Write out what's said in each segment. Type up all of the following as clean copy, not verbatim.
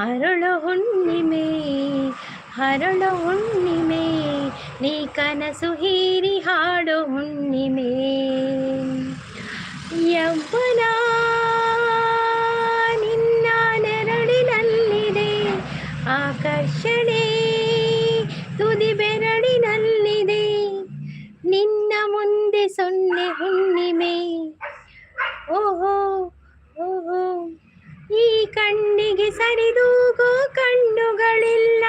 ಅರಳು ಹುಣ್ಣಿಮೆ ಹರಳು ಹುಣ್ಣಿಮೆ ನೀ ಕನಸು ಹೀರಿ ಹಾಡು ಹುಣ್ಣಿಮೆ ಯೌವನ ನಿನ್ನ ನೆರಳಿನಲ್ಲಿದೆ ಆಕರ್ಷಣೆ ತುದಿ ಬೆರಳಿನಲ್ಲಿದೆ ನಿನ್ನ ಮುಂದೆ ಸೊನ್ನೆ ಹುಣ್ಣಿಮೆ ಓಹೋ ಓಹೋ ಈ ಕಣ್ಣಿಗೆ ಸರಿದೂಗೋ ಕಣ್ಣುಗಳಿಲ್ಲ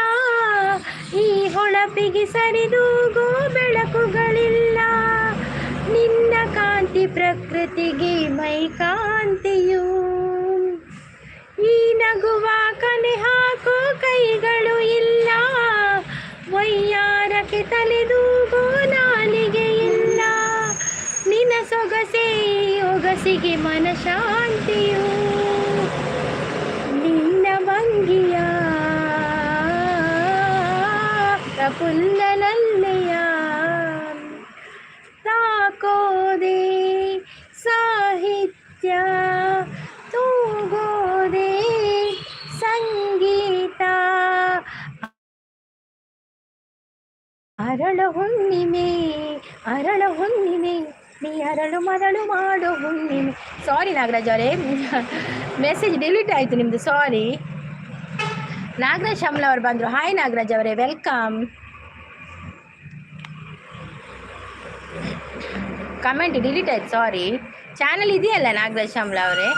ಈ ಹೊಳಪಿಗೆ ಸರಿದೂಗೋ ಬೆಳಕುಗಳಿಲ್ಲ ನಿನ್ನ ಕಾಂತಿ ಪ್ರಕೃತಿಗೆ ಮೈ ಕಾಂತಿಯು ಈ ನಗುವ ಕಲೆ ಹಾಕೋ ಕೈಗಳು ಇಲ್ಲ ವಯ್ಯಾರಕ್ಕೆ ತಲೆದೂಗೋ ನಾಲಿಗೆ ಇಲ್ಲ ನಿನ್ನ ಸೊಗಸೆ ಒಗಸಿಗೆ ಮನಶಾಂತಿಯು ನಿನ್ನ ಭಂಗಿಯ ಪ್ರಫುಲ್ಲನಲ್ಲೆಯ ತಾಕೋದೆ ಸಾಹಿತ್ಯ ತೂಗೋದೆ ಸಂಗೀತ ಅರಳು ಹುಣ್ಣಿಮೆ ನೀ ಅರಳು ಮರಳು ಮಾಡೋ ಹುಣ್ಣಿಮೆ. ಸಾರಿ ನಾಗರಾಜ್ ಅವರೇ, ಮೆಸೇಜ್ ಡಿಲೀಟ್ ಆಯಿತು ನಿಮ್ಮದು, ಸಾರಿ. ನಾಗರಾಜ್ ಶ್ಯಾಮ್ಲ ಅವರು ಬಂದರು. ಹಾಯ್ ನಾಗರಾಜ್ ಅವರೇ, ವೆಲ್ಕಮ್. ಕಮೆಂಟ್ ಡಿಲೀಟ್ ಆಯ್ತು, ಸಾರಿ. ಚಾನಲ್ ಇದೆಯಲ್ಲ ನಾಗರಾಜ್ ಶ್ಯಾಮ್ಲ ಅವರೇ?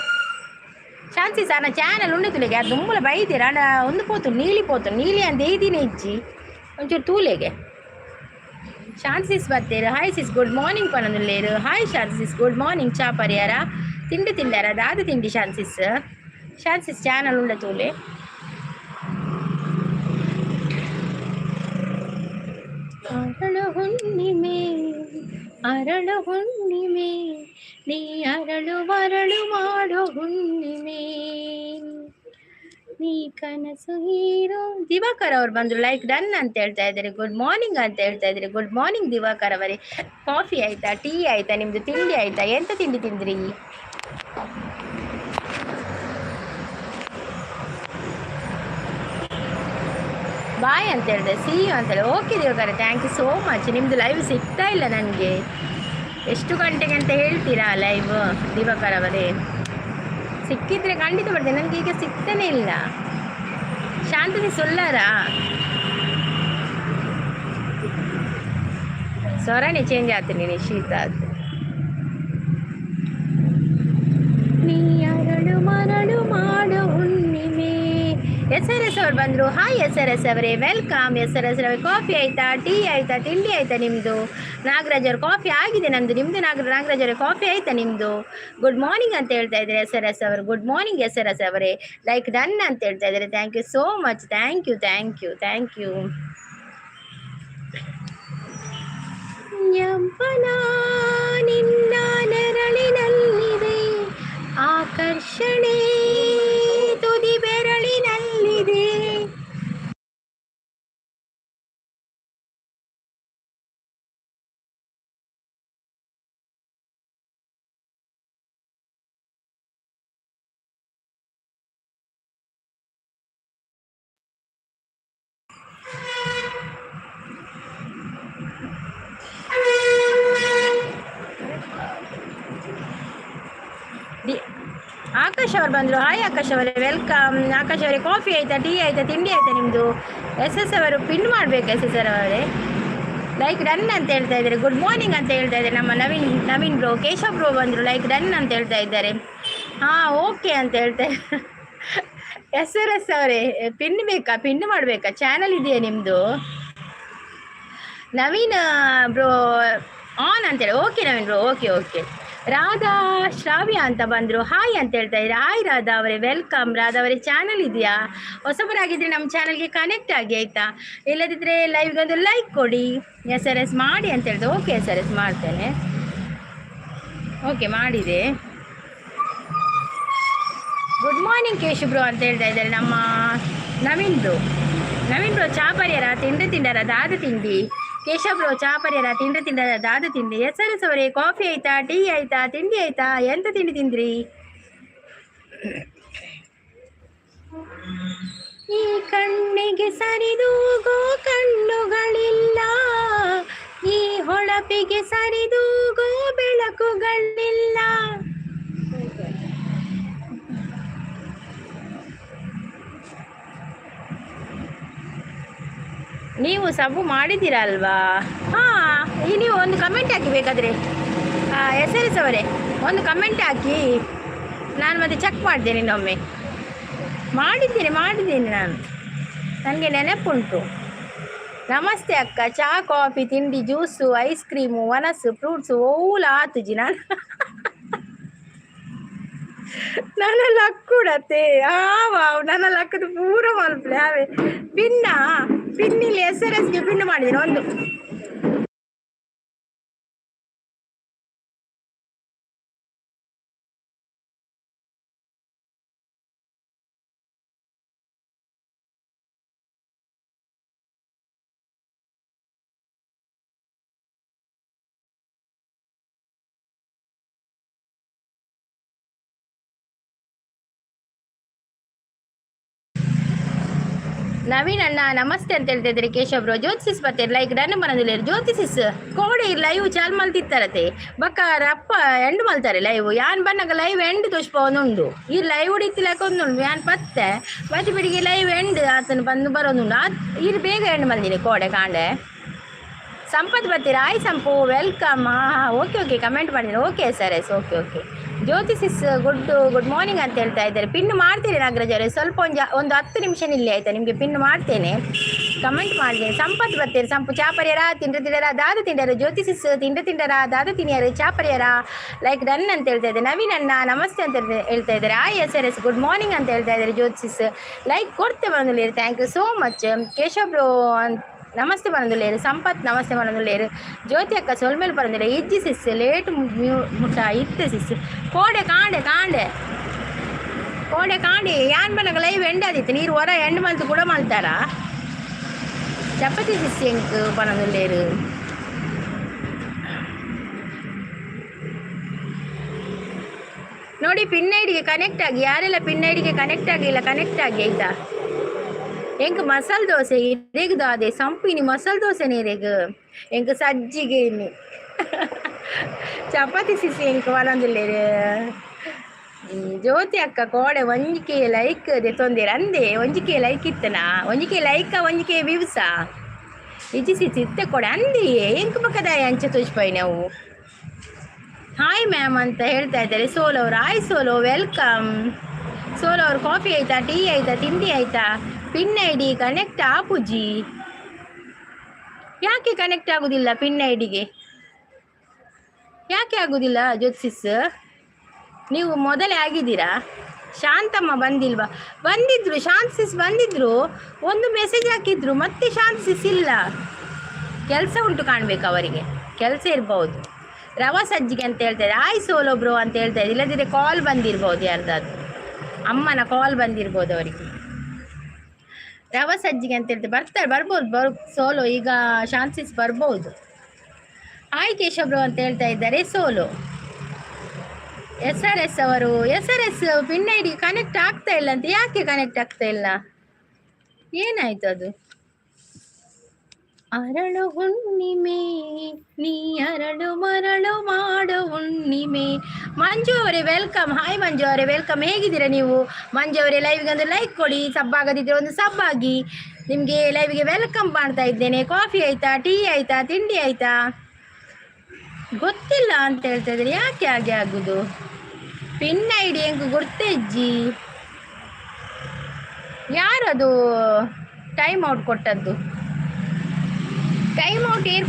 ಶಾಂತಿ ಸಾರ್ నా ఛానల్ ఉండదులేగా దుమ్ముల బయటిరా ఉండిపోతుంది నీలిపోతుంది నీలి అంత ఏదినే ఇచ్చి కొంచెం తూలేగే ಶಾಂತಿ ಸಿಸ್ ಬರ್ತೀರ. ಹಾಯ್ ಸಿಸ್, ಗುಡ್ ಮಾರ್ನಿಂಗ್ ಪನಂದುಲ್ಲೇರು. Hi Shanti sis, good morning. ಚಾ ಪರಿಯಾರ ತಿಂಡಿ ತಿಂದಾರ ದಾದ ತಿಂಡಿ ಶಾಂತಿ ಸಿಸ್ ಚಾನಲ್ ಉಂಡ ತೂಲೆ. ಅರಳು ಹುಣ್ಣಿಮೆ ನೀ ಅರಳು ಮರಳು ಮಾಡೋ ಹುಣ್ಣಿಮೆ ನೀ ಕನಸು ಹೀರೋ. ದಿವಾಕರ್ ಅವ್ರು ಬಂದರು, ಲೈಕ್ ಡನ್ ಅಂತ ಹೇಳ್ತಾ ಇದ್ದಾರೆ, ಗುಡ್ ಮಾರ್ನಿಂಗ್ ಅಂತ ಹೇಳ್ತಾ ಇದ್ದಾರೆ. ಗುಡ್ ಮಾರ್ನಿಂಗ್ ದಿವಾಕರ್ ಅವರೇ. ಕಾಫಿ ಆಯ್ತಾ, ಟೀ ಆಯ್ತಾ, ನಿಮ್ಮದು ತಿಂಡಿ ಆಯ್ತಾ? ಎಂತ ತಿಂಡಿ ತಿಂದ್ರಿ? ಬಾಯ್ ಅಂತ ಹೇಳಿದೆ, ಸಿ ಯು ಅಂತ ಹೇಳಿ. Okay Divakara, thank you so much. ನಿಮ್ಮದು ಲೈವ್ ಸಿಗ್ತಾ ಇಲ್ಲ ನನಗೆ. ಎಷ್ಟು ಗಂಟೆಗೆ ಅಂತ ಹೇಳ್ತೀರಾ ಲೈವ್ ದಿವಾಕರ್ ಅವರೇ? ಸಿಕ್ಕಿದ್ರೆ ಖಂಡಿತ ಬರ್ತೇನೆ, ನನಗೆ ಈಗ ಸಿಗ್ತಾನೆ ಇಲ್ಲ. ಶಾಂತಿ ಸೊಲ್ಲಾರಾ ಸ್ವರನೇ ಚೇಂಜ್ ಆಗ್ತೀನಿ ನಿಶ್ಚಿತ. ನೀ ಅರಳು ಮರಳು ಮಾಡೋ ಹುಣ್ಣಿಮೆ. SRS ಅವ್ರು ಬಂದರು. ಹಾಯ್ SRS ಅವರೇ, ವೆಲ್ಕಮ್. SRS ಅವರೇ, ಕಾಫಿ ಆಯಿತಾ, ಟೀ ಆಯಿತಾ, ತಿಂಡಿ ಆಯಿತಾ ನಿಮ್ಮದು? ನಾಗರಾಜ್ ಅವ್ರ ಕಾಫಿ ಆಗಿದೆ, ನಮ್ಮದು. ನಿಮ್ಮದು ನಾಗರಾಜ್ ಅವರೇ ಕಾಫಿ ಆಯಿತಾ ನಿಮ್ಮದು? ಗುಡ್ ಮಾರ್ನಿಂಗ್ ಅಂತ ಹೇಳ್ತಾ ಇದ್ದಾರೆ SRS ಅವರು. ಗುಡ್ ಮಾರ್ನಿಂಗ್ SRS ಅವರೇ, ಲೈಕ್ ಡನ್ ಅಂತ ಹೇಳ್ತಾ ಇದ್ದಾರೆ. Thank you so much. Thank you. ಯೌವನ ನಿನ್ನ ನೆರಳಿನಲ್ಲಿದೆ ಆಕರ್ಷಣೆ ತುದಿ ಬೆರಳಿನಲ್ಲಿದೆ. ಆಕಾಶ್ ಅವ್ರು ಬಂದರು. ಹಾಯ್ ಆಕಾಶ್ ಅವರೇ, ವೆಲ್ಕಮ್. ಆಕಾಶ್ ಅವರೇ, ಕಾಫಿ ಆಯಿತಾ, ಟೀ ಆಯಿತಾ, ತಿಂಡಿ ಆಯಿತಾ ನಿಮ್ಮದು? SS ಅವರು ಪಿನ್ ಮಾಡಬೇಕು. SS ಅವರೇ ಲೈಕ್ ಡನ್ ಅಂತ ಹೇಳ್ತಾ ಇದ್ದಾರೆ. ಗುಡ್ ಮಾರ್ನಿಂಗ್ ಅಂತ ಹೇಳ್ತಾ ಇದ್ದಾರೆ. ನಮ್ಮ ನವೀನ್ ಬ್ರೋ, ಕೇಶವ್ ಬ್ರೋ ಬಂದರು, ಲೈಕ್ ಡನ್ ಅಂತ ಹೇಳ್ತಾ ಇದ್ದಾರೆ. ಹಾಂ ಓಕೆ ಅಂತ ಹೇಳ್ತಾ SRS ಅವರೇ, ಪಿನ್ ಮಾಡಬೇಕಾ? ಚಾನಲ್ ಇದೆಯಾ ನಿಮ್ಮದು? ನವೀನ್ ಬ್ರೋ ಆನ್ ಅಂತೇಳಿ. Okay Naveen bro, okay. Radha Shravya ಅಂತ ಬಂದರು. ಹಾಯ್ ಅಂತ ಹೇಳ್ತಾ ಇದ್ದಾರೆ. ಹಾಯ್ ರಾಧಾ ಅವರೇ, ವೆಲ್ಕಮ್. ರಾಧಾ ಅವರೇ, ಚಾನಲ್ ಇದೆಯಾ? ಹೊಸಬರಾಗಿದ್ದರೆ ನಮ್ಮ ಚಾನಲ್ಗೆ ಕನೆಕ್ಟ್ ಆಗಿ ಆಯಿತಾ? ಇಲ್ಲದಿದ್ದರೆ ಲೈವ್ಗೊಂದು ಲೈಕ್ ಕೊಡಿ. SRS ಮಾಡಿ ಅಂತ ಹೇಳಿದೆ. ಓಕೆ SRS ಮಾಡ್ತೇನೆ. ಓಕೆ ಮಾಡಿದೆ. ಗುಡ್ ಮಾರ್ನಿಂಗ್ ಕೇಶು ಬ್ರೋ ಅಂತ ಹೇಳ್ತಾ ಇದ್ದಾರೆ ನಮ್ಮ ನವೀನ್ ಬ್ರೋ. ಚಾ ಪರಿಯಾರ ತಿಂಡಾರ ದಾದ ತಿಂಡಿ. ಕೇಶವ್ ಬ್ರೋ, ಚಾ ಪರಿಯಾರ ತಿಂಡಾರ ದಾದ ತಿಂಡಿ. SRS ಅವರೇ, ಕಾಫಿ ಆಯಿತಾ, ಟೀ ಆಯಿತಾ, ತಿಂಡಿ ಆಯಿತಾ? ಎಂತ ತಿಂಡಿ ತಿಂದ್ರಿ? ಸರಿದೂಗೋ ಕಣ್ಣುಗಳಿಲ್ಲ, ಈ ಹೊಳಪಿಗೆ ಸರಿದೂಗೋ ಬೆಳಕುಗಳಿಲ್ಲ. ನೀವು ಸಬು ಮಾಡಿದ್ದೀರಾ ಅಲ್ವಾ? ಹಾಂ, ಈ ನೀವು ಒಂದು ಕಮೆಂಟ್ ಹಾಕಿ ಬೇಕಾದರೆ. SRS ಅವರೇ ಒಂದು ಕಮೆಂಟ್ ಹಾಕಿ, ನಾನು ಮತ್ತೆ ಚೆಕ್ ಮಾಡ್ತೇನೆ ಇನ್ನೊಮ್ಮೆ. ಮಾಡಿದ್ದೀನಿ ನಾನು, ನನಗೆ ನೆನಪುಂಟು. ನಮಸ್ತೆ ಅಕ್ಕ, ಚಹಾ ಕಾಫಿ ತಿಂಡಿ ಜ್ಯೂಸು ಐಸ್ ಕ್ರೀಮು ವನಸ್ಸು ಫ್ರೂಟ್ಸು ಓಲ ಆತುಜಿ ನನ್ನ ಲಕ್ಕುಡತ್ತೆ ನನ್ನ ಲಕ್ಕದು ಪೂರ ಮಲ್ಪಲೆ ಅವೇ ಪಿನ್ನಿಲ್ಲಿ SRSಗೆ ಪಿನ್ ಮಾಡಿದ್ದೀನಿ ಒಂದು. ನವೀನ್ ಅಣ್ಣ ನಮಸ್ತೆ ಅಂತ ಹೇಳ್ತಾ ಇದ್ದಾರೆ. ಕೇಶವ್ ಬ್ರೋ ಜ್ಯೋತಿಷ್ ಬರ್ತಾರೆ ಲೈಕ್ ಡನ್ ಮನದಲ್ಲಿ ಜ್ಯೋತಿಷ್ ಕೋಡೆ ಲೈವ್ ಚಾಲ್ ಮಲ್ತಿತ್ತಾರತೆ ಬಕ್ಕ ರಪ್ಪ ಎಂಡ್ ಮಲ್ತಾರೆ ಲೈವ್ ಯಾನ್ ಬನ್ನಾಗ ಲೈವ್ ಎಂಡ್ ತೋರಿಸ್ಬೋದುಂಡು. ಈ ಲೈವ್ ಹೊಡಿತಿಲಕ ಒಂದುಂಡು ಯಾನ್ ಪತ್ತೆ ಬತ್ತಿ ಬಿಡಿಗೆ ಲೈವ್ ಎಂಡ್ ಆತನ ಬಂದು ಬರೋದುಂಡು. ಇಲ್ಲಿ ಬೇಗ ಎಂಡ್ ಮಲ್ದಿನಿ ಕೋಡೆ ಕಾಂಡೆ. ಸಂಪತ್ ಬರ್ತೀರಾ? Hi Sampu welcome. Okay comment ಮಾಡಿದ್ದೀನಿ. Okay SRS okay. ಜ್ಯೋತಿಷಿಸ್ ಗುಡ್ ಮಾರ್ನಿಂಗ್ ಅಂತ ಹೇಳ್ತಾ ಇದ್ದಾರೆ. ಪಿನ್ ಮಾಡ್ತೀನಿ ನಾಗರಾಜ್ ಅವರೇ, ಸ್ವಲ್ಪ ಒಂದು 10 ನಿಮಿಷ ನಿಲ್ಲಿ ಆಯಿತಾ, ನಿಮಗೆ ಪಿನ್ ಮಾಡ್ತೇನೆ, ಕಮೆಂಟ್ ಮಾಡ್ತೀನಿ. ಸಂಪತ್ ಬರ್ತೀರಿ? ಸಂಪು ಚಾಪರ್ಯರ ತಿಂಡರ ದಾದ ತಿಂಡರು, ಜ್ಯೋತಿಷಿಸ್ ತಿಂಡರ ದಾದ ತಿನ್ನಿಯರು ಚಾಪರ್ಯರ ಲೈಕ್ ಡನ್ ಅಂತ ಹೇಳ್ತಾ ಇದ್ದಾರೆ. ನವೀನ್ ಅಣ್ಣ ನಮಸ್ತೆ ಅಂತ ಹೇಳ್ತಾ ಇದ್ದಾರೆ. SRS ಗುಡ್ ಮಾರ್ನಿಂಗ್ ಅಂತ ಹೇಳ್ತಾ ಇದ್ದಾರೆ. ಜ್ಯೋತಿಷಿಸ್ ಲೈಕ್ ಕೊಡ್ತೇವೆ ಬಂದುಲೇರು, thank you so much. Keshav bro namaste ಬರಂದುಲ್ಲೇರು. ಸಂಪತ್ ನಮಸ್ತೆ ಬರಂದುಲ್ಲೇರು. ಜ್ಯೋತಿ ಅಕ್ಕ ಸೊಲ್ಮೇಲೆ ಬರಂದಿಲ್ಲ. ಇಜ್ಜಿ ಸಿಸ್ ಲೇಟ್ ಮುಟ್ಟ ಇತ್ತೆ ಸಿಸ್ ಕೋಡೆ ಕಾಂಡೆ ಯಾನ್ ಬನ್ನಾಗ ಲೈವ್ ಎಂಡ್ ಆದಿತ್ತು. ನೀರು ಹೊರ ಎಂಡ್ ಮಲ್ತು ಕೂಡ ಮಲ್ತಾರ. ಚಪಾತಿ ಸಿಸ್ ಎಂಕ್ ಬರಂದುಲ್ಲೇರು. ನೋಡಿ ಪಿನ್ ಐಡಿಗೆ ಕನೆಕ್ಟ್ ಆಗಿ, ಯಾರೆಲ್ಲ ಪಿನ್ ಐಡಿಗೆ ಕನೆಕ್ಟ್ ಆಗಿಲ್ಲ ಕನೆಕ್ಟ್ ಆಗಿ ಆಯ್ತಾ. ಎಂಕ್ ಮಸಾಲೆ ದೋಸೆ ಇರೇಗದು ಅದೇ ಸಂಪಿನಿ ಮಸಾಲೆ ದೋಸೆನೇ ಇರೇಗ ಎಂಕ್ ಸಜ್ಜಿಗೆ ಇನ್ನು ಚಪಾತಿ ಸಿಸಿ ಎಂಕ್ ಬರಂದಿಲ್ಲೇರು. ಜ್ಯೋತಿ ಅಕ್ಕ ಕೋಡೆ ಒಂಜಿಕೆ ಲೈಕ್ ತೊಂದಿರ ಅಂದೆ ಒಂಜಿಕೆ ಲೈಕ್ ಇತ್ತನ ಒಂಜಿಕೆ ಲೈಕ ಒಂಜಿಕೆ ವ್ಯೂಸ ಇಜ್ಜಿ ಸಿಸಿ ಇತ್ತೆ ಕೊಡೆ ಅಂದಿ ಎಂಕ್ ಪಕ್ಕದ ಅಂಚೆ ತೋಚ್ಪಾಯಿ ನಾವು. ಹಾಯ್ ಮ್ಯಾಮ್ ಅಂತ ಹೇಳ್ತಾ ಇದ್ದಾರೆ ಸೋಲು ಅವರು. ಹಾಯ್ ಸೋಲು ವೆಲ್ಕಮ್. ಸೋಲು ಅವ್ರು ಕಾಫಿ ಆಯ್ತಾ, ಟೀ ಆಯ್ತಾ, ತಿಂಡಿ ಆಯ್ತಾ? ಪಿನ್ ಐಡಿ ಕನೆಕ್ಟ್ ಆಪುಜಿ. ಯಾಕೆ ಕನೆಕ್ಟ್ ಆಗುದಿಲ್ಲ ಪಿನ್ ಐಡಿಗೆ? ಯಾಕೆ ಆಗುದಿಲ್ಲ ಜ್ಯೋತಿಷ್? ನೀವು ಮೊದಲೇ ಆಗಿದ್ದೀರಾ? ಶಾಂತಮ್ಮ ಬಂದಿಲ್ವಾ? ಬಂದಿದ್ರು, ಶಾಂತಿಸ್ ಬಂದಿದ್ರು, ಒಂದು ಮೆಸೇಜ್ ಹಾಕಿದ್ರು, ಮತ್ತೆ ಶಾಂತಿಸ್ ಇಲ್ಲ. ಕೆಲಸ ಉಂಟು ಕಾಣಬೇಕು ಅವರಿಗೆ, ಕೆಲಸ ಇರ್ಬೋದು. ರವಾ ಸಜ್ಜಿಗೆ ಅಂತ ಹೇಳ್ತಾರೆ. ಆಯ್ ಸೋಲೋ ಬ್ರೋ ಅಂತ ಹೇಳ್ತಾ ಇದ್ದಾರೆ. ಇಲ್ಲದಿದ್ದರೆ ಕಾಲ್ ಬಂದಿರ್ಬೋದು, ಯಾರ್ದಾದ್ರು ಅಮ್ಮನ ಕಾಲ್ ಬಂದಿರ್ಬೋದು ಅವರಿಗೆ. ರವಾ ಸಜ್ಜಿಗೆ ಅಂತ ಹೇಳ್ತಾರೆ. ಬರ್ಬೋದು ಸೋಲೋ. ಈಗ ಶಾಂತಿಸ್ ಬರ್ಬೋದು. ಆಯ್ ಕೇಶವ್ ಬ್ರೋ ಅಂತ ಹೇಳ್ತಾ ಇದ್ದಾರೆ ಸೋಲೋ. SRS ಅವರು SRS ಪಿನ್ ಐಡಿ ಕನೆಕ್ಟ್ ಆಗ್ತಾ ಇಲ್ಲ ಅಂತ. ಯಾಕೆ ಕನೆಕ್ಟ್ ಆಗ್ತಾ ಇಲ್ಲ? ಏನಾಯ್ತು ಅದು? ಅರಳು ಹುಣ್ಣಿಮೆ ನೀ ಅರಳು ಮರಳು ಮಾಡೋ ಹುಣ್ಣಿಮೆ. ಮಂಜು ಅವರೇ ವೆಲ್ಕಮ್. ಹಾಯ್ ಮಂಜು ಅವರೇ ವೆಲ್ಕಮ್. ಹೇಗಿದ್ದೀರಾ ನೀವು? ಮಂಜು ಅವರೇ ಲೈವ್ಗೆ ಒಂದು ಲೈಕ್ ಕೊಡಿ, ಸಬ್ ಆಗದಿದ್ರೆ ಒಂದು ಸಬ್ ಆಗಿ. ನಿಮಗೆ ಲೈವ್ಗೆ ವೆಲ್ಕಮ್ ಮಾಡ್ತಾ ಇದ್ದೇನೆ. ಕಾಫಿ ಆಯ್ತಾ, ಟೀ ಆಯ್ತಾ, ತಿಂಡಿ ಆಯ್ತಾ? ಗೊತ್ತಿಲ್ಲ ಅಂತ ಹೇಳ್ತಾ ಇದ್ದಾರೆ. ಯಾಕೆ ಹಾಗೆ ಆಗುದು? ಪಿನ್ ಐಡಿ ಹೆಂಗೆ ಗೊತ್ತಜ್ಜಿ? ಯಾರದು ಟೈಮ್ ಔಟ್ ಕೊಟ್ಟದ್ದು? ಟೈಮ್ ಔಟ್ ಏರ್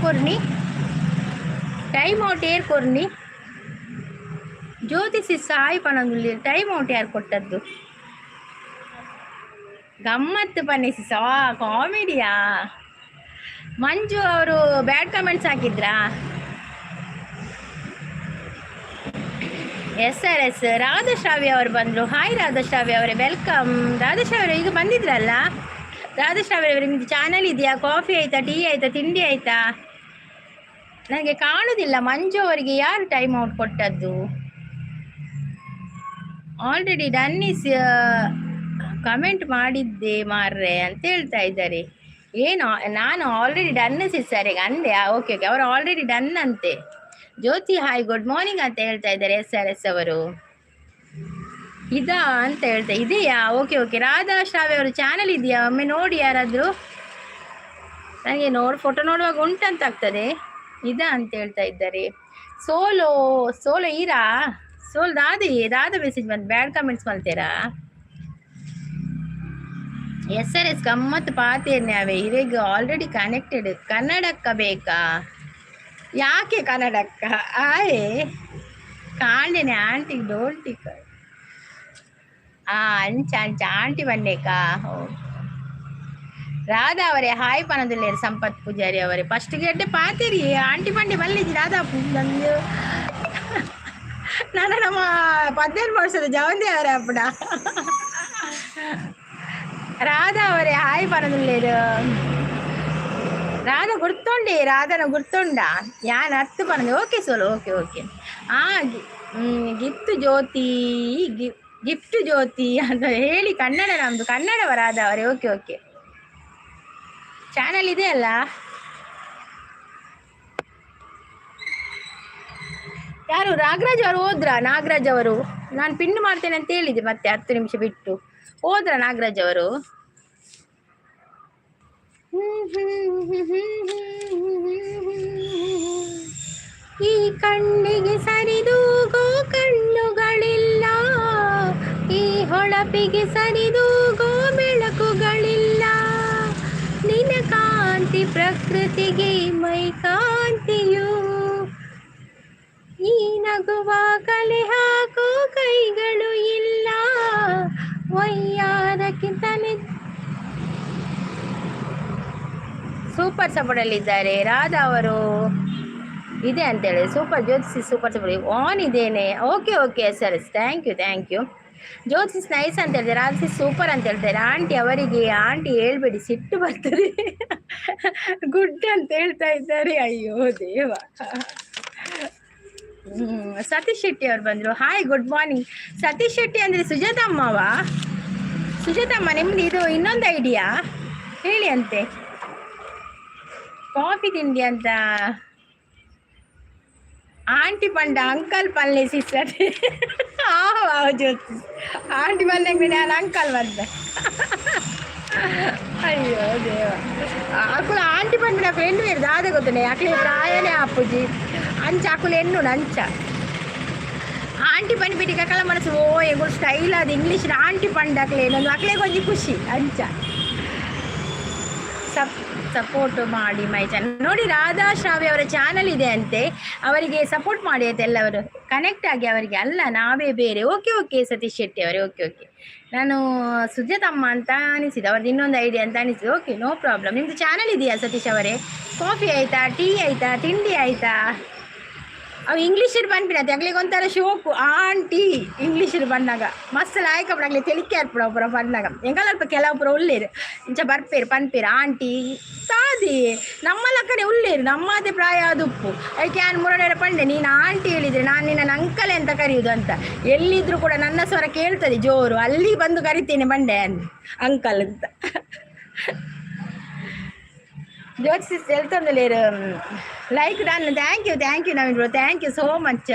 ಕೊರ್ನಿ ಜ್ಯೋತಿಷಿ ಸಾಯಿ ಪಣದಲ್ಲಿ ಟೈಮ್ ಔಟ್ ಯಾರು ಕೊಟ್ಟದ್ದು? ಗಮ್ಮತ್ತು ಪನ್ನಿಸಿ ಕಾಮಿಡಿಯಾ? ಮಂಜು ಅವರು ಬ್ಯಾಡ್ ಕಮೆಂಟ್ಸ್ ಹಾಕಿದ್ರಾ? SRS ರಾಧಾಶ್ರಾವ್ಯ ಅವರು ಬಂದರು. ಹಾಯ್ ರಾಧಾಶ್ರಾವ್ಯ ಅವರೇ ವೆಲ್ಕಮ್. ರಾಧಾಶ್ರಾವ್ಯ ಈಗ ಬಂದಿದ್ರಲ್ಲ. ರಾಧಾಶ್ರಾವ್ಯ ಅವರೇ ನಿಮ್ಮದು ಚಾನಲ್ ಇದೆಯಾ? ಕಾಫಿ ಆಯಿತಾ, ಟೀ ಆಯಿತಾ, ತಿಂಡಿ ಆಯಿತಾ? ನನಗೆ ಕಾಣುವುದಿಲ್ಲ. ಮಂಜು ಅವರಿಗೆ ಯಾರು ಟೈಮ್ ಔಟ್ ಕೊಟ್ಟದ್ದು? ಆಲ್ರೆಡಿ ಡನ್ ಇಸ್ ಕಮೆಂಟ್ ಮಾಡಿದ್ದೆ ಮಾರ್ರೆ ಅಂತ ಹೇಳ್ತಾ ಇದ್ದಾರೆ. ಏನು ನಾನು ಆಲ್ರೆಡಿ ಡನ್ ಸಿಸ್ಟರ್ ಈಗ ಅಂದೆ. ಓಕೆ ಓಕೆ, ಅವರು ಆಲ್ರೆಡಿ ಡನ್ ಅಂತೆ. ಜ್ಯೋತಿ ಹಾಯ್ ಗುಡ್ ಮಾರ್ನಿಂಗ್ ಅಂತ ಹೇಳ್ತಾ ಇದ್ದಾರೆ SRS ಅವರು. ಇದಾ ಅಂತ ಹೇಳ್ತಾ ಇದೆಯಾ? Okay okay. ರಾಧಾ ಶ್ರಾವ್ಯ ಅವರು ಚಾನಲ್ ಇದೆಯಾ? ಒಮ್ಮೆ ನೋಡಿ ಯಾರಾದರೂ. ನನಗೆ ಫೋಟೋ ನೋಡುವಾಗ ಉಂಟಂತ ಆಗ್ತದೆ. ಇದಾ ಅಂತ ಹೇಳ್ತಾ ಇದ್ದಾರೆ. ಸೋಲೋ ಸೋಲೋ ಈರಾ ಸೋಲ್ ದಾದ ಮೆಸೇಜ್ ಬಂದು ಬ್ಯಾಡ್ ಕಮೆಂಟ್ಸ್ ಮಾಡ್ತೀರಾ? SRS ಗಮ್ಮತ್ತು ಪಾತೇರ್ನ್ಯಾವೆ ಇವಾಗ ಆಲ್ರೆಡಿ ಕನೆಕ್ಟೆಡ್. ಕನ್ನಡಕ್ಕ ಬೇಕಾ? ಯಾಕೆ ಕನ್ನಡಕ್ಕ? ಆಯೇ ಕಾಂಡೇನೆ ಆಂಟಿಗೆ ಡೋಲ್ಟಿಕ ಅಂಚ ಅಂಚ ಆಂಟಿ ಬನ್ನೇಕಾ? ರಾಧಾ ಅವರೇ ಹಾಯ್ ಪನದಿಲ್ಲೇರು. ಸಂಪತ್ ಪೂಜಾರಿ ಅವರೇ ಫಸ್ಟ್ ಗೇಟೆ ಪಾತೀರಿ ಆಂಟಿ ಬಂಡೆ ಮಲ್ಲಿಜಿ ರಾಧಾ ನಂದು ನನ್ನ ನಮ್ಮ 18 ವರ್ಷದ ಜವಂದಿ ಅವರೇ ಅಪ್ಪಡ. ರಾಧಾ ಅವರೇ ಹಾಯ್ ಪನದಿಲ್ಲೇರು. ರಾಧಾ ಗುರ್ತೊಂಡೆ ರಾಧಾನ ಗುರ್ತೊಂಡ ಯಾನ್ ಅರ್ಥ ಪನದು. ಓಕೆ ಸೋಲು ಓಕೆ ಓಕೆ. ಗಿಫ್ಟ್ ಜ್ಯೋತಿ ಗಿಫ್ಟ್ ಜ್ಯೋತಿ ಅಂತ ಹೇಳಿ ಕನ್ನಡ ನಮ್ದು ಕನ್ನಡವ ರಾಧಾ ಅವರೇ. Okay okay. ಚಾನಲ್ ಇದೆ ಅಲ್ಲ? ಯಾರು ನಾಗರಾಜ್ ಅವರು ಹೋದ್ರಾ? ನಾಗರಾಜ್ ಅವರು ನಾನು ಪಿನ್ ಮಾಡ್ತೇನೆ ಅಂತ ಹೇಳಿದ್ದೆ, ಮತ್ತೆ 10 ನಿಮಿಷ ಬಿಟ್ಟು ಹೋದ್ರಾ ನಾಗರಾಜ್ ಅವರು? ಈ ಕಣ್ಣಿಗೆ ಸರಿದೂಗೋ ಕಣ್ಣುಗಳಿಲ್ಲ, ಈ ಹೊಳಪಿಗೆ ಸರಿದೂಗೋ ಬೆಳಕುಗಳಿಲ್ಲ, ನಿನ ಕಾಂತಿ ಪ್ರಕೃತಿಗೆ ಮೈ ಕಾಂತಿಯು, ಈ ನಗುವ ಕಲೆ ಹಾಕೋ ಕೈಗಳು ಇಲ್ಲ, ವಯ್ಯಾರಕ್ಕೆ ತಲೆ. ಸೂಪರ್ ಸಪೋರ್ಟಲ್ಲಿದ್ದಾರೆ ರಾಧಾ ಅವರು. ಇದೆ ಅಂತೇಳಿ ಸೂಪರ್ ಜ್ಯೋತಿಸಿ ಸೂಪರ್ ಸಪೋರ್ಟ್ ಆನ್ ಇದೇನೆ. Okay okay SRS thank you. ಜ್ಯೋತಿಸ್ ನೈಸ್ ಅಂತ ಹೇಳ್ತಾರೆ. ರಾಧಿ ಸೂಪರ್ ಅಂತ ಹೇಳ್ತಾರೆ. ಆಂಟಿ ಅವರಿಗೆ ಆಂಟಿ ಹೇಳ್ಬೇಡಿ ಸಿಟ್ಟು ಬರ್ತದೆ ಗುಡ್ ಅಂತ ಹೇಳ್ತಾ ಇದ್ದಾರೆ. ಅಯ್ಯೋ ದೇವ. ಸತೀಶ್ ಶೆಟ್ಟಿ ಅವ್ರು ಬಂದರು. Hi good morning. Satish Shetty ಅಂದರೆ ಸುಜಾತಮ್ಮವಾ? ಸುಜಾತಮ್ಮ ನಿಮ್ದು ಇದು ಇನ್ನೊಂದು ಐಡಿಯಾ ಹೇಳಿ ಅಂತೆ. ಕಾಫಿ ತಿಂಡಿ ಅಂತ ಆಂಟಿ ಪಂಡ ಅಂಕಲ್ ಪಲ್ಲೆ ಸಿಗ್ತದೆ. ಜ್ಯೋತಿ ಆಂಟಿ ಪಲ್ಲೆ ನಾನು ಅಂಕಲ್ ಬಂದ. ಅಯ್ಯೋ ದೇವ. ಅಕ್ಕುಲ ಆಂಟಿ ಪಂಡ నాకు ఎన్ను వేరు దాదగొద్దునే అక్కలే ప్రాయనే అప్పుజీ అంచ అక్కులు ఎన్ను నంచ ఆంಟಿ ಪಂಡಿ ಬಿಟ್ಟು ಕಕ್ಕಳ ಮನಸ್ಸು ಓ ಎಗಳು ಸ್ಟೈಲ್ ಅದು ಇಂಗ್ಲೀಷ್ ಆಂಟಿ ಪಂಡ ಅಕ್ಲೇ ನಂದು ಅಕ್ಲೇ ಕೊಂಚ ಖುಷಿ ಅಂಚ ಸಪೋರ್ಟ್ ಮಾಡಿ ಮೈ ಚಾನಲ್ ನೋಡಿ. ರಾಧಾ ಶ್ರಾವ್ಯ ಅವರ ಚಾನಲ್ ಇದೆ ಅಂತೆ, ಅವರಿಗೆ ಸಪೋರ್ಟ್ ಮಾಡಿ ಆಯ್ತು ಎಲ್ಲವರು ಕನೆಕ್ಟ್ ಆಗಿ. ಅವರಿಗೆ ಅಲ್ಲ ನಾವೇ ಬೇರೆ. ಓಕೆ ಓಕೆ ಸತೀಶ್ ಶೆಟ್ಟಿ ಅವರೇ. Okay okay. ನಾನು ಸುಜಾತಮ್ಮ ಅಂತ ಅನಿಸಿದೆ, ಅವ್ರದ್ದು ಇನ್ನೊಂದು ಐಡಿಯಾ ಅಂತ ಅನಿಸಿದೆ. Okay no problem. ನಿಮ್ಮದು ಚಾನಲ್ ಇದೆಯಾ ಸತೀಶ್ ಅವರೇ? ಕಾಫಿ ಆಯಿತಾ? ಟೀ ಆಯಿತಾ? ತಿಂಡಿ ಆಯಿತಾ? ಅವು ಇಂಗ್ಲೀಷರು ಬಂದ್ಬಿಡತ್ತೆ ಆಗ್ಲಿಗೆ ಒಂಥರ ಶೋಕು. ಆಂಟಿ ಇಂಗ್ಲೀಷರು ಬಂದಾಗ ಮಸ್ತ್ ಲಾಯ್ಕಬಿಡಾಗ್ಲಿ ತೆಲಿಕೆ ಆರ್ಪಡ ಒಬ್ಬರ ಬಂದಾಗ ಎಂಗಲ್ಪ ಕೆಲವೊಬ್ಬರು ಉಳ್ಳೇರು ಇಂಚ ಬರ್ಪೇರು ಪನ್ಪೇರು ಆಂಟಿ ತಾದಿ ನಮ್ಮ ಲಕ್ಕನೆ ಉಳ್ಳೇರು ನಮ್ಮದೇ ಪ್ರಾಯ ಅದು ಉಪ್ಪು. ಅದಕ್ಕೆ ನಾನು ಮುರಡೇರ ಪಂಡೆ ನೀನು ಆಂಟಿ ಹೇಳಿದರೆ ನಾನು ನಿನ್ನ ಅಂಕಲೆ ಅಂತ ಕರೆಯುವುದು ಅಂತ. ಎಲ್ಲಿದ್ದರೂ ಕೂಡ ನನ್ನ ಸ್ವರ ಕೇಳ್ತದೆ ಜೋರು, ಅಲ್ಲಿ ಬಂದು ಕರಿತೇನೆ ಬಂಡೆ ಅಂಕಲ್ ಅಂತ. ಜ್ಯೋತಿಸಿ ಹೇಳ್ತಂದಲೇರು like done. Thank you Naveen bro, thank you so much.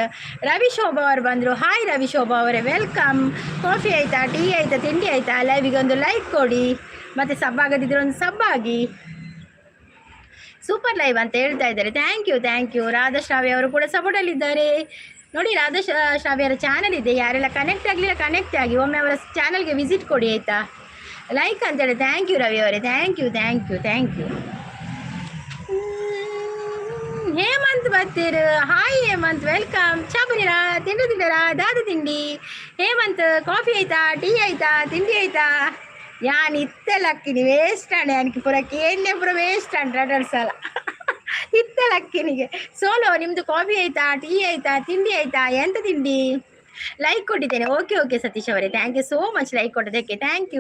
Ravi Shobha ಅವರು ಬಂದರು. ಹಾಯ್ ರವಿ ಶೋಭಾ ಅವರೇ, ವೆಲ್ಕಮ್. ಕಾಫಿ ಆಯಿತಾ? ಟೀ ಆಯಿತಾ? ತಿಂಡಿ ಆಯಿತಾ? ಲೈವಿಗೆ ಒಂದು ಲೈಕ್ ಕೊಡಿ, ಮತ್ತು ಸಬ್ ಆಗದಿದ್ದರೆ ಒಂದು ಸಬ್ ಆಗಿ. ಸೂಪರ್ ಲೈವ್ ಅಂತ ಹೇಳ್ತಾ ಇದ್ದಾರೆ. Thank you. ರಾಧಾ ಶ್ರಾವ್ಯ ಅವರು ಕೂಡ ಸಪೋರ್ಟಲ್ಲಿದ್ದಾರೆ ನೋಡಿ. ರಾಧಾ ಶ್ರಾವ್ಯರ ಚಾನಲ್ ಇದೆ, ಯಾರೆಲ್ಲ ಕನೆಕ್ಟ್ ಆಗಲಿಲ್ಲ ಕನೆಕ್ಟ್ ಆಗಿ ಒಮ್ಮೆ ಅವರ ಚಾನಲ್ಗೆ ವಿಸಿಟ್ ಕೊಡಿ ಆಯಿತಾ? ಲೈಕ್ ಅಂತೇಳಿ. ಥ್ಯಾಂಕ್ ಯು ರವಿ ಅವರೇ, ಥ್ಯಾಂಕ್ ಯು. ಹೇಮಂತ್ ಬರ್ತೀರು. Hi Hemant, welcome. ಚಾಪುರಿರಾ ತಿಂಡಿರಾ? ದಾದ ತಿಂಡಿ. ಹೇಮಂತ್ ಕಾಫಿ ಆಯ್ತಾ? ಟೀ ಆಯ್ತಾ? ತಿಂಡಿ ಆಯ್ತಾ? ಯಾನ್ ಇತ್ತಲಕ್ಕಿನಿ ವೇಸ್ಟ್ ಅಣ್ಣ ನನಗೆ ಪುರಕ್ಕೆ ಎಣ್ಣೆ ಪುರ ವೇಸ್ಟ್ ಅಂಡ್ರೆ ಸಲ ಇತ್ತಲಕ್ಕಿನಿಗೆ. ಸೋಲೋ ನಿಮ್ಮದು ಕಾಫಿ ಆಯ್ತಾ? ಟೀ ಆಯ್ತಾ? ತಿಂಡಿ ಆಯ್ತಾ? ಎಂತ ತಿಂಡಿ? ಲೈಕ್ ಕೊಟ್ಟಿದ್ದೇನೆ. ಓಕೆ ಸತೀಶ್ ಅವರೇ, thank you so much like ಕೊಟ್ಟದಕ್ಕೆ. Thank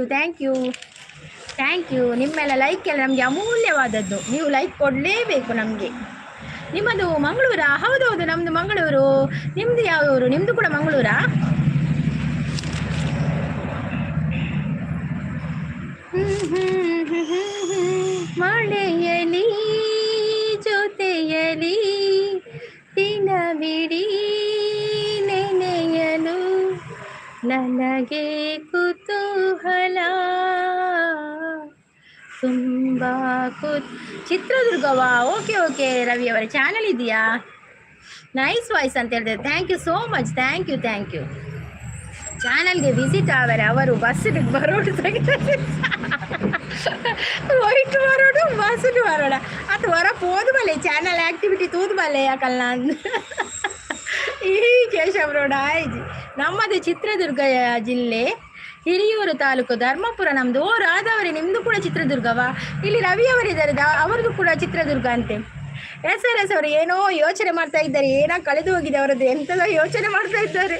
you. ನಿಮ್ಮೆಲ್ಲ ಲೈಕ್ ಎಲ್ಲ ನಮಗೆ ಅಮೂಲ್ಯವಾದದ್ದು. ನೀವು ಲೈಕ್ ಕೊಡಲೇಬೇಕು ನಮಗೆ. ನಿಮ್ಮದು ಮಂಗಳೂರಾ? ಹೌದೌದು ನಮ್ಮದು ಮಂಗಳೂರು. ನಿಮ್ಮದು ಯಾವ ಊರು? ನಿಮ್ಮದು ಕೂಡ ಮಂಗಳೂರಾ? ಕುತೂಹಲ ತುಂಬ ಚಿತ್ರದುರ್ಗವಾ? ಓಕೆ ಓಕೆ ರವಿ ಅವರ ಚಾನಲ್ ಇದೆಯಾ? ನೈಸ್ ವಾಯ್ಸ್ ಅಂತ ಹೇಳಿದ್ರೆ thank you so much, thank you thank you. ಚಾನಲ್ಗೆ ವಿಸಿಟ್ ಆದರೆ ಅವರು ಬಸ್ಸಿಗೆ ಬರೋಡು ಒಯ್ಟು ಬರೋಡು ಬಸ್ಸಿಗೆ ಬರೋಣ ಅದು ಹೊರ ಹೋದ್ಮೇಲೆ ಚಾನಲ್ ಆ್ಯಕ್ಟಿವಿಟಿ ತೂದ್ಮೇಲೆ ಯಾಕಲ್ಲ ಈ ಕೇಶವರೋಡ ಆಯ್ತು. ನಮ್ಮದು ಚಿತ್ರದುರ್ಗ ಜಿಲ್ಲೆ, ಹಿರಿಯೂರು ತಾಲೂಕು, ಧರ್ಮಪುರ ನಮ್ಮದು. ಓ ರಾಧವರೇ, ನಿಮ್ಮದು ಕೂಡ ಚಿತ್ರದುರ್ಗವಾ? ಇಲ್ಲಿ ರವಿ ಅವರಿದ್ದಾರೆ, ಅವ್ರದ್ದು ಕೂಡ ಚಿತ್ರದುರ್ಗ ಅಂತೆ. SRS ಅವರು ಏನೋ ಯೋಚನೆ ಮಾಡ್ತಾ ಇದ್ದಾರೆ, ಏನೋ ಕಳೆದು ಹೋಗಿದೆ ಅವರದ್ದು, ಎಂಥದೋ ಯೋಚನೆ ಮಾಡ್ತಾ ಇದ್ದಾರೆ.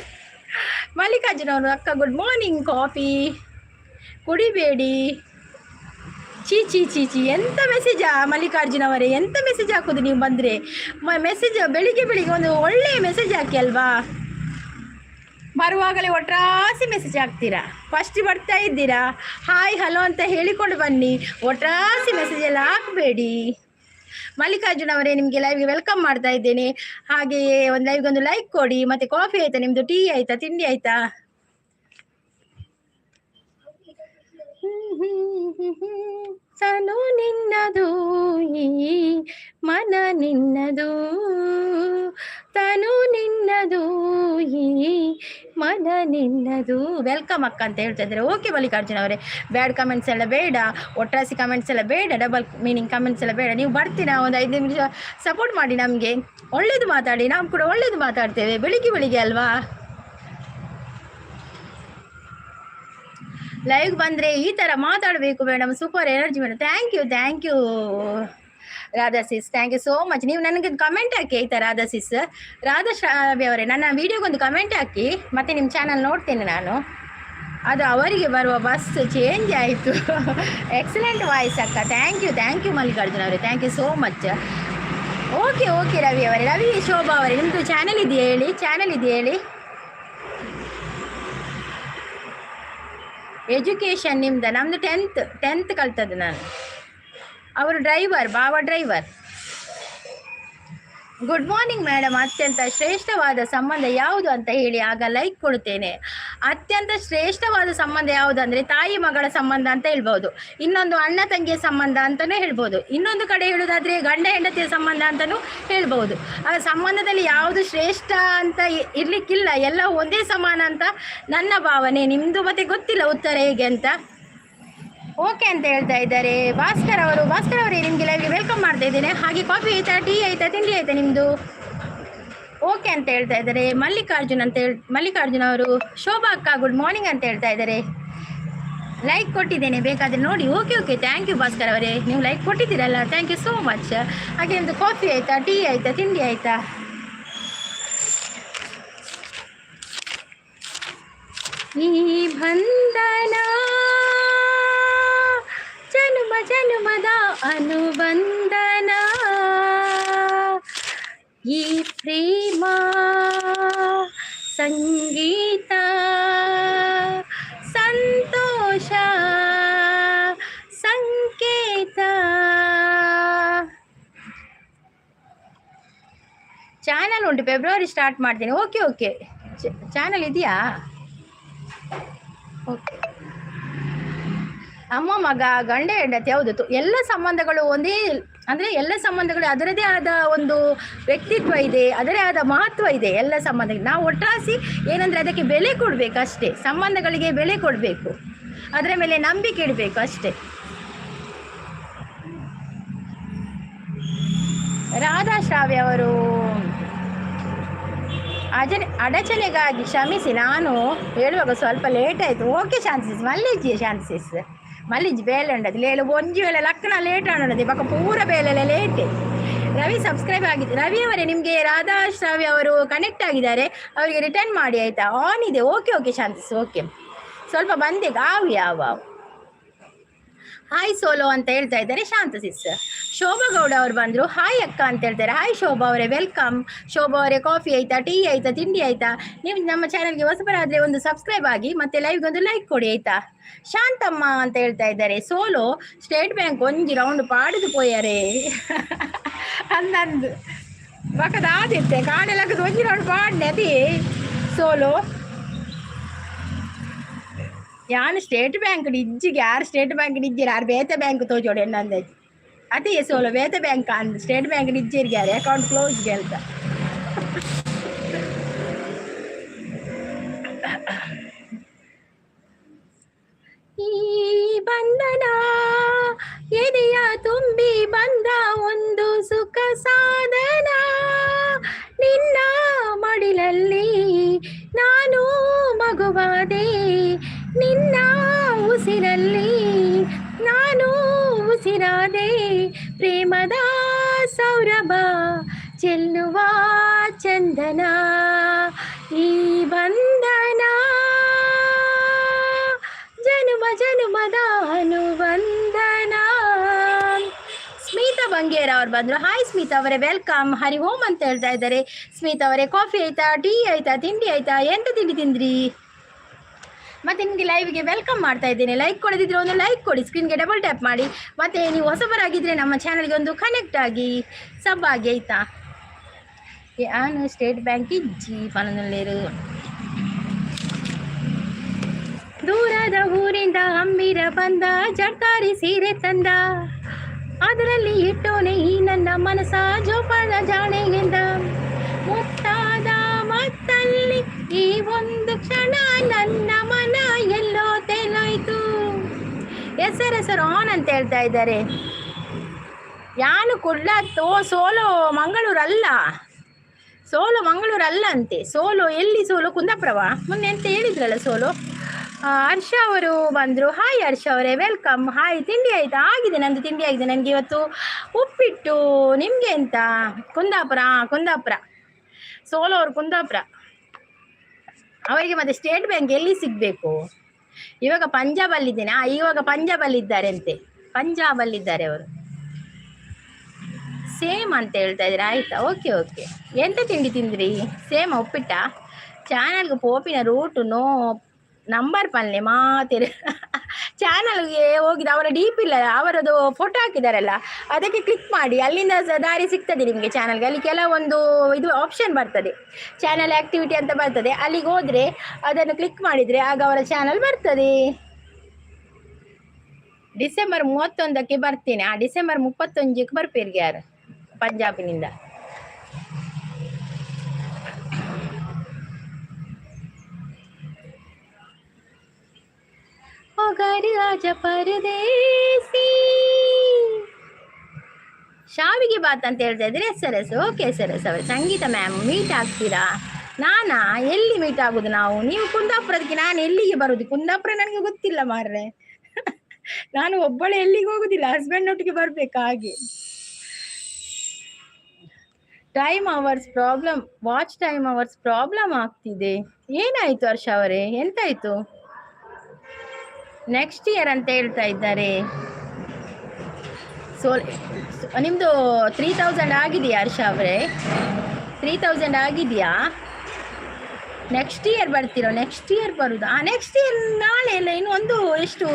ಮಲ್ಲಿಕಾರ್ಜುನ ಅವರು, ಅಕ್ಕ ಗುಡ್ ಮಾರ್ನಿಂಗ್, ಕಾಫಿ ಕುಡಿಬೇಡಿ. ಚೀ ಚೀ ಚೀ ಚಿ, ಎಂಥ ಮೆಸೇಜಾ ಮಲ್ಲಿಕಾರ್ಜುನ ಅವರೇ, ಎಂಥ ಮೆಸೇಜ್ ಹಾಕೋದು ನೀವು ಬಂದರೆ? ಮೆಸೇಜ್ ಬೆಳಿಗ್ಗೆ ಒಂದು ಒಳ್ಳೆಯ ಮೆಸೇಜ್ ಹಾಕಿ ಅಲ್ವಾ? ಬರುವಾಗಲೇ ಒಟ್ರಾಸಿ ಮೆಸೇಜ್ ಹಾಕ್ತೀರಾ, ಫಸ್ಟ್ ಬರ್ತಾ ಇದ್ದೀರಾ, ಹಾಯ್ ಹಲೋ ಅಂತ ಹೇಳಿಕೊಂಡು ಬನ್ನಿ, ಒಟ್ರಾಸಿ ಮೆಸೇಜ್ ಎಲ್ಲ ಹಾಕಬೇಡಿ. ಮಲ್ಲಿಕಾರ್ಜುನ ಅವರೇ, ನಿಮಗೆ ಲೈವ್ಗೆ ವೆಲ್ಕಮ್ ಮಾಡ್ತಾ ಇದ್ದೇನೆ. ಹಾಗೆಯೇ ಒಂದು ಲೈವ್ಗೆ ಒಂದು ಲೈಕ್ ಕೊಡಿ. ಮತ್ತು ಕಾಫಿ ಆಯಿತಾ ನಿಮ್ಮದು? ಟೀ ಆಯಿತಾ? ತಿಂಡಿ ಆಯಿತಾ? ತನು ನಿನ್ನದು, ಈ ಮನ ನಿನ್ನದು, ತನು ನಿನ್ನದು, ಈ ಮನ ನಿನ್ನದು. ವೆಲ್ಕಮ್ ಅಕ್ಕ ಅಂತ ಹೇಳ್ತಾ ಇದ್ದಾರೆ. ಓಕೆ ಮಲ್ಲಿಕಾರ್ಜುನ ಅವರೇ, ಬ್ಯಾಡ್ ಕಮೆಂಟ್ಸ್ ಎಲ್ಲ ಬೇಡ, ಒಟ್ರಾಸಿ ಕಮೆಂಟ್ಸ್ ಎಲ್ಲ ಬೇಡ, ಡಬಲ್ ಮೀನಿಂಗ್ ಕಮೆಂಟ್ಸ್ ಎಲ್ಲ ಬೇಡ. ನೀವು ಬರ್ತೀರಾ, ಒಂದು 5 ನಿಮಿಷ ಸಪೋರ್ಟ್ ಮಾಡಿ ನಮಗೆ, ಒಳ್ಳೇದು ಮಾತಾಡಿ, ನಾವು ಕೂಡ ಒಳ್ಳೇದು ಮಾತಾಡ್ತೇವೆ. ಬೆಳಿಗ್ಗೆ ಅಲ್ವಾ ಲೈವ್ ಬಂದರೆ ಈ ಥರ ಮಾತಾಡಬೇಕು madam, super energy madam. Thank you Radha sis, thank you so much. ನೀವು ನನಗೆ ಕಮೆಂಟ್ ಹಾಕಿ ಆಯಿತಾ ರಾಧಾ ಸಿಸ್? ರಾಧಾ ಶ್ರಾವ್ಯ ಅವರೇ, ನನ್ನ ವೀಡಿಯೋಗೊಂದು ಕಮೆಂಟ್ ಹಾಕಿ, ಮತ್ತು ನಿಮ್ಮ ಚಾನಲ್ ನೋಡ್ತೇನೆ ನಾನು. ಅದು ಅವರಿಗೆ ಬರುವ ಬಸ್ ಚೇಂಜ್ ಆಯಿತು. ಎಕ್ಸಲೆಂಟ್ ವಾಯ್ಸ್ ಅಕ್ಕ, ಥ್ಯಾಂಕ್ ಯು ಮಲ್ಲಿಕಾರ್ಜುನ ಅವರೇ, thank you so much. Okay Ravi ಅವರೇ, ರವಿ ಶೋಭಾ ಅವರೇ, ನಿಮ್ಮದು ಚಾನಲ್ ಇದೆಯಾ ಹೇಳಿ? ಎಜುಕೇಷನ್ ನಿಮ್ದು? ನಮ್ಮದು 10th ಕಲ್ತದ್ದು ನಾನು. ಅವರು ಡ್ರೈವರ್, ಬಾವ ಡ್ರೈವರ್. Good morning madam. ಅತ್ಯಂತ ಶ್ರೇಷ್ಠವಾದ ಸಂಬಂಧ ಯಾವುದು ಅಂತ ಹೇಳಿ, ಆಗ ಲೈಕ್ ಕೊಡ್ತೇನೆ. ಅತ್ಯಂತ ಶ್ರೇಷ್ಠವಾದ ಸಂಬಂಧ ಯಾವುದು ಅಂದರೆ ತಾಯಿ ಮಗಳ ಸಂಬಂಧ ಅಂತ ಹೇಳ್ಬೋದು, ಇನ್ನೊಂದು ಅಣ್ಣ ತಂಗಿಯ ಸಂಬಂಧ ಅಂತಲೂ ಹೇಳ್ಬೋದು, ಇನ್ನೊಂದು ಕಡೆ ಹೇಳೋದಾದರೆ ಗಂಡ ಹೆಂಡತಿಯ ಸಂಬಂಧ ಅಂತಲೂ ಹೇಳ್ಬೋದು. ಆ ಸಂಬಂಧದಲ್ಲಿ ಯಾವುದು ಶ್ರೇಷ್ಠ ಅಂತ ಇರಲಿಕ್ಕಿಲ್ಲ, ಎಲ್ಲ ಒಂದೇ ಸಮಾನ ಅಂತ ನನ್ನ ಭಾವನೆ. ನಿಮ್ಮದು ಮತ್ತೆ ಗೊತ್ತಿಲ್ಲ ಉತ್ತರ ಹೇಗೆ ಅಂತ. ಓಕೆ ಅಂತ ಹೇಳ್ತಾ ಇದ್ದಾರೆ ಭಾಸ್ಕರ್ ಅವರೇ, ನಿಮಗೆ ಲೈವ್ಗೆ ವೆಲ್ಕಮ್ ಮಾಡ್ತಾ ಇದ್ದೇನೆ. ಹಾಗೆ ಕಾಫಿ ಆಯಿತಾ, ಟೀ ಆಯಿತಾ, ತಿಂಡಿ ಆಯಿತಾ ನಿಮ್ಮದು? ಓಕೆ ಅಂತ ಹೇಳ್ತಾ ಇದ್ದಾರೆ ಮಲ್ಲಿಕಾರ್ಜುನ ಅವರು. ಶೋಭಾ ಅಕ್ಕ ಗುಡ್ ಮಾರ್ನಿಂಗ್ ಅಂತ ಹೇಳ್ತಾ ಇದ್ದಾರೆ. ಲೈಕ್ ಕೊಟ್ಟಿದ್ದೇನೆ, ಬೇಕಾದರೆ ನೋಡಿ. ಓಕೆ ಥ್ಯಾಂಕ್ ಯು ಭಾಸ್ಕರ್ ಅವರೇ, ನೀವು ಲೈಕ್ ಕೊಟ್ಟಿದ್ದೀರಲ್ಲ, ಥ್ಯಾಂಕ್ ಯು ಸೋ ಮಚ್. ಹಾಗೆ ನಿಮ್ಮದು ಕಾಫಿ ಆಯಿತಾ, ಟೀ ಆಯಿತಾ, ತಿಂಡಿ ಆಯಿತಾ? ಈ ಬಂಧನ ಜನುಮದ ಅನುಬಂಧನ, ಈ ಪ್ರೇಮ ಸಂಗೀತ ಸಂತೋಷ ಸಂಕೇತ. ಚಾನಲ್ ಉಂಟು, ಫೆಬ್ರವರಿ ಸ್ಟಾರ್ಟ್ ಮಾಡ್ತೀನಿ. ಓಕೆ ಚಾನಲ್ ಇದೆಯಾ? ಓಕೆ. ಅಮ್ಮ ಮಗ, ಗಂಡ ಹೆಂಡತಿ, ಹೌದು, ಎಲ್ಲ ಸಂಬಂಧಗಳು ಒಂದೇ. ಅಂದರೆ ಎಲ್ಲ ಸಂಬಂಧಗಳು ಅದರದೇ ಆದ ಒಂದು ವ್ಯಕ್ತಿತ್ವ ಇದೆ, ಅದರದೇ ಆದ ಮಹತ್ವ ಇದೆ. ಎಲ್ಲ ಸಂಬಂಧಗಳು ನಾವು ಒಟ್ಟಾಸಿ ಏನಂದರೆ ಅದಕ್ಕೆ ಬೆಲೆ ಕೊಡಬೇಕು ಅಷ್ಟೇ. ಸಂಬಂಧಗಳಿಗೆ ಬೆಲೆ ಕೊಡಬೇಕು, ಅದರ ಮೇಲೆ ನಂಬಿಕೆ ಇಡಬೇಕು ಅಷ್ಟೇ. ರಾಧಾ ಶ್ರಾವ್ಯ ಅವರು, ಅಡಚಣೆಗಾಗಿ ಕ್ಷಮಿಸಿ, ನಾನು ಹೇಳುವಾಗ ಸ್ವಲ್ಪ ಲೇಟ್ ಆಯಿತು. ಓಕೆ ಶಾಂತಿಸಿಸ್, ಮಲ್ಲಿಜಿ ಬೇಲೆ ಉಂಡದು ಲೇಳು ಒಂಜಿ ವೇಳೆ ಲಕ್ಕನ ಲೇಟ್ ಆಡೋದು ಪಕ್ಕ ಪೂರ ಬೇಲೆಲ್ಲ ಲೇಟೆ. ರವಿ ಸಬ್ಸ್ಕ್ರೈಬ್ ಆಗಿದೆ. ರವಿ ಅವರೇ, ನಿಮಗೆ ರಾಧಾ ಶ್ರಾವ್ಯ ಅವರು ಕನೆಕ್ಟ್ ಆಗಿದ್ದಾರೆ, ಅವರಿಗೆ ರಿಟರ್ನ್ ಮಾಡಿ ಆಯಿತಾ? ಆನ್ ಇದೆ. ಓಕೆ ಶಾಂತಿಸ್, ಓಕೆ. ಸ್ವಲ್ಪ ಬಂದೆ ಯಾವ ಹಾಯ್ ಸೋಲೋ ಅಂತ ಹೇಳ್ತಾ ಇದ್ದಾರೆ ಶಾಂತಸಿಸ್. ಶೋಭಾ ಗೌಡ ಅವರು ಬಂದರು, ಹಾಯ್ ಅಕ್ಕ ಅಂತ ಹೇಳ್ತಾರೆ. ಹಾಯ್ ಶೋಭಾ ಅವರೇ, ವೆಲ್ಕಮ್. ಶೋಭಾ ಅವರೇ, ಕಾಫಿ ಆಯಿತಾ, ಟೀ ಆಯಿತಾ, ತಿಂಡಿ ಆಯಿತಾ? ನೀವು ನಮ್ಮ ಚಾನಲ್ಗೆ ಹೊಸಬರಾದರೆ ಒಂದು ಸಬ್ಸ್ಕ್ರೈಬ್ ಆಗಿ, ಮತ್ತು ಲೈವ್ಗೆ ಒಂದು ಲೈಕ್ ಕೊಡಿ ಆಯಿತಾ? ಶಾಂತಮ್ಮ ಅಂತ ಹೇಳ್ತಾ ಇದ್ದಾರೆ. ಸೋಲೋ ಸ್ಟೇಟ್ ಬ್ಯಾಂಕ್ ಒಂಜಿ ರೌಂಡ್ ಪಾಡಿದು ಪೋಯಾರೆ ಅಂದಂದು ಬಕದಾದಿತ್ತೆ ಕಾಣೆಲಕ್ಕದು ಒಂಜಿ ರೌಂಡ್ ಪಾಡ್ನೆ ಅದೇ ಸೋಲೋ. ಯಾನ್ ಸ್ಟೇಟ್ ಬ್ಯಾಂಕ್ ಇಜ್ಜಿಗೆ ಯಾರು ಸ್ಟೇಟ್ ಬ್ಯಾಂಕ್ ಇಜ್ಜಿರ ಯಾರು ಬೇತೆ ಬ್ಯಾಂಕ್ ತೋಜೋಡು ಎನ್ನಂದ ಅದೇ ಸೋಲು ಬೇತೆ ಬ್ಯಾಂಕ್ ಅಂದ್ ಸ್ಟೇಟ್ ಬ್ಯಾಂಕ್ ಇಜ್ಜಿರ್ಗೆ ಯಾರು ಅಕೌಂಟ್ ಕ್ಲೋಸ್ಗೆ ಅಂತ ಈ ಬಂಧನ ಎದೆಯ ತುಂಬಿ ಬಂದ ಒಂದು ಸುಖ ಸಾಧನ ನಿನ್ನ ಮಡಿಲಲ್ಲಿ ನಾನು ಮಗುವಾದೆ ನಿನ್ನ ಉಸಿರಲ್ಲಿ ನಾನು ಉಸಿರಾದೆ ಪ್ರೇಮದ ಸೌರಭ ಚೆಲ್ಲುವ ಚಂದನ ಈ ಬಂಧನ ಜನುಮ ಜನುಮದ ಅನುವಂದನ. ಸ್ಮಿತಾ ಬಂಗೇರ ಅವ್ರು ಬಂದರು. ಹಾಯ್ ಸ್ಮಿತಾ ಅವರೇ, ವೆಲ್ಕಮ್. ಹರಿ ಓಂ ಅಂತ ಹೇಳ್ತಾ ಇದ್ದಾರೆ. ಸ್ಮಿತಾ ಅವರೇ, ಕಾಫಿ ಆಯ್ತಾ, ಟೀ ಆಯ್ತಾ, ತಿಂಡಿ ಆಯ್ತಾ, ಎಂತ ತಿಂಡಿ ತಿಂದ್ರಿ? ಮತ್ತೆ ನಿಮಗೆ ಲೈವ್ಗೆ ವೆಲ್ಕಮ್ ಮಾಡ್ತಾ ಇದ್ದೇನೆ. ಲೈಕ್ ಕೊಡದಿದ್ರೆ ಒಂದು ಲೈಕ್ ಕೊಡಿ, ಸ್ಕ್ರೀನ್ಗೆ ಡಬಲ್ ಟ್ಯಾಪ್ ಮಾಡಿ. ಮತ್ತು ನೀವು ಹೊಸಬರಾಗಿದ್ದರೆ ನಮ್ಮ ಚಾನಲ್ಗೆ ಒಂದು ಕನೆಕ್ಟ್ ಆಗಿ ಸಬ್ ಆಗಿ ಆಯಿತಾ. ನಾನು ಸ್ಟೇಟ್ ಬ್ಯಾಂಕ್ ಇಜ್ಜಿ ಪನನಲ್ಲೇರು ದೂರದ ಊರಿಂದ ಹಮ್ಮಿರ ಬಂದ ಜರ್ತಾರಿ ಸೀರೆ ತಂದ ಅದರಲ್ಲಿ ಇಟ್ಟೋನೆ ಈ ನನ್ನ ಮನಸ ಜೋಪಾನ ಜಾಣೆಗೆಂದ ಮುತ್ತಾದ ಮತ್ತಲ್ಲಿ ಈ ಒಂದು ಕ್ಷಣ ನನ್ನ ಮನ ಎಲ್ಲೋ ತೇಲಾಯ್ತು. ಹೆಸರು ಆನ್ ಅಂತ ಹೇಳ್ತಾ ಇದ್ದಾರೆ. ಯಾನು ಕುಡ್ಲತ್ತೋ ಸೋಲೋ ಮಂಗಳೂರಲ್ಲ, ಸೋಲು ಮಂಗಳೂರಲ್ಲ ಅಂತೆ. ಸೋಲು ಎಲ್ಲಿ? ಸೋಲು ಕುಂದಾಪುರವ? ಮೊನ್ನೆ ಅಂತ ಹೇಳಿದ್ರಲ್ಲ ಸೋಲು. ಹರ್ಷ ಅವರು ಬಂದರು. ಹಾಯ್ ಹರ್ಷ ಅವರೇ, ವೆಲ್ಕಮ್. ಹಾಯ್, ತಿಂಡಿ ಆಯಿತಾ? ಆಗಿದೆ, ನಂದು ತಿಂಡಿ ಆಗಿದೆ. ನನಗೆ ಇವತ್ತು ಉಪ್ಪಿಟ್ಟು. ನಿಮಗೆ ಎಂತ? ಕುಂದಾಪುರ ಸೋಲು ಅವರು ಕುಂದಾಪುರ. ಅವರಿಗೆ ಮತ್ತೆ ಸ್ಟೇಟ್ ಬ್ಯಾಂಕ್ ಎಲ್ಲಿ ಸಿಗಬೇಕು? ಇವಾಗ ಪಂಜಾಬಲ್ಲಿದ್ದೇನೆ. ಇವಾಗ ಪಂಜಾಬಲ್ಲಿದ್ದಾರೆ ಅಂತೆ, ಪಂಜಾಬಲ್ಲಿದ್ದಾರೆ ಅವರು. ಸೇಮ್ ಅಂತ ಹೇಳ್ತಾ ಇದ್ದೀರಾ? ಆಯಿತಾ, ಓಕೆ ಓಕೆ. ಎಂತ ತಿಂಡಿ ತಿಂದ್ರಿ? ಸೇಮ್ ಉಪ್ಪಿಟ್ಟ? ಚಾನಲ್ಗೆ ಪೋಪಿನ ರೂಟು ನೋ ನಂಬರ್ ಪಲ್ಲೆ ಮಾತಿರ ಚಾನಲ್ಗೆ ಹೋಗಿದ್ದು ಅವರ DP ಇಲ್ಲ, ಅವರದು ಫೋಟೋ ಹಾಕಿದಾರಲ್ಲ, ಅದಕ್ಕೆ ಕ್ಲಿಕ್ ಮಾಡಿ. ಅಲ್ಲಿಂದ ದಾರಿ ಸಿಗ್ತದೆ ನಿಮಗೆ ಚಾನಲ್ಗೆ. ಅಲ್ಲಿ ಕೆಲವೊಂದು ಇದು ಆಪ್ಷನ್ ಬರ್ತದೆ, ಚಾನಲ್ ಆ್ಯಕ್ಟಿವಿಟಿ ಅಂತ ಬರ್ತದೆ. ಅಲ್ಲಿಗೆ ಹೋದರೆ ಅದನ್ನು ಕ್ಲಿಕ್ ಮಾಡಿದರೆ ಆಗ ಅವರ ಚಾನಲ್ ಬರ್ತದೆ. ಡಿಸೆಂಬರ್ 31ಕ್ಕೆ ಬರ್ತೀನಿ. ಡಿಸೆಂಬರ್ 31ಕ್ಕೆ ಬರ್ಪೇರಿಗೆ ಯಾರು ಪಂಜಾಬಿನಿಂದ. ಪರದೇಸಿ ಶಾವಿಗೆ ಬಾತ್ ಅಂತ ಹೇಳ್ತಾ ಇದ್ರೆ SRS. ಓಕೆ SRS ಅವರೇ, ಸಂಗೀತ ಮ್ಯಾಮ್ ಮೀಟ್ ಆಗ್ತೀರಾ? ನಾನಾ? ಎಲ್ಲಿ ಮೀಟ್ ಆಗೋದು ನಾವು? ನೀವು ಕುಂದಾಪುರದಕ್ಕೆ ನಾನು ಎಲ್ಲಿಗೆ ಬರೋದು? ಕುಂದಾಪುರ ನನಗೆ ಗೊತ್ತಿಲ್ಲ ಮಾರ್ರೆ. ನಾನು ಒಬ್ಬಳೆ ಎಲ್ಲಿಗೆ ಹೋಗುದಿಲ್ಲ, ಹಸ್ಬೆಂಡ್ ಒಟ್ಟಿಗೆ ಬರ್ಬೇಕು. ಹಾಗೆ time hours problem, watch time hours problem ಆಗ್ತಿದೆ. ಏನಾಯ್ತು ಹರ್ಷ ಅವರೇ, ಎಂತಾಯ್ತು? ನೆಕ್ಸ್ಟ್ ಇಯರ್ ಅಂತ ಹೇಳ್ತಾ ಇದ್ದಾರೆ. ನಿಮ್ಮದು 3000 ಆಗಿದೆಯಾ ಹರ್ಷ ಅವರೇ? 3000 ಆಗಿದೆಯಾ? ನೆಕ್ಸ್ಟ್ ಇಯರ್ ಬರ್ತೀರೋ? ನೆಕ್ಸ್ಟ್ ಇಯರ್ ಬರುದಾ? ನೆಕ್ಸ್ಟ್ ಇಯರ್ ನಾಳೆ ಎಲ್ಲ ಇನ್ನು ಒಂದು ಎಷ್ಟು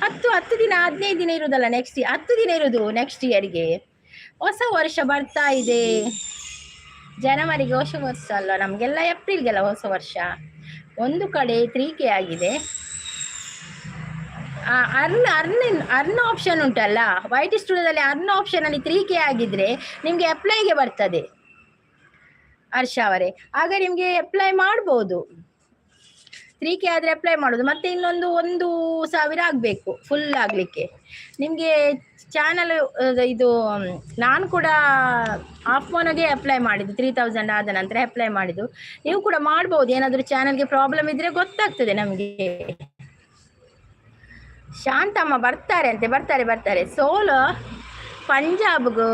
10 ದಿನ 15 ದಿನ ಇರುವುದಲ್ಲ ನೆಕ್ಸ್ಟ್ 10 ದಿನ ಇರೋದು ನೆಕ್ಸ್ಟ್ ಇಯರ್ಗೆ. ಹೊಸ ವರ್ಷ ಬರ್ತಾ ಇದೆ. ಜನವರಿಗೆ ಹೊಸ ವರ್ಷ ಅಲ್ಲ, ನಮಗೆಲ್ಲ ಏಪ್ರಿಲ್ಗೆಲ್ಲ ಹೊಸ ವರ್ಷ. ಒಂದು ಕಡೆ 3K ಆಗಿದೆ. ಅರ್ನ್ ಆಪ್ಷನ್ ಉಂಟಲ್ಲ, ವೈಟ್ ಸ್ಟುಡಿಯೋದಲ್ಲಿ ಅರ್ನ್ ಆಪ್ಷನಲ್ಲಿ 3K ಆಗಿದ್ರೆ ನಿಮಗೆ ಅಪ್ಲೈಗೆ ಬರ್ತದೆ ಹರ್ಷ ಅವರೇ. ಆಗ ನಿಮಗೆ ಅಪ್ಲೈ ಮಾಡ್ಬೋದು. 3K ಆದರೆ ಅಪ್ಲೈ ಮಾಡೋದು. ಮತ್ತು ಇನ್ನೊಂದು 1,000 ಆಗಬೇಕು ಫುಲ್ ಆಗಲಿಕ್ಕೆ ನಿಮಗೆ ಚಾನಲ್. ಇದು ನಾನು ಕೂಡ ಆಫ್ ಮೋನಿಗೆ ಅಪ್ಲೈ ಮಾಡಿದ್ದು, 3000 ಆದ ನಂತರ ಅಪ್ಲೈ ಮಾಡಿದ್ದು. ನೀವು ಕೂಡ ಮಾಡ್ಬೋದು. ಏನಾದರೂ ಚಾನಲ್ಗೆ ಪ್ರಾಬ್ಲಮ್ ಇದ್ದರೆ ಗೊತ್ತಾಗ್ತದೆ ನಮಗೆ. ಶಾಂತಮ್ಮ ಬರ್ತಾರೆ ಅಂತೆ, ಬರ್ತಾರೆ. ಸೋಲು ಪಂಜಾಬ್ಗೂ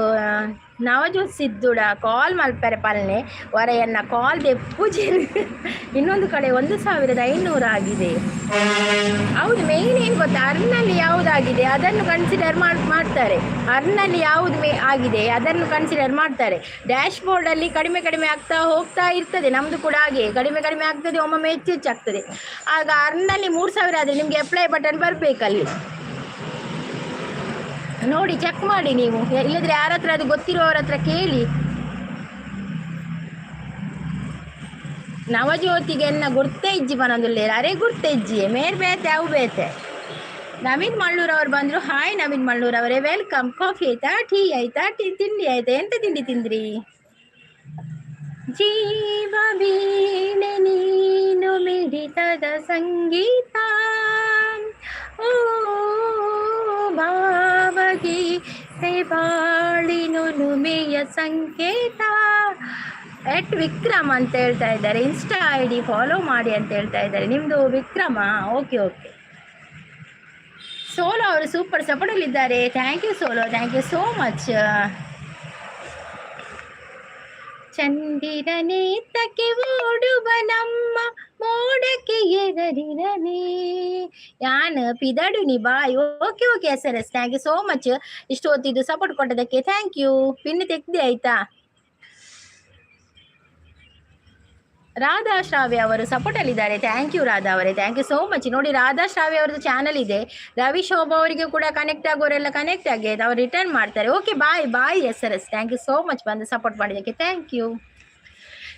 ನವಜೋತ್ ಸಿದ್ದುಡ ಕಾಲ್ ಮಲ್ಪರೆ ಪಲ್ಲೆ ಹೊರೆಯನ್ನ ಕಾಲ್ ದೆ ಪೂಜೆ. ಇನ್ನೊಂದು ಕಡೆ 1500 ಆಗಿದೆ. ಹೌದು, ಮೇಯ್ನ್ ಏನು ಗೊತ್ತಾ, ಅರ್ನಲ್ಲಿ ಯಾವುದಾಗಿದೆ ಅದನ್ನು ಕನ್ಸಿಡರ್ ಮಾಡ್ತಾರೆ. ಅರ್ನಲ್ಲಿ ಯಾವುದು ಆಗಿದೆ ಅದನ್ನು ಕನ್ಸಿಡರ್ ಮಾಡ್ತಾರೆ. ಡ್ಯಾಶ್ ಬೋರ್ಡಲ್ಲಿ ಕಡಿಮೆ ಆಗ್ತಾ ಹೋಗ್ತಾ ಇರ್ತದೆ. ನಮ್ಮದು ಕೂಡ ಹಾಗೆ ಕಡಿಮೆ ಆಗ್ತದೆ, ಒಮ್ಮೊಮ್ಮೆ ಹೆಚ್ಚಾಗ್ತದೆ. ಆಗ ಅರ್ನಲ್ಲಿ 3000 ಆದರೆ ನಿಮಗೆ ಅಪ್ಲೈ ಬಟನ್ ಬರಬೇಕಲ್ಲಿ. ನೋಡಿ ಚೆಕ್ ಮಾಡಿ ನೀವು, ಇಲ್ಲದ್ರೆ ಯಾರ ಹತ್ರ ಅದು ಗೊತ್ತಿರುವವರ ಹತ್ರ ಕೇಳಿ. ನವಜ್ಯೋತಿಗೆ ಎನ್ನ ಗುರ್ತೆ ಇಜ್ಜಿ ಬನೊಂದುಲ್ಲೇರ್ ಅರೆ ಗುರ್ತೆ ಇಜ್ಜಿ ಮೇರ್ ಬೇತೆ ಅವು ಬೇತೆ. ನವೀನ್ ಮಳ್ಳೂರ್ ಅವ್ರು ಬಂದ್ರು. ಹಾಯ್ ನವೀನ್ ಮಳ್ಳೂರ್ ಅವರೇ, ವೆಲ್ಕಮ್. ಕಾಫಿ ಆಯ್ತಾ, ಟೀ ಆಯ್ತಾ, ತಿಂಡಿ ಆಯ್ತಾ, ಎಂತ ತಿಂಡಿ ತಿಂದ್ರಿ? ಜೀವ ವೀಣೆ ನೀನು ಮಿಡಿತದ ಸಂಗೀತ, ಓ ಭಾವಗೀತೆ ಬಾಳಿನು ನುಮೆಯ ಸಂಕೇತ. ಎಟ್ ವಿಕ್ರಮ್ ಅಂತ ಹೇಳ್ತಾ ಇದ್ದಾರೆ. ಇನ್ಸ್ಟಾ ID ಫಾಲೋ ಮಾಡಿ ಅಂತ ಹೇಳ್ತಾ ಇದ್ದಾರೆ. ನಿಮ್ಮದು ವಿಕ್ರಮ? Okay okay. ಸೋಲೋ ಅವರು ಸೂಪರ್ ಸಪೋರ್ಟಲ್ಲಿದ್ದಾರೆ. Thank you solo, thank you so much. ಚಂದಿರನೇತಕ್ಕೆ ಓಡುವ ನಮ್ಮ ಮೋಡಕ್ಕೆ ಎದರಿರನೇ ಯಾನ್ ಪಿದಡು ನಿ ಬಾಯ್. Okay okay SRS, thank you so much. ಇಷ್ಟು ಹೊತ್ತಿದ್ದು ಸಪೋರ್ಟ್ ಕೊಟ್ಟದಕ್ಕೆ ಥ್ಯಾಂಕ್ ಯು. ಪಿನ್ ತೆಗ್ದೆ ಆಯ್ತಾ? ರಾಧಾ ಶ್ರಾವ್ಯ ಅವರು ಸಪೋರ್ಟಲ್ಲಿದ್ದಾರೆ. ಥ್ಯಾಂಕ್ ಯು ರಾಧಾ ಅವರೇ, ಥ್ಯಾಂಕ್ ಯು ಸೋ ಮಚ್. ನೋಡಿ, ರಾಧಾ ಶ್ರಾವ್ಯ ಅವ್ರದ್ದು ಚಾನಲ್ ಇದೆ. ರವಿ ಶೋಭಾ ಅವರಿಗೆ ಕೂಡ ಕನೆಕ್ಟ್ ಆಗೋರೆಲ್ಲ ಕನೆಕ್ಟ್ ಆಗಿ ಅವ್ರು ರಿಟರ್ನ್ ಮಾಡ್ತಾರೆ. Okay, bye bye SRS, thank you so much ಬಂದು ಸಪೋರ್ಟ್ ಮಾಡಿದ್ದಕ್ಕೆ ಥ್ಯಾಂಕ್ ಯು.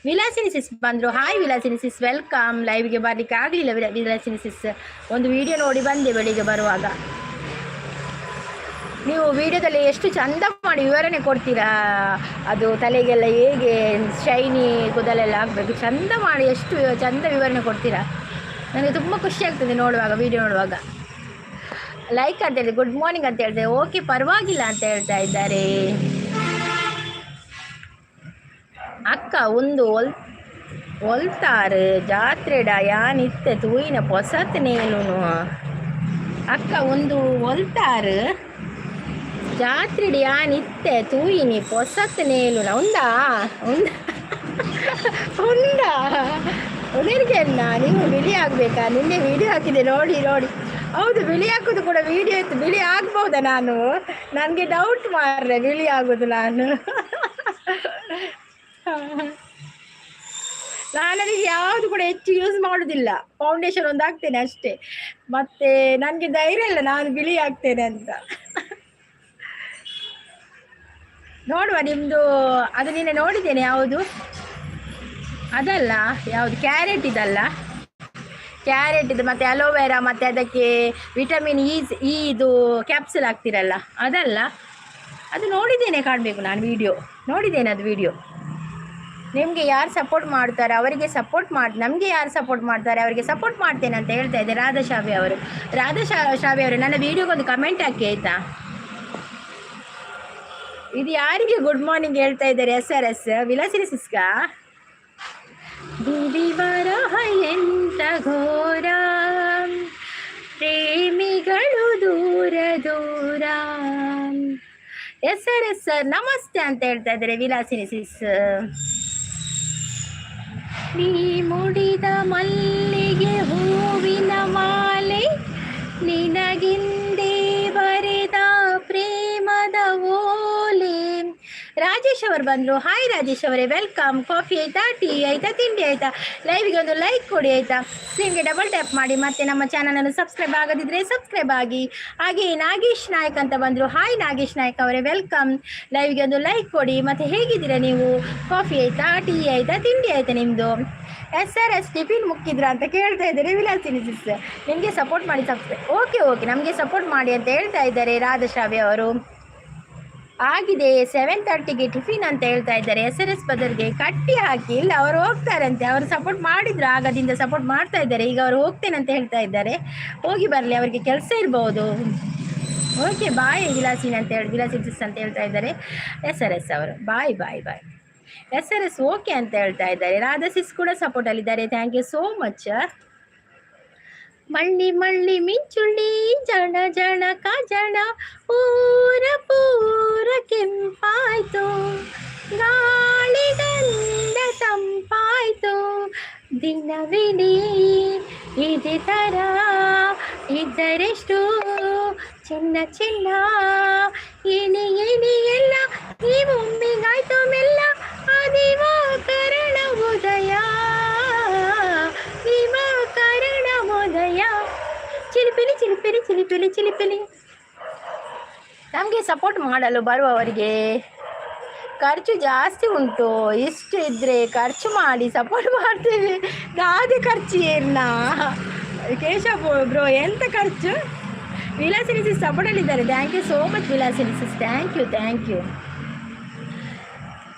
ವಿಲಾಸಿನಿ ಸಿಸ್ ಬಂದರು. ಹಾಯ್ ವಿಲಾಸಿನಿ ಸಿಸ್, ವೆಲ್ಕಮ್. ಲೈವ್ಗೆ ಬರಲಿಕ್ಕೆ ಆಗಲಿಲ್ಲ ವಿಲಾಸಿನಿ ಸಿಸ್, ಒಂದು ವಿಡಿಯೋ ನೋಡಿ ಬಂದೆ ಬೆಳಿಗ್ಗೆ ಬರುವಾಗ. ನೀವು ವಿಡಿಯೋದಲ್ಲಿ ಎಷ್ಟು ಚಂದ ಮಾಡಿ ವಿವರಣೆ ಕೊಡ್ತೀರಾ, ಅದು ತಲೆಗೆಲ್ಲ ಹೇಗೆ ಶೈನಿ ಕೂದಲೆಲ್ಲ ಆಗಬೇಕು, ಚಂದ ಮಾಡಿ ಎಷ್ಟು ಚಂದ ವಿವರಣೆ ಕೊಡ್ತೀರಾ. ನನಗೆ ತುಂಬ ಖುಷಿ ಆಗ್ತದೆ ನೋಡುವಾಗ, ವಿಡಿಯೋ ನೋಡುವಾಗ. ಲೈಕ್ ಅಂತ ಹೇಳಿ, ಗುಡ್ ಮಾರ್ನಿಂಗ್ ಅಂತ ಹೇಳ್ತಾರೆ. ಓಕೆ, ಪರವಾಗಿಲ್ಲ ಅಂತ ಹೇಳ್ತಾ ಇದ್ದಾರೆ. ಅಕ್ಕ ಒಂದು ಒಲ್ತಾರು ಜಾತ್ರೆಡ ಯಾನಿತ್ತೆ ತೂಯಿನ ಪೊಸತ್ ನೇಲುನು. ಅಕ್ಕ ಒಂದು ಒಲ್ತಾರು ಜಾತ್ರೆಡಿ ಯಾನಿತ್ತೆ ತೂಯಿನಿ ಪೊಸತ್ ನೇಲುನ. ಉಂದಾ ಉಂದಾ ಉಳಿರ್ಗೆನ್ನ ನೀವು ಬಿಳಿ ಆಗಬೇಕಾ? ನಿನ್ನೆ ವಿಡಿಯೋ ಹಾಕಿದೆ ನೋಡಿ. ಹೌದು, ಬಿಳಿ ಹಾಕೋದು ಕೂಡ ವಿಡಿಯೋ ಇತ್ತು. ಬಿಳಿ ಆಗ್ಬೋದಾ? ನನಗೆ ಡೌಟ್ ಮಾರ್ರೆ, ಬಿಳಿ ಆಗೋದು ನಾನು ಅದಕ್ಕೆ ಯಾವುದು ಕೂಡ ಹೆಚ್ಚು ಯೂಸ್ ಮಾಡೋದಿಲ್ಲ. ಫೌಂಡೇಶನ್ ಒಂದು ಹಾಕ್ತೇನೆ ಅಷ್ಟೇ, ಮತ್ತೆ ನನಗೆ ಧೈರ್ಯ ಇಲ್ಲ ನಾನು ಬಿಳಿ ಆಗ್ತೇನೆ ಅಂತ. ನೋಡುವ ನಿಮ್ಮದು ಅದು ನಿನ್ನೆ ನೋಡಿದ್ದೇನೆ. ಯಾವುದು ಅದಲ್ಲ, ಯಾವುದು ಕ್ಯಾರೆಟ್ ಇದಲ್ಲ, ಕ್ಯಾರೆಟ್ ಇದು ಮತ್ತು ಅಲೋವೆರಾ ಮತ್ತು ಅದಕ್ಕೆ ವಿಟಮಿನ್ ಇ ಇದು ಕ್ಯಾಪ್ಸುಲ್ ಹಾಕ್ತಿರಲ್ಲ ಅದಲ್ಲ, ಅದು ನೋಡಿದ್ದೇನೆ. ಕಾಣಬೇಕು, ನಾನು ವಿಡಿಯೋ ನೋಡಿದ್ದೇನೆ. ಅದು ವಿಡಿಯೋ ನಿಮಗೆ ಯಾರು ಸಪೋರ್ಟ್ ಮಾಡ್ತಾರೆ ಅವರಿಗೆ ಸಪೋರ್ಟ್ ಮಾಡಿ, ನಮಗೆ ಯಾರು ಸಪೋರ್ಟ್ ಮಾಡ್ತಾರೆ ಅವರಿಗೆ ಸಪೋರ್ಟ್ ಮಾಡ್ತೇನೆ ಅಂತ ಹೇಳ್ತಾ ಇದ್ದೆ ರಾಧಾ ಶ್ರಾವ್ಯ ಅವರು. ರಾಧಾ ಶ್ರಾವ್ಯ ಅವರು, ನನ್ನ ವಿಡಿಯೋಗೊಂದು ಕಮೆಂಟ್ ಹಾಕಿ ಆಯಿತಾ? ಇದು ಯಾರಿಗೆ ಗುಡ್ ಮಾರ್ನಿಂಗ್ ಹೇಳ್ತಾ ಇದ್ದಾರೆ? SRS ವಿಲಾಸಿನಿ ಸಿಸ್ಗ. ದಿದಿವರಹ ಎಂತ ಘೋರ, ಪ್ರೇಮಿಗಳು ದೂರ ದೂರ. SRS ಸರ್ ನಮಸ್ತೆ ಅಂತ ಹೇಳ್ತಾ ಇದ್ದಾರೆ ವಿಲಾಸಿನಿ ಸಿಸ್. ನೀ ಮುಡಿದ ಮಲ್ಲಿಗೆ ಹೂವಿನ ಮಾಲೆ, ನಿನಗಿಂದೇ ಬರೆದ ಪ್ರೇಮದ ಓಲೆ. ರಾಜೇಶ್ ಅವರು ಬಂದರು. ಹಾಯ್ ರಾಜೇಶ್ ಅವರೇ, ವೆಲ್ಕಮ್. ಕಾಫಿ ಆಯಿತಾ, ಟೀ ಆಯಿತಾ, ತಿಂಡಿ ಆಯಿತಾ? ಲೈವ್ಗೆ ಒಂದು ಲೈಕ್ ಕೊಡಿ ಆಯಿತಾ? ಸ್ಕ್ರೀನ್ಗೆ ಡಬಲ್ ಟ್ಯಾಪ್ ಮಾಡಿ, ಮತ್ತು ನಮ್ಮ ಚಾನಲನ್ನು ಸಬ್ಸ್ಕ್ರೈಬ್ ಆಗದಿದ್ದರೆ ಸಬ್ಸ್ಕ್ರೈಬ್ ಆಗಿ. ಹಾಗೆ ನಾಗೇಶ್ ನಾಯಕ್ ಅಂತ ಬಂದರು. ಹಾಯ್ ನಾಗೇಶ್ ನಾಯಕ್ ಅವರೇ, ವೆಲ್ಕಮ್. ಲೈವ್ಗೆ ಒಂದು ಲೈಕ್ ಕೊಡಿ. ಮತ್ತು ಹೇಗಿದ್ದೀರಾ ನೀವು? ಕಾಫಿ ಆಯಿತಾ, ಟೀ ಆಯಿತಾ, ತಿಂಡಿ ಆಯಿತಾ ನಿಮ್ಮದು? SRS ಟಿಫಿನ್ ಮುಕ್ಕಿದ್ರ ಅಂತ ಕೇಳ್ತಾ ಇದ್ದಾರೆ ವಿಲಾಸಿನಿ ಸಿಸ್. ನಿಮಗೆ ಸಪೋರ್ಟ್ ಮಾಡಿ ಸಬ್ಸ್ಕ್ರೈಬ್. ಓಕೆ, ನಮಗೆ ಸಪೋರ್ಟ್ ಮಾಡಿ ಅಂತ ಹೇಳ್ತಾ ಇದ್ದಾರೆ ರಾಧಾ ಶ್ರಾವ್ಯ ಅವರು. ಆಗಿದೆ 7:30ಗೆ ಟಿಫಿನ್ ಅಂತ ಹೇಳ್ತಾ ಇದ್ದಾರೆ. SRS ಬದರ್ಗೆ ಕಟ್ಟಿ ಹಾಕಿ ಇಲ್ಲ, ಅವರು ಹೋಗ್ತಾರಂತೆ. ಅವರು ಸಪೋರ್ಟ್ ಮಾಡಿದ್ರು, ಆಗದಿಂದ ಸಪೋರ್ಟ್ ಮಾಡ್ತಾ ಇದ್ದಾರೆ. ಈಗ ಅವರು ಹೋಗ್ತೇನೆ ಅಂತ ಹೇಳ್ತಾ ಇದ್ದಾರೆ. ಹೋಗಿ ಬರಲಿ, ಅವರಿಗೆ ಕೆಲಸ ಇರ್ಬೋದು. ಓಕೆ, ಬಾಯ್ ವಿಲಾಸಿನಿ ಅಂತ ಹೇಳಿ, ವಿಲಾಸಿನಿ ಸಿಸ್ ಅಂತ ಹೇಳ್ತಾ ಇದ್ದಾರೆ SRS ಅವರು. ಬಾಯ್ ಬಾಯ್ ಬಾಯ್. SRS ಓಕೆ ಅಂತ ಹೇಳ್ತಾ ಇದ್ದಾರೆ. ರಾಧಾ ಸಿಸ್ ಕೂಡ ಸಪೋರ್ಟಲ್ಲಿದ್ದಾರೆ. Thank you so much. ಮಳ್ಳಿ ಮಳ್ಳಿ ಮಿಂಚುಳ್ಳಿ ಜಣ ಜಣ ಕಜಣ, ಪೂರ ಪೂರ ಕೆಂಪಾಯ್ತು, ಗಾಳಿಗಂಧ ತಂಪಾಯ್ತು, ದಿನವಿಡೀ ಇದೇ ಥರ ಇದ್ದರೆಷ್ಟು ಚಿನ್ನ ಚಿನ್ನ, ಏನಿ ಏನಿ ಎಲ್ಲ ಈ ಒಮ್ಮಿಗಾಯ್ತು ಮೆಲ್ಲ, ದಿವಾಕರಣ ಉದಯ, ದಿವಾಕರಣ ಉದಯ. ಚಿಲಿಪಿಲಿ ಚಿಲಿಪಿಲಿ ಚಿಲಿಪಿಲಿ ಚಿಲಿಪಿಲಿ. ನಮಗೆ ಸಪೋರ್ಟ್ ಮಾಡಲು ಬರುವವರಿಗೆ ಖರ್ಚು ಜಾಸ್ತಿ ಉಂಟು. ಇಷ್ಟು ಇದ್ರೆ ಖರ್ಚು ಮಾಡಿ ಸಪೋರ್ಟ್ ಮಾಡ್ತೇವೆ. ದಾದಿ ಖರ್ಚು ಏನ ಕೇಶವ್ ಬ್ರೋ, ಎಂತ ಖರ್ಚು? ವಿಲಾಸಿನಿ ಸಿಸ್ ಸಪೋರ್ಟಲ್ಲಿದ್ದಾರೆ. Thank you so much Vilasini sis, thank you.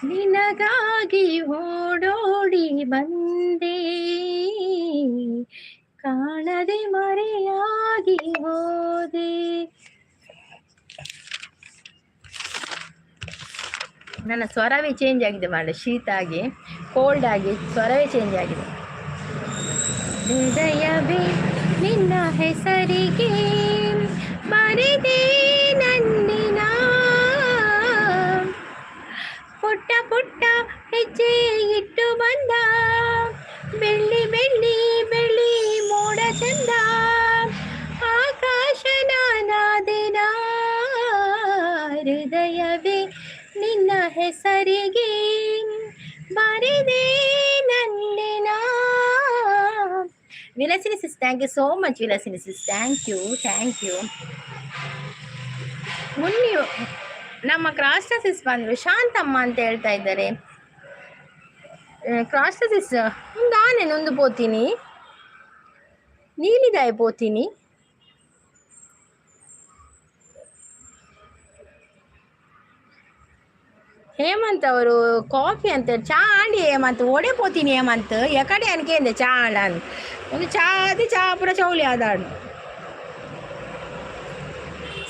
ನಿನಗಾಗಿ ಓಡೋಡಿ ಬಂದೆ, ಕಾಣದೆ ಮರೆಯಾಗಿ ಹೋದೆ. ನನ್ನ ಸ್ವರವೇ ಚೇಂಜ್ ಆಗಿದೆ ಮಾಡ, ಶೀತ ಆಗಿ ಕೋಲ್ಡ್ ಆಗಿ ಸ್ವರವೇ ಚೇಂಜ್ ಆಗಿದೆ. ಹೃದಯವೇ ನಿನ್ನ ಹೆಸರಿಗೆ ಬರೆದೆ ನನ್ನಿನ ಪುಟ್ಟ ಪುಟ್ಟ ಹೆಜ್ಜೆ ಇಟ್ಟು ಬಂದ, ಬೆಳ್ಳಿ ಬೆಳ್ಳಿ ಬೆಳ್ಳಿ ಮೋಡ ಚಂದ, ಆಕಾಶ ನಾನಾದಿನ. ಹೃದಯವೇ ನಿನ್ನ ಹೆಸರಿಗೆ ಬರೆದೆ ನನ್ನಿನ. Vilasini sis, thank you so much Vilasini sis, thank you. Munni ನಮ್ಮ ಕ್ರಾಸ್ಟಸಿಸ್ ಬಂದರು, ಶಾಂತಮ್ಮ ಅಂತ ಹೇಳ್ತಾ ಇದ್ದಾರೆ. ಕ್ರಾಸ್ಟಸಿಸ್ ನಾನೇನೊಂದು ಪೋತೀನಿ, ನೀಲಿದಾಯ ಪೋತೀನಿ. ಹೇಮಂತ್ ಅವರು ಕಾಫಿ ಅಂತ ಚಾ ಆಂಡಿ ಹೇಮಂತ್ ಒಡೆ ಪೋತೀನಿ ಹೇಮಂತ್ ಎಕಡೆ ಅನ್ಕೆಂದೆ ಚಾ ಆಂಡ ಒಂದು ಚಾ ಅದು ಚಾ ಪುರ ಚೌಲಿ ಆದಾಡು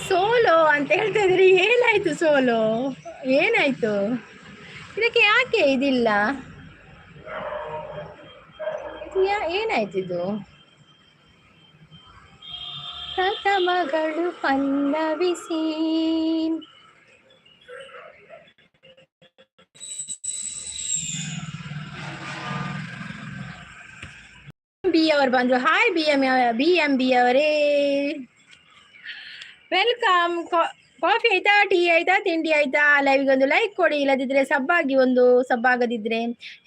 ಸೋಲೋ ಅಂತ ಹೇಳ್ತಾ ಇದ್ರಿ. ಏನಾಯ್ತು ಸೋಲೋ, ಏನಾಯ್ತು ಇದಕ್ಕೆ? ಯಾಕೆ ಇದಿಲ್ಲ, ಏನಾಯ್ತು ಇದು? ಪ್ರಥಮಗಳು ಪಲ್ಲವಿಸಿ ಬಿ ಅವರು ಬಂದ್ರು. ಹಾಯ್ BMB ಅವರೇ, ವೆಲ್ಕಮ್. ಕಾಫಿ ಆಯ್ತಾ, ಟೀ ಆಯ್ತಾ, ತಿಂಡಿ ಆಯ್ತಾ? ಲೈವ್ಗೆ ಒಂದು ಲೈಕ್ ಕೊಡಿ, ಇಲ್ಲದಿದ್ರೆ ಸಬ್ಬಾಗಿ ಒಂದು ಸಬ್ಬಾಗದಿದ್ರೆ.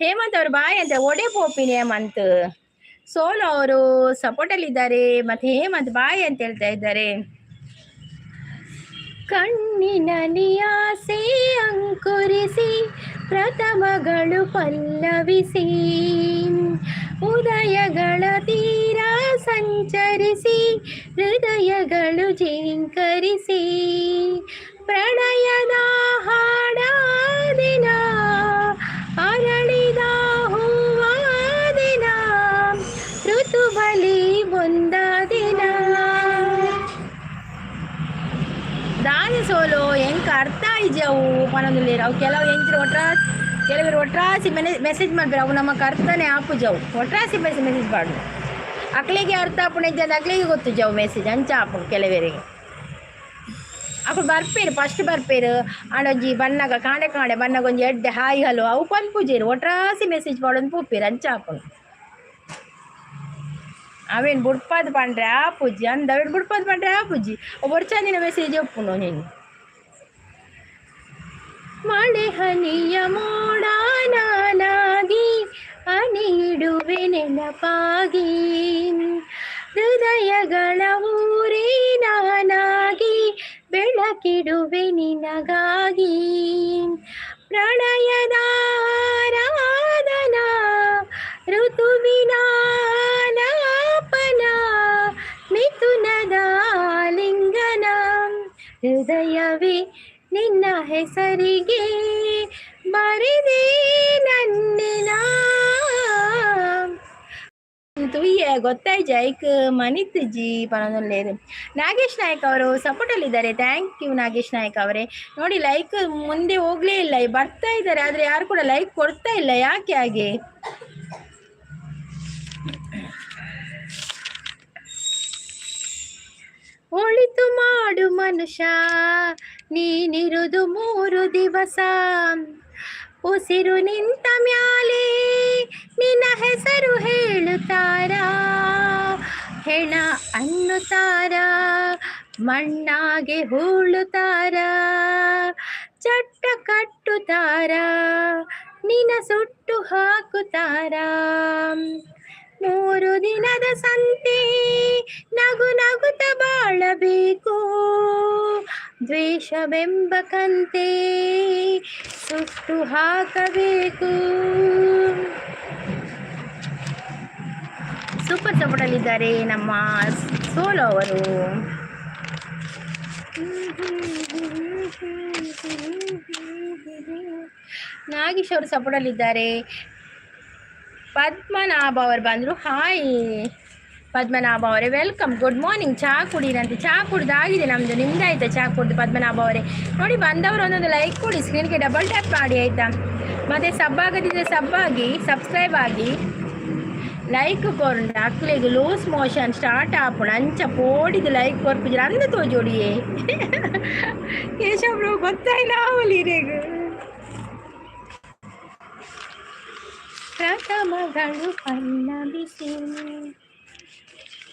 ಹೇಮಂತ್ ಅವರು ಬಾಯ್ ಅಂತ ಒಡೆ ಪೋಪಿನಿ ಹೇಮಂತ್. ಸೋಲು ಅವರು ಸಪೋರ್ಟಲ್ಲಿ ಇದ್ದಾರೆ, ಮತ್ತೆ ಹೇಮಂತ್ ಬಾಯ್ ಅಂತ ಹೇಳ್ತಾ ಇದ್ದಾರೆ. ಕಣ್ಣಿನಲ್ಲಿ ಆಸೆ ಅಂಕುರಿಸಿ ಪ್ರಥಮಗಳು ಪಲ್ಲವಿಸಿ, ಉದಯಗಳ ತೀರ ಸಂಚರಿಸಿ ಹೃದಯಗಳು ಜಿಂಕರಿಸಿ, ಪ್ರಣಯದ ಹಾಡಾದಿನ ಅರಳಿದ ಹೂವಾದಿನ, ಋತುಬಲಿ ಒಂದಾದಿನ. దాని సోలో ఎంక అర్థ ఇజ్జವು ಪನೊಂದುಲ್ಲೇರು ಅವು ಕೆಲವು ಎಂಚಿನ ಕೆಲವರು ಒಟ್ರಾಸಿ ಮೆಸೇಜ್ ಮಾಡ್ತಾರೆ. ಅವು ನಮಗೆ ಅರ್ಥನೇ ಆಪು ಜವು ಒಟ್ರಾಸಿ ಮೆಸೇಜ್ ಮಾಡು ಅಕ್ಳಿಗೆ ಅರ್ಥ ಆಪುಣ ಇದ್ದ ಅಕ್ಳಿಗೆ ಗೊತ್ತು ಜವು ಮೆಸೇಜ್ ಅಂಚ ಆಪುಣ ಕೆಲವರಿಗೆ. ಅప్పుడు ಬರ್ಪೇರು ಫಸ್ಟ್ ಬರ್ಪೇರು ಆಡೊಂಜಿ ಬಣ್ಣಗ ಕಾಂಡೆ ಬಣ್ಣಗ ಒಂಜಿ ಎಡ್ಡೆ ಹಾಯ್ ಹಲೋ ಅವು ಪನ್ಪುಜೇರು ಒಟ್ರಾಸಿ ಮೆಸೇಜ್ ಮಾಡೋದು ಪೂಪೇರು ಅಂಚ ಆಪುಣ. ಅವೇನು ಬುಡ್ಪಾದ ಪಂಡ್ರೆ ಆ ಪೂಜಿ ಅಂದ ಅವೇನು ಬುಡ್ಪಾದ ಪಂಡ್ರೆ ಆ ಪೂಜಿ ಒಬ್ಬರು ಚಂದಿನ ಮೆಸೇಜ್ ಒಪ್ಪುನು ನೀನು. ಮಳೆ ಹನಿಯ ಮೋಡ ನಾನಾಗಿ ಅನಿಡುವೆ ನೆನಪಾಗಿ, ಹೃದಯಗಳ ಊರೇ ನಾನಾಗಿ ಬೆಳಕಿಡುವೆ ನಿನಗಾಗಿ, ಪ್ರಣಯದ ಆರಾಧನಾ ಋತುವಿನ ಲಾಪನ ಮಿಥುನದ ಲಿಂಗನ, ಹೃದಯವೇ ನಿನ್ನ ಹೆಸರಿಗೆ ಬರೆದೆ ನನ್ನಿನ. ತುಯ್ಯ ಗೊತ್ತಾಯ್ತು ಜೈಕ್ ಮನಿತ್ಜಿ ಪನೊಂದುಲ್ಲೇರು. ನಾಗೇಶ್ ನಾಯಕ್ ಅವರು ಸಪೋರ್ಟಲ್ಲಿದ್ದಾರೆ. ಥ್ಯಾಂಕ್ ಯು ನಾಗೇಶ್ ನಾಯಕ್ ಅವರೇ. ನೋಡಿ ಲೈಕ್ ಮುಂದೆ ಹೋಗಲೇ ಇಲ್ಲ, ಬರ್ತಾ ಇದ್ದಾರೆ ಆದರೆ ಯಾರು ಕೂಡ ಲೈಕ್ ಕೊಡ್ತಾ ಇಲ್ಲ, ಯಾಕೆ ಹಾಗೆ? ಒಳಿತು ಮಾಡು ಮನುಷ್ಯ ನೀನಿರುದು 3 ದಿವಸ, ಉಸಿರು ನಿಂತ ಮ್ಯಾಲೆ ನಿನ್ನ ಹೆಸರು ಹೇಳುತ್ತಾರ, ಹೆಣ ಅನ್ನುತ್ತಾರ ಮಣ್ಣಾಗೆ ಹೂಳುತ್ತಾರ, ಚಟ್ಟ ಕಟ್ಟುತ್ತಾರ ನಿನ್ನ ಸುಟ್ಟು ಹಾಕುತ್ತಾರ. 3 ದಿನದ ಸಂತೆ ನಗು ನಗುತ್ತ ಬಾಳಬೇಕು, ದ್ವೇಷವೆಂಬ ಕಂತೆ ಸುಟ್ಟು ಹಾಕಬೇಕು. ಸೂಪರ್ ಸಪೋರ್ಟಲ್ಲಿದ್ದಾರೆ ನಮ್ಮ ಸೋಲು ಅವರು. ನಾಗೇಶ್ ಅವರು ಸಪೋರ್ಟಲ್ಲಿದ್ದಾರೆ. ಪದ್ಮನಾಭ ಅವರು ಬಂದರು. ಹಾಯ್ ಪದ್ಮನಾಭ ಅವರೇ, ವೆಲ್ಕಮ್, ಗುಡ್ ಮಾರ್ನಿಂಗ್. ಚಹಾ ಕುಡೀರಂತೆ. ಚಹಾ ಕುಡ್ದಾಗಿದೆ ನಮ್ಮದು. ನಿಮ್ದಾಯ್ತಾ ಚಹಾ ಕುಡ್ದು ಪದ್ಮನಾಭ ಅವರೇ? ನೋಡಿ, ಬಂದವರು ಒಂದೊಂದು ಲೈಕ್ ಕೊಡಿ, ಸ್ಕ್ರೀನ್ಗೆ ಡಬಲ್ ಟ್ಯಾಪ್ ಮಾಡಿ ಆಯಿತಾ. ಮತ್ತು ಸಬ್ ಆಗದಿದ್ದರೆ ಸಬ್ ಆಗಿ, ಸಬ್ಸ್ಕ್ರೈಬ್ ಆಗಿ, ಲೈಕ್ ಕೊರಂಡ ಅಕ್ಲೆಗ್ ಲೂಸ್ ಮೋಷನ್ ಸ್ಟಾರ್ಟ್ ಆಪುಣ ಅಂಚ ಪೋಡಿದು ಲೈಕ್ ಕೊರ್ಪಿದ್ರೆ ಅಂದ ತೋಜೋಡಿಯೇ ಕೇಶವ್ರು ಗೊತ್ತಾಯ್ನ ಅವಲಿರೆಗು. ಪ್ರಥಮಗಳು ಪಲ್ಲವಿಸಿ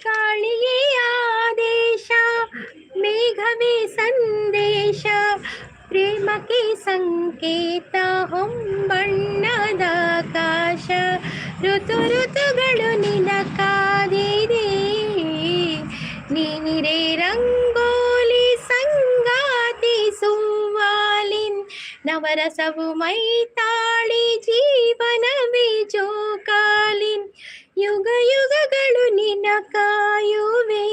ಕಾಳಿಯೇ ಆದೇಶ, ಮೇಘವೇ ಸಂದೇಶ, ಪ್ರೇಮಕ್ಕೆ ಸಂಕೇತ ಹೊಂಬಣ್ಣದ ಆಕಾಶ, ಋತು ಋತುಗಳು ನಿನ ಕಾದಿದೆ, ನೀನಿರೇ ರಂಗೋಲಿ ಸಂಗಾತಿ ಸುವಾಲಿನ್, ನವರಸವು ಮೈತಾಳಿ ಜೀವನವೇ ಜೋಕಾಲಿನ್, ಯುಗ ಯುಗಗಳು ನಿನ್ನ ಕಾಯುವೆ,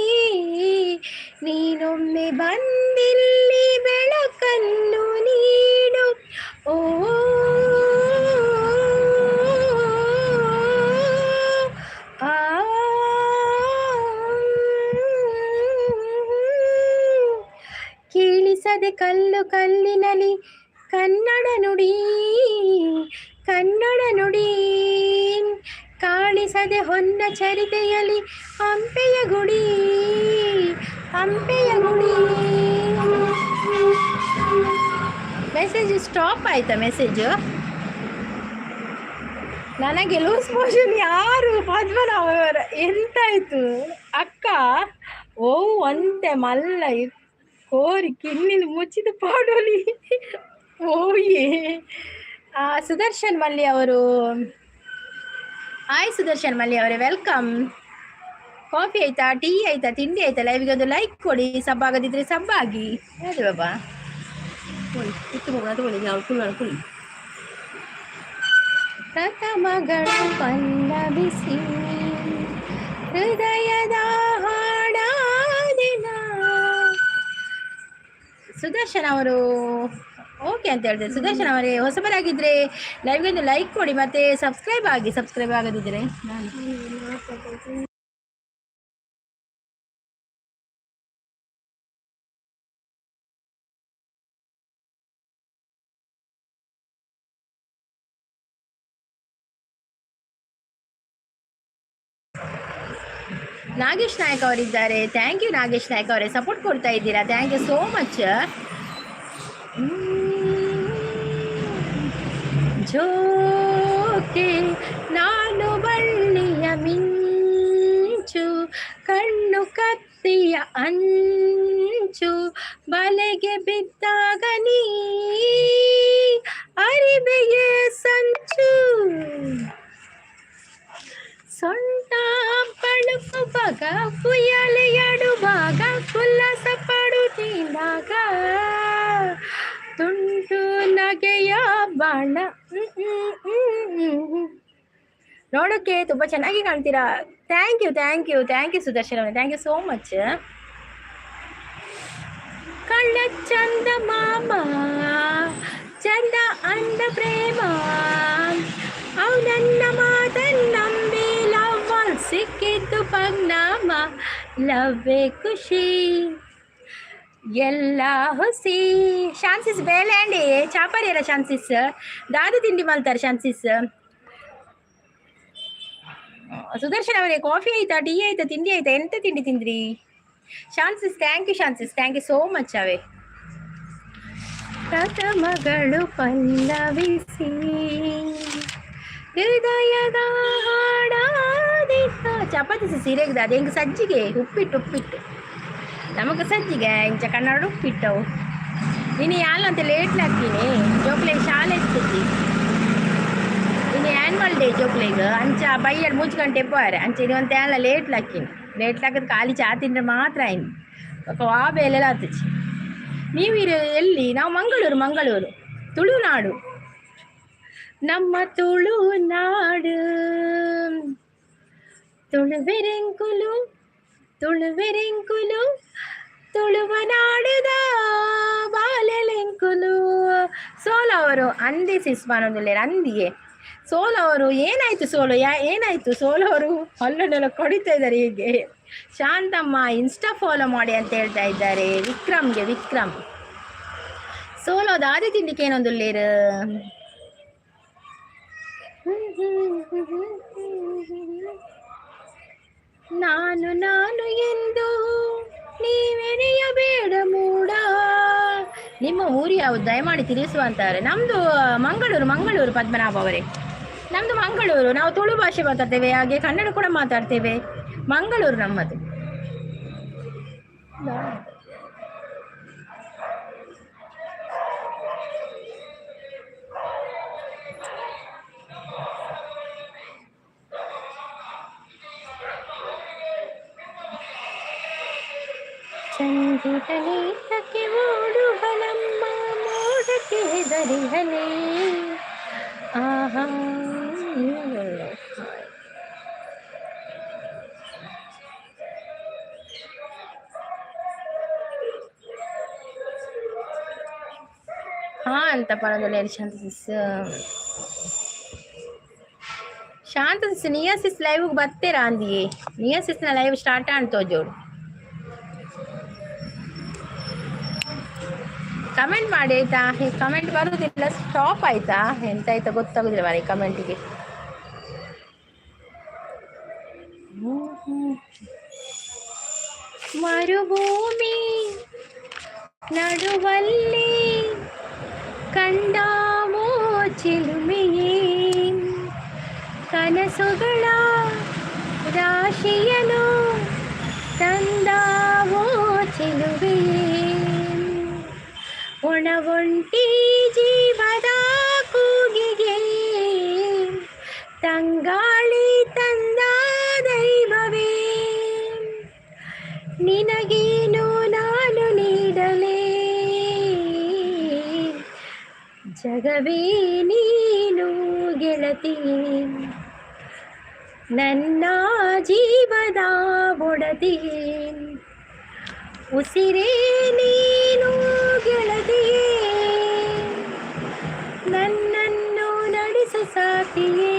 ನೀನೊಮ್ಮೆ ಬಂದಿಲ್ಲಿ ಬೆಳಕನ್ನು ನೀಡು. ಓ ಕೇಳಿಸದೆ ಕಲ್ಲು ಕಲ್ಲಿನಲ್ಲಿ ಕನ್ನಡ ನುಡಿ, ಕನ್ನಡ ನುಡಿ, ಕಾಣಿಸದೆ ಹೊನ್ನ ಚರಿತೆಯಲ್ಲಿ ಹಂಪೆಯ ಗುಡಿ, ಹಂಪೆಯ ಗುಡಿ. ಮೆಸೇಜ್ ಸ್ಟಾಪ್ ಆಯ್ತಾ? ಮೆಸೇಜು ನನಗೆ ಲೂಸ್ ಮೋಷನ್. ಯಾರು? ಪದ್ಮನಾಭವರ. ಎಂತಾಯ್ತು ಅಕ್ಕ? ಓ ಅಂತೆ ಮಲ್ಲ ಕೋರಿ ಕಿನ್ನಿನ ಮುಚ್ಚಿದ ಪಾಡೋಲಿ. ಓಯೇ ಸುದರ್ಶನ್ ಮಲ್ಲಿ ಅವರು. ಹಾಯ್ ಸುದರ್ಶನ್ ಮಲ್ಲಿ ಅವರೇ, ವೆಲ್ಕಮ್. ಕಾಫಿ ಆಯ್ತಾ? ಟೀ ಆಯ್ತಾ? ತಿಂಡಿ ಆಯ್ತಾ? ಲೈವ್ಗೆ ಒಂದು ಲೈಕ್ ಕೊಡಿ. ಸಬ್ ಆಗದಿದ್ರೆ ಸಬ್ ಆಗಿ. ಅದೇ ಬಾಬಾ ಕುಳಿ. ಪ್ರಥಮಗಳು ಪಲ್ಲವಿಸಿ ಹೃದಯದ ಹಾಡಾದಿನ. ಸುದರ್ಶನ್ ಅವರು ಓಕೆ ಅಂತ ಹೇಳ್ತಾರೆ. ಸುದರ್ಶನ್ ಅವರೇ, ಹೊಸಬರಾಗಿದ್ದರೆ ಲೈವ್ಗೆ ಒಂದು ಲೈಕ್ ಕೊಡಿ, ಮತ್ತು ಸಬ್ಸ್ಕ್ರೈಬ್ ಆಗಿ. ಸಬ್ಸ್ಕ್ರೈಬ್ ಆಗದಿದ್ದರೆ ನಾಗೇಶ್ ನಾಯಕ್ ಅವರಿದ್ದಾರೆ. ಥ್ಯಾಂಕ್ ಯು ನಾಗೇಶ್ ನಾಯಕ್ ಅವರೇ, ಸಪೋರ್ಟ್ ಕೊಡ್ತಾ ಇದ್ದೀರಾ. Thank you so much. ಜೋಕೆ ನಾನು ಬಳ್ಳಿಯ ಮಿಂಚು, ಕಣ್ಣು ಕತ್ತಿಯ ಅಂಚು, ಬಲೆಗೆ ಬಿದ್ದಾಗ ನೀ ಅರಿವೆಯೇ ಸಂಚು, ಸೊಂಟ ಬಳುಕುವಾಗ ಕುಯಲೆಯಡುವಾಗ ಉಲ್ಲಾಸ ಪಡುತ್ತಿದ್ದಾಗ ತುಂಟು ನಗೆಯ ಬಾಣ. ನೋಡೋಕ್ಕೆ ತುಂಬ ಚೆನ್ನಾಗಿ ಕಾಣ್ತೀರಾ. Thank you thank you thank you Sudarshan ಅವರೇ, ಥ್ಯಾಂಕ್ ಯು ಸೋ ಮಚ್. ಕಳ್ಳ ಚಂದ ಮಾಮ ಚಂದ ಅಂದ ಪ್ರೇಮ, ಅವು ನನ್ನ ಮಾತನ್ನಂಬಿ ಲವ್ ಸಿಕ್ಕಿದ್ದು ಪಗ್ನಾಮ, ಲವ್ವೇ ಖುಷಿ ಎಲ್ಲ ಹುಸಿ. ಶಾನ್ಸಿಸ್ ಬೇಲೆಂಡಿ ಚಾಪರಿಯರ ಶಾನ್ಸಿಸ್ ದಾದು ತಿಂಡಿ ಮಾಡ್ತಾರೆ ಶಾನ್ಸಿಸ್. ಸುದರ್ಶನ್ ಅವರೇ, ಕಾಫಿ ಆಯ್ತಾ? ಟೀ ಆಯ್ತಾ? ತಿಂಡಿ ಆಯ್ತಾ? ಎಂತ ತಿಂಡಿ ತಿಂದ್ರಿ? ಶಾನ್ಸಿಸ್ ಥ್ಯಾಂಕ್ ಯು. ಶಾನ್ಸಿಸ್ ಥ್ಯಾಂಕ್ ಯು ಸೋ ಮಚ್. ಅವೇ ಪ್ರಥಮಗಳು ಪಲ್ಲವಿಸಿ ಹೃದಯದ ಹಾಡಾದಿತ್ತ. ಚಪಾತಿ ಸೀರೆಗ್ದ ಅದು ಹೆಂಗೆ ಸಜ್ಜಿಗೆ ಉಪ್ಪಿಟ್ಟು ನಮಗೆ ಸಜ್ಜಿಗೆ ಇಂಚ ಕನ್ನಡ ಉಪ್ಪಿಟ್ಟವು. ನೀನು ಯಾಲಂತ ಲೇಟ್ಲಿ ಹಾಕ್ತೀನಿ ಜೋಕ್ಲೆಗೆ ಶಾಲೆ ಇರ್ತಿದ್ದಿ. ಇನ್ನು ಆ್ಯನ್ವಲ್ ಡೇ ಜೋಕ್ಲೆಗೆ ಅಂಚ ಬೈಯಡ್ ಮುಚ್ಕಂಟೆ ಎಪ್ಪಾರೆ ಅಂಚ ಇನ್ನೊಂದು ಎಲ್ಲ ಲೇಟ್ಲಿ ಹಾಕಿನಿ. ಲೇಟ್ಲಿ ಹಾಕಿದ್ ಖಾಲಿ ಚಾ ತಿಂದ್ರೆ ಮಾತ್ರ ಆಯ್ತು. ಆ ಬೇಲೆಲ್ಲ ಹತ್ತಿಸಿ. ನೀವು ಎಲ್ಲಿ? ನಾವು ಮಂಗಳೂರು ತುಳುನಾಡು. ನಮ್ಮ ತುಳುನಾಡು ತುಳುವೆರೆಂಕುಲು ತುಳುವೆರೆಂಕುಲು ತುಳುವ ನಾಡುದ ಬಾಲೆಲೆಂಕುಲು. ಸೋಲು ಅವರು ಅಂದಿ ಸಿಸ್ಮಾನೊಂದುಲ್ಲೇರು ಅಂದಿಗೆ ಸೋಲು ಅವರು ಏನಾಯ್ತು ಸೋಲು ಏನಾಯ್ತು ಸೋಲು ಅವರು ಅಲ್ಲನ್ನೆಲ್ಲ ಕೊಡಿತಾ ಇದ್ದಾರೆ. ಹೀಗೆ ಶಾಂತಮ್ಮ ಇನ್ಸ್ಟಾ ಫಾಲೋ ಮಾಡಿ ಅಂತ ಹೇಳ್ತಾ ಇದ್ದಾರೆ ವಿಕ್ರಮ್ ಸೋಲೋದ ಆದಿ ತಿಂಡಿಗೆ ಏನೊಂದುಲ್ಲೇರು. ನಾನು ಎಂದು ನೀವೆನೆಯಬೇಡ ಮೂಡ. ನಿಮ್ಮ ಊರು ಯಾವುದು ದಯಮಾಡಿ ತಿಳಿಸುವಂತಾರೆ. ನಮ್ಮದು ಮಂಗಳೂರು ಪದ್ಮನಾಭ ಅವರೇ, ನಮ್ಮದು ಮಂಗಳೂರು. ನಾವು ತುಳು ಭಾಷೆ ಮಾತಾಡ್ತೇವೆ, ಹಾಗೆ ಕನ್ನಡ ಕೂಡ ಮಾತಾಡ್ತೇವೆ. ಮಂಗಳೂರು ನಮ್ಮದು. ಸಂಗೀತಕ್ಕೆ ಓಡುವನಮ್ಮ ಮೋಡಕ್ಕೆ ದರಿಹನೆ. ಆಹಾ ಅಂತ ಪರದಲ್ಲಿ ಶಾಂತ ನಿಯಾಸಿಸ್ ಲೈವ್ ಬರ್ತೀರಾ ಅಂದಿಯೇ? ನಿಯಾಸಿಸ್ನ ಲೈವ್ ಸ್ಟಾರ್ಟ್ ಆಣ್ತೋ ಜೋಡು. ಕಮೆಂಟ್ ಮಾಡಿ ಆಯ್ತಾ? ಕಮೆಂಟ್ ಬರುವುದಿಲ್ಲ, ಸ್ಟಾಪ್ ಆಯ್ತಾ? ಎಂತಾಯ್ತಾ ಗೊತ್ತಾಗುದಿಲ್ಲ ಮನೆ ಕಮೆಂಟಿಗೆ. ಮರುಭೂಮಿ ನಡುವಲ್ಲಿ ಕಂಡಾವೋ ಚಿಲುಮೆಯೇ, ಕನಸುಗಳ ರಾಶಿಯನು ತಂದಾವೋ ಚಿಲುವೆಯೇ, ಒಣಗೊಂಟಿ ಜೀವದ ಕೂಗಿಗೆ ತಂಗಾಳಿ ತಂದ ದೈವವೇ, ನಿನಗೇನು ನಾನು ನೀಡಲೇ, ಜಗವೇ ನೀನು ಗೆಳತಿ, ನನ್ನ ಜೀವದ ಬೊಡತಿ, ಉಸಿರೇ ನೀನು ಗೆಳತಿಯೇ, ನನ್ನನ್ನು ನಡೆಸು ಸಾಕಿಯೇ,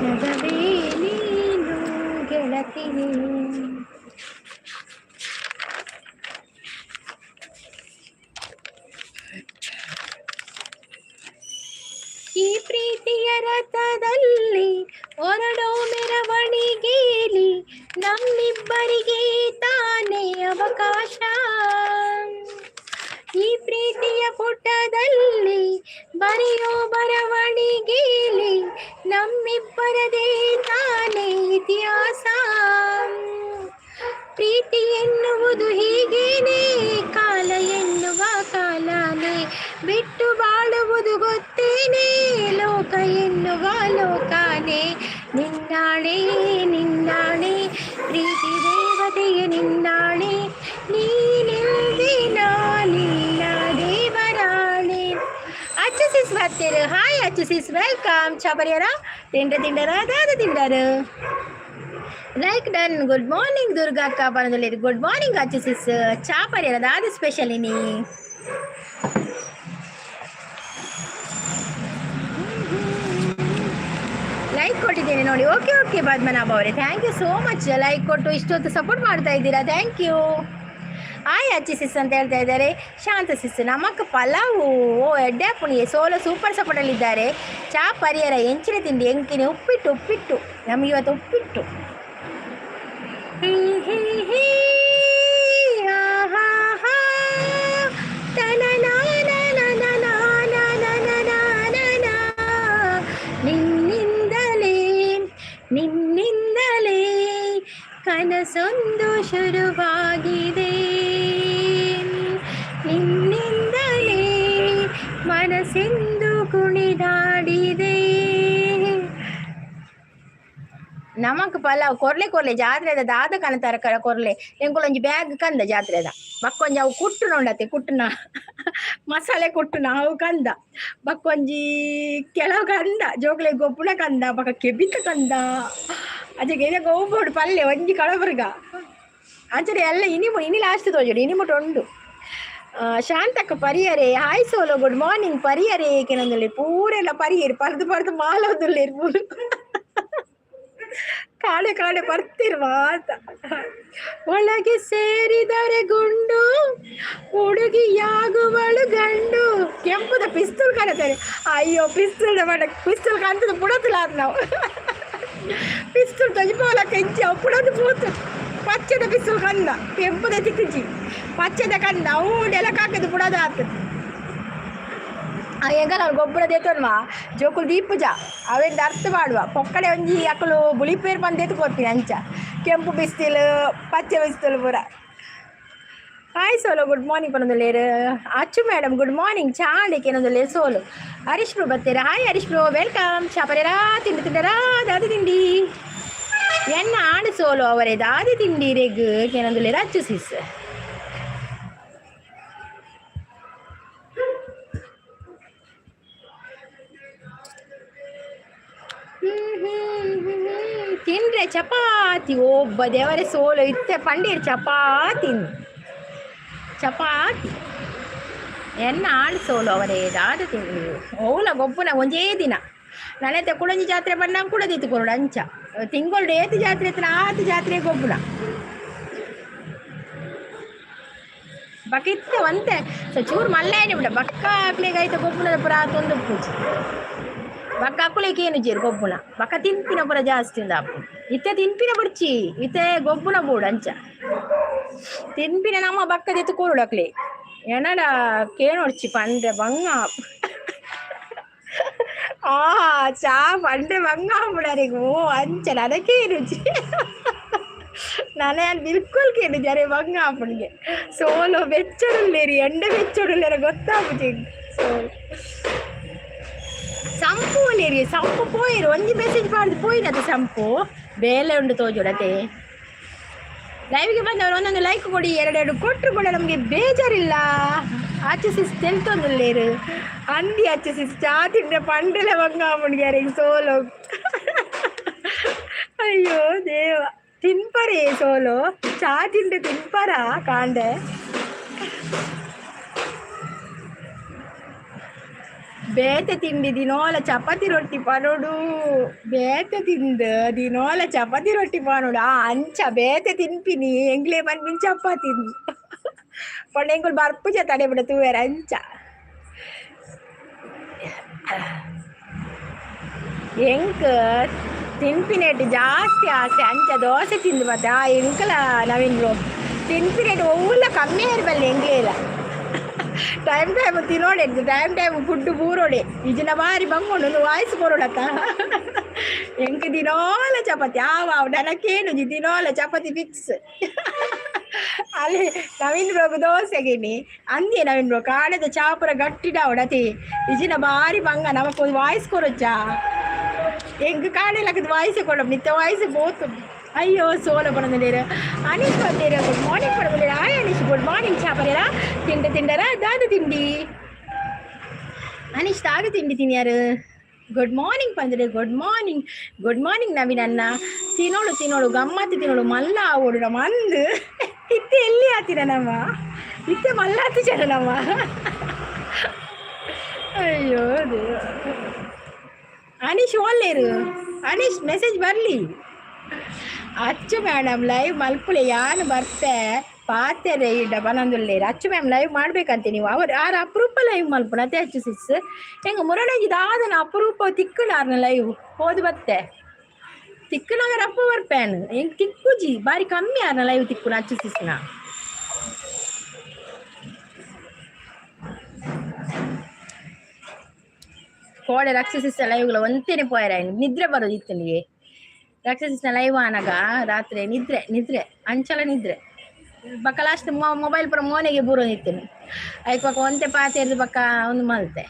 ಜಗವೇ ನೀನು ಗೆಳತಿಯೇ. ಈ ಪ್ರೀತಿಯ ರಥದಲ್ಲಿ ಹೊರಡೋ ಮೆರವಣಿಗೆಯಲ್ಲಿ ನಮ್ಮಿಬ್ಬರಿಗೆ ತಾನೇ ಅವಕಾಶ. ಈ ಪ್ರೀತಿಯ ಪುಟದಲ್ಲಿ ಬರೆಯೋ ಬರವಣಿಗೆಯಲ್ಲಿ ನಮ್ಮಿಬ್ಬರದೇ ತಾನೇ ಇತಿಹಾಸ. ಪ್ರೀತಿ ಎನ್ನುವುದು ಹೀಗೇನೆ, ಕಾಲ ಎನ್ನುವ ಕಾಲನೇ, ಬಿಟ್ಟು ಬಾಳುವುದು ಗೊತ್ತೇನೆ, ಲೋಕ ಎನ್ನುವ ಲೋಕಾನೇ. ನಿನ್ನಾಣೆ ನಿನ್ನಾಣೆ ಪ್ರೀತಿ ದೇವತೆಯ ನಿನ್ನಾಣೆ, ನೀನಿಲ್ದೆ ನಾನಿಲ್ಲ ದೇವರಾಣೆ. ಅಚ್ಚಸಿಸ್ ಬರ್ತೀರು. ಹಾಯ್ ಅಚ್ಚಸಿಸ್, ವೆಲ್ಕಮ್. ಚಾಪರಿಯರ ತಿಂಡರು like done. Good morning Durga ಅಕ್ಕ ಬರೋದಲ್ಲಿ. Good morning ಅಚ್ಚಸಿಸ್. ಚಾಪರಿಯರ ದಾದ ಸ್ಪೆಷಲ್ ಇನಿ ಲೈಕ್ ಕೊಟ್ಟಿದ್ದೇನೆ ನೋಡಿ. ಓಕೆ ಪದ್ಮನಾಭ ಅವರೇ, thank you so much. Like ಕೊಟ್ಟು ಇಷ್ಟೊತ್ತು ಸಪೋರ್ಟ್ ಮಾಡ್ತಾ ಇದ್ದೀರಾ, ಥ್ಯಾಂಕ್ ಯು. ಆಯ್ ಅಚ್ಚಿ ಸಿಸ್ ಅಂತ ಹೇಳ್ತಾ ಇದ್ದಾರೆ. ಶಾಂತ ಸಿಸ್ ನಮಕ್ ಪಲಾವು ಓ ಎಡ್ಡೆ ಪುಣಿಯೇ ಸೋಲೋ ಸೂಪರ್ ಸಪೋರ್ಟಲ್ಲಿದ್ದಾರೆ. ಚಾ ಪರಿಯರ ಎಂಚಿನ ತಿಂಡಿ ಎಂಕಿನಿ ಉಪ್ಪಿಟ್ಟು ನಮಗೆ ಇವತ್ತು ಉಪ್ಪಿಟ್ಟು. ನಿನ್ನಿಂದಲೇ ಕನಸೊಂದು ಶುರುವಾಗಿದೆ, ನಿನ್ನಿಂದಲೇ ಮನಸ್ಸೆಂದು ಕುಣಿದಾಡಿದೆ. ನಮಕ್ ಪಲಾವ್ ಕೊರ್ಲೆ ಜಾತ್ರೆದ ದಾದ ಕನತರ ಕೊರ್ಲೆ ಎಂಕೊಲೊಂಜಿ ಬ್ಯಾಗ್ ಕಂದ ಜಾತ್ರೆದ ಬಕ್ಕೊಂಜಿ ಅವು ಕುಟ್ಟು ನೋಡತ್ತೆ ಕುಟ್ಟುನ ಮಸಾಲೆ ಕುಟ್ಟುನ ಅವು ಕಂದ ಬಕ್ಕೊಂಜಿ ಕೆಲವು ಕಂದ ಜೋಕ್ಲೆ ಗೊಬ್ಬುಣ ಕಂದ ಬಕ್ಕ ಕೆಬಿತ ಕಂದ ಅದಕ್ಕೆ ಗೋಬೋಡು ಪಲ್ಲೆ ಒಂಜಿ ಕಳಬರ್ಗ ಅಂಚನೆ ಎಲ್ಲ ಇನಿ ಲಾಸ್ಟ್ ತೋಜುಡು ಇನಿಮುಟ ಉಂಡು ಶಾಂತಕ್ಕ ಪರಿಯರೆ ಹಾಯ್ ಸೋಲೋ ಗುಡ್ ಮಾರ್ನಿಂಗ್ ಪರಿಯರೆ ಏಕೆನಂದಲ್ಲಿ ಪೂರೆಲ್ಲ ಪರಿಯರಿ ಪರ್ದು ಮಾಲೋದುಲ್ಲೆ ಪೂರು ಕಾಡೆ ಬರ್ತಿರುವ ಅಂತ ಒಳಗೆ ಸೇರಿದರೆ ಗುಂಡು ಹುಡುಗಿಯಾಗುವಳು ಗಂಡು ಕೆಂಪುದ ಪಿಸ್ತೂಲ್ ಕಾಣುತ್ತಾರೆ ಅಯ್ಯೋ ಪಿಸ್ತೂಲ್ ಕಾಣ್ತದ ಪುಡತಿಲ್ಲ ಅದು ನಾವು ಪಿಸ್ತೂಲ್ ತಜಿಪೋಲ ಕೆಂಚಿ ಅವು ಪುಡದು ಪೂತು ಪಚ್ಚದ ಪಿಸ್ತೂಲ್ ಕಂದ ಕೆಂಪುದ ತಿಕ್ಕುಜಿ ಪಚ್ಚದ ಕಂದ ಅವು ನೆಲಕ್ಕಾಕದು ಪುಡದ ಆಗ್ತದೆ ಎಂಗಲ್ಲ ಅವ್ರು ಗೊಬ್ಬರ ದೇತೋನ್ವಾ ಜೋಕುಲು ದೀಪುಜ ಅವೆಂದು ಅರ್ಥ ಮಾಡುವ ಪೊಕ್ಕಡೆ ಒಂಜಿ ಅಕ್ಕಲು ಬುಳಿಪೇರು ಬಂದು ಎತ್ಕೊಡ್ತೀನಿ ಅಂಚ ಕೆಂಪು ಬಿಸ್ತಿಲು ಪಚ್ಚೆ ಬಿಸ್ತಿಲು ಪೂರ ಹಾಯ್ ಸೋಲು ಗುಡ್ ಮಾರ್ನಿಂಗ್ ಪನ್ನೊಂದುಲ್ಲೇರು ಅಚ್ಚು ಮೇಡಮ್ ಗುಡ್ ಮಾರ್ನಿಂಗ್ ಚಾಳಿಕೆ ಏನೊಂದುಲ್ಲೇರು ಸೋಲು ಹರೀಶ್ ಬ್ರೋ ಬರ್ತೀರಾ ಹಾಯ್ ಹರೀಶ್ ಬ್ರೋ ವೆಲ್ಕಮ್ ಚಾಪರೇರಾ ತಿಂಡರಾ ದಾದಿ ತಿಂಡಿ ಎನ್ನ ಆಡು ಸೋಲು ಅವರೇ ದಾದಿ ತಿಂಡಿ ರೆಗ್ ಏನೊಂದುಲ್ಲೇರು ಅಚ್ಚು ಸಿಸ್ ತಿನ್ರೆ ಚಪಾತಿ ಒಬ್ಬ ದೇವರೇ ಸೋಲು ಇತ್ತೆ ಪಂಡೀರ್ ಚಪಾತಿ ಎನ್ನ ಆಡು ಸೋಲು ಅವರೇ ದಾದ ತಿಂಡಿ ಓಲ ಗೊಬ್ಬನ ಒಂದೇ ದಿನ ನನ್ನತ್ತೆ ಕುಳಂಜಿ ಜಾತ್ರೆ ಬಂದಾಗ ಕೂಡ ದಿತ್ತುಕೊಡು ಅಂಚ ತಿಂಗಳು ಏತು ಜಾತ್ರೆ ಹತ್ರ ಆತು ಜಾತ್ರೆ ಗೊಬ್ಬನ ಬಕಿತ್ತೆ ಒಂತೆ ಚೂರು ಮಲ್ಲೇನೆ ಬಿಡ ಬಕ್ಕ ಹಾಕ್ಲಿಗಾಯ್ತು ಗೊಬ್ಬನದ ಪುರ ಆತೊಂದು ಪೂಜೆ ಬಕ್ಕ ಹಾಕುಲಿಕ್ಕೆ ಏನು ಜೀರು ಗೊಬ್ಬುನ ಬಕ್ಕ ತಿನ್ಪಿನ ಪುರ ಜಾಸ್ತಿ ಉಂದ ಇತ್ತೆ ತಿನ್ಪಿನ ಬಿಡ್ಚಿ ಇತ್ತೆ ಗೊಬ್ಬುನ ಬೋಡು ಅಂಚ ತಿನ್ಪಿನ ನಮ್ಮ ಬಕ್ಕ ದಿತ್ತು ಕೂರುಡಕ್ಲಿ ಏನಡ ಕೇಳೋಡ್ಚಿ ಪಂಡ್ರೆ ಬಂಗ ಚಾ ಪಂಡ್ರೆ ಬಂಗ ಬಿಡರಿಗೂ ಅಂಚನ ಅದಕ್ಕೆ ರುಚಿ ನಾನೇ ಅಲ್ಲಿ ಬಿಲ್ಕುಲ್ ಕೇಳಿದ್ದೆ ಅರೆ ಬಂಗ ಅಪ್ಪನಿಗೆ ಸೋಲು ಬೆಚ್ಚಡುಲ್ಲೇರಿ ಎಂಡೆ ಬೆಚ್ಚಡುಲ್ಲೇರ ಗೊತ್ತಾಗ್ಬಿಟ್ಟು ಸೋಲು ಸಂಪು ಒಳ್ಳೆರಿ ಸಂಪು ಪೋಯಿರು ಒಂಜಿ ಮೆಸೇಜ್ ಮಾಡಿದ್ ಪೋಯಿನದು ಸಂಪು ಬೇಲೆ ಉಂಡು ತೋಜುಡತೆ ಲೈವ್ಗೆ ಬಂದವರು ಒಂದೊಂದು ಲೈಕ್ ಕೊಡಿ ಎರಡೆರಡು ಕೊಟ್ಟರು ಕೂಡ ನಮಗೆ ಬೇಜಾರಿಲ್ಲ ಆಚಸಿಸ್ ತೆಲ್ತೊಂದುಲ್ಲೇರು ಅಂದಿ ಆಚಸಿಸ್ ಚಾ ತಿಂದ್ರೆ ಪಂಡ್ರೆಲೆ ಬಂಗ ಮುಡ್ಗ್ಯಾರಿಗೆ ಸೋಲು ಅಯ್ಯೋ ದೇವ ತಿನ್ಪರೇ ಸೋಲು ಚಾ ತಿಂದ್ರೆ ತಿನ್ಪರ ಕಾಂಡೆ ಬೇತೆ ತಿಂಡಿ ದಿನೋಲ ಚಪಾತಿ ರೊಟ್ಟಿ ಪನೋಡು ಬೇತೆ ತಿಂದು ದಿನೋಲ ಚಪಾತಿ ರೊಟ್ಟಿ ಪನೋಡು ಅಂಚ ಬೇತೆ ತಿನ್ಪಿನಿ ಎಂಗ್ಲೇ ಬಂದ್ಬಿನ್ ಚಪಾತಿ ಪಂಡ ಎಂಗುಲ್ ಬರ್ಪುಜ ತಡೆ ಬಿಡ ತೂವೇರ ಅಂಚ ಎಂಕ್ ತಿನ್ಪಿನೇಟ್ ಜಾಸ್ತಿ ಆಸೆ ಅಂಚ ದೋಸೆ ತಿಂದು ಮತ್ತೆ ಎಂಕಲ ನವೀನ್ ಬ್ರೋ ತಿನ್ಪಿನೇಟ್ ಒವ್ವುಲ ಕಮ್ಮಿ ಇರ್ಬಲ್ಲ ಎಂಗ್ಲೇ ಇಲ್ಲ ಟೈಮ್ ತಿನ್ನೋಡೆ ಟೈಮ್ ಫುಡ್ ಬೂರೋಡೆ ಇಜಿನ ಬಾರಿ ಬಂಗೊಂಡು ವಾಯ್ಸ್ ಕೊರೋಡಕ್ಕ ಎಂಕ್ ದಿನೋಲ ಚಪಾತಿ ಯಾವ ನನಕೇನು ದಿನೋಲ ಚಪಾತಿ ಫಿಕ್ಸ್ ಅಲ್ಲಿ ನವೀನ್ ಬ್ರೋಗ್ ದೋಸೆಗೆನಿ ಅಂದೇ ನವೀನ್ ಬ್ರೋ ಕಾಡದ ಚಾಪುರ ಗಟ್ಟಿಡ ಅವಡತಿ ಇಜಿನ ಬಾರಿ ಬಂಗ ನಮಕ್ ವಾಯ್ಸ್ ಕೊರೊಚ್ಚ ಎಂಕ್ ಕಾಡೆಲಕ್ಕದ ವಾಯ್ಸ್ ಕೊಡ ನಿತ್ಯ ವಾಯ್ಸ್ ಬೋತು ಅಯ್ಯೋ ಸೋಲ ಪಡಂದಿರ ಅನೀಶ್ ಬಂದಿರ ಗುಡ್ ಮಾರ್ನಿಂಗ್ ಪಡಂದಿರ ಹಾಯ್ ಅನೀಶ್ ಗುಡ್ ಮಾರ್ನಿಂಗ್ ಚಾಪರೇರ ತಿಂಡರ ದಾದ ತಿಂಡಿ ಅನೀಶ್ ದಾದ ತಿಂಡಿ ತಿನ್ಯಾರು ಗುಡ್ ಮಾರ್ನಿಂಗ್ ಬಂದಿರ ಗುಡ್ ಮಾರ್ನಿಂಗ್ ನವೀನ್ ಅನ್ನ ತಿನ್ನೋಳು ಗಮ್ಮತ್ತು ತಿನ್ನೋಳು ಮಲ್ಲ ಓಡು ನಮ್ಮ ಅಂದು ಇತ್ತೆ ಎಲ್ಲಿ ಆತಿರ ನಮ್ಮ ಇತ್ತೆ ಮಲ್ಲ ಹತ್ತು ಜನ ನಮ್ಮ ಅಯ್ಯೋ ದೇವ ಅನೀಶ್ ಒಳ್ಳೆರು ಅನೀಶ್ ಮೆಸೇಜ್ ಬರಲಿ ಅಚ್ಚು ಮೇಡಮ್ ಲೈವ್ ಮಲ್ಪುಳೆ ಯಾನು ಬರ್ತೆ ಪಾತೆರೆ ಇಡ್ಡ ಬನೊಂದುಲ್ಲೇರು ಅಚ್ಚು ಮ್ಯಾಮ್ ಲೈವ್ ಮಾಡ್ಬೇಕಂತೆ ನೀವು ಅವ್ರು ಯಾರು ಅಪರೂಪ ಲೈವ್ ಮಲ್ಪುಣ ಅತ್ತೆ ಅಚ್ಚು ಸಿಸ್ ಹೆಂಗೆ ಮುರಡಂಗಿದಾದನ ಅಪರೂಪ ತಿಕ್ಕುನಾರ್ನ ಲೈವ್ ಹೋದು ಬತ್ತೆ ತಿಕ್ಕುನಾಗರ ಅಪ್ಪ ಬರ್ಪೇನು ಹೆಂಗೆ ತಿಕ್ಕುಜಿ ಬಾರಿ ಕಮ್ಮಿ ಆರ್ನ ಲೈವ್ ತಿಕ್ಕುನ ಅಚ್ಚು ಸಿಸ್ನ ಕೋಡೆ ರಕ್ಷಸಿಸ ಲೈವ್ಗಳ ಒಂತೇನೆ ಪೋಯರ ನಿದ್ರೆ ಬರೋದಿತ್ತು ನಿಮಗೆ ರಕ್ಷಸಿನ ಲೈವ್ ಆನಾಗ ರಾತ್ರಿ ನಿದ್ರೆ ಅಂಚಲ ನಿದ್ರೆ ಬಕ್ಕ ಲಾಸ್ಟ್ ಮೊಬೈಲ್ ಪುರ ಮೋನೆಗೆ ಬೂರೋ ನಿತ್ತೇನೆ ಅದಕ್ಕೆ ಪಕ್ಕ ಒಂತೆ ಪಾತೆ ಇರ್ದು ಪಕ್ಕ ಒಂದು ಮಲ್ತೆ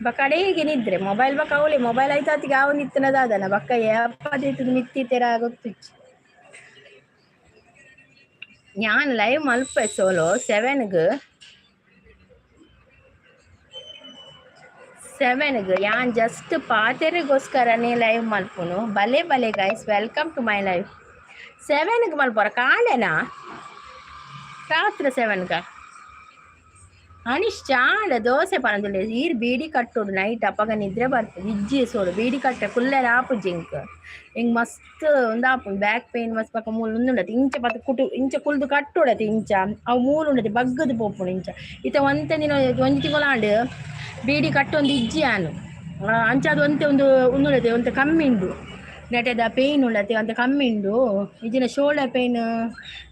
ಬಕಡೆಗೆ ನಿದ್ರೆ ಮೊಬೈಲ್ ಬಕ್ಕ ಅವಳಿ ಮೊಬೈಲ್ ಆಯ್ತಾತಿಗೆ ಅವ ನಿತ್ತನದಾದನ ಬಕ್ಕ ಎಪ್ಪತ್ತು ಮಿತ್ತಿತ್ತೆರ ಗೊತ್ತಿಚ್ಚು ഞാൻ ലൈവ് മൽപ്പ സോലോ 7ಗೆ ഞാൻ ಜಸ್ಟ್ ಪಾತೆರೆಗೋಸ್ಕರನೇ ಲೈವ್ ಮಲ್ಪುನು ಭಲೆ ಭಲೆ guys welcome to my live 7ಗೆ ಮಲ್ಪರ ಕಾಳೆನಾ ರಾತ್ರಿ 7ಗ ಅನಿಶ್ ಚಾಂಡ ದೋಸೆ ಪನದುಲ್ಲೆ ಈರ್ ಬೀಡಿ ಕಟ್ಟೋಡು ನೈಟ್ ಅಪ್ಪಗ ನಿದ್ರೆ ಬರ್ತದೆ ಇಜ್ಜಿ ಸೋಡು ಬೀಡಿ ಕಟ್ಟೆ ಕುಲ್ಲೆರ ಆಪು ಜಿಂಕ್ ಹಿಂಗೆ ಮಸ್ತ್ ಒಂದಾಪು ಬ್ಯಾಕ್ ಪೇನ್ ಮಸ್ತ್ ಪಕ್ಕ ಮೂಲು ಉಂದುಂಡತಿ ಇಂಚ ಪತ್ತ ಕುಟು ಇಂಚ ಕುಲ್ದು ಕಟ್ಟೋಡತಿ ಇಂಚ ಅವು ಮೂಲು ಉಂಡತಿ ಬಗ್ಗದು ಪೋಪುಡು ಇಂಚ ಇತ ಒಂತೆ ದಿನ ಒಂಜಿ ತಿಂಗಳಾಂಡು ಬೀಡಿ ಕಟ್ಟೊಂದು ಇಜ್ಜಿ ಆನು ಅಂಚಾದ ಒಂತೆ ಒಂದು ಉಂದುಂಡತಿ ಒಂತೆ ಕಮ್ಮಿ ಉಂಡು ನೆಟದ ಪೇಯ್ನ್ ಉಳ್ಳತಿ ಅಂತ ಕಮ್ಮಿ ಉಂಡು ಇಜಿನ ಶೋಲ್ಡರ್ ಪೇಯ್ನ್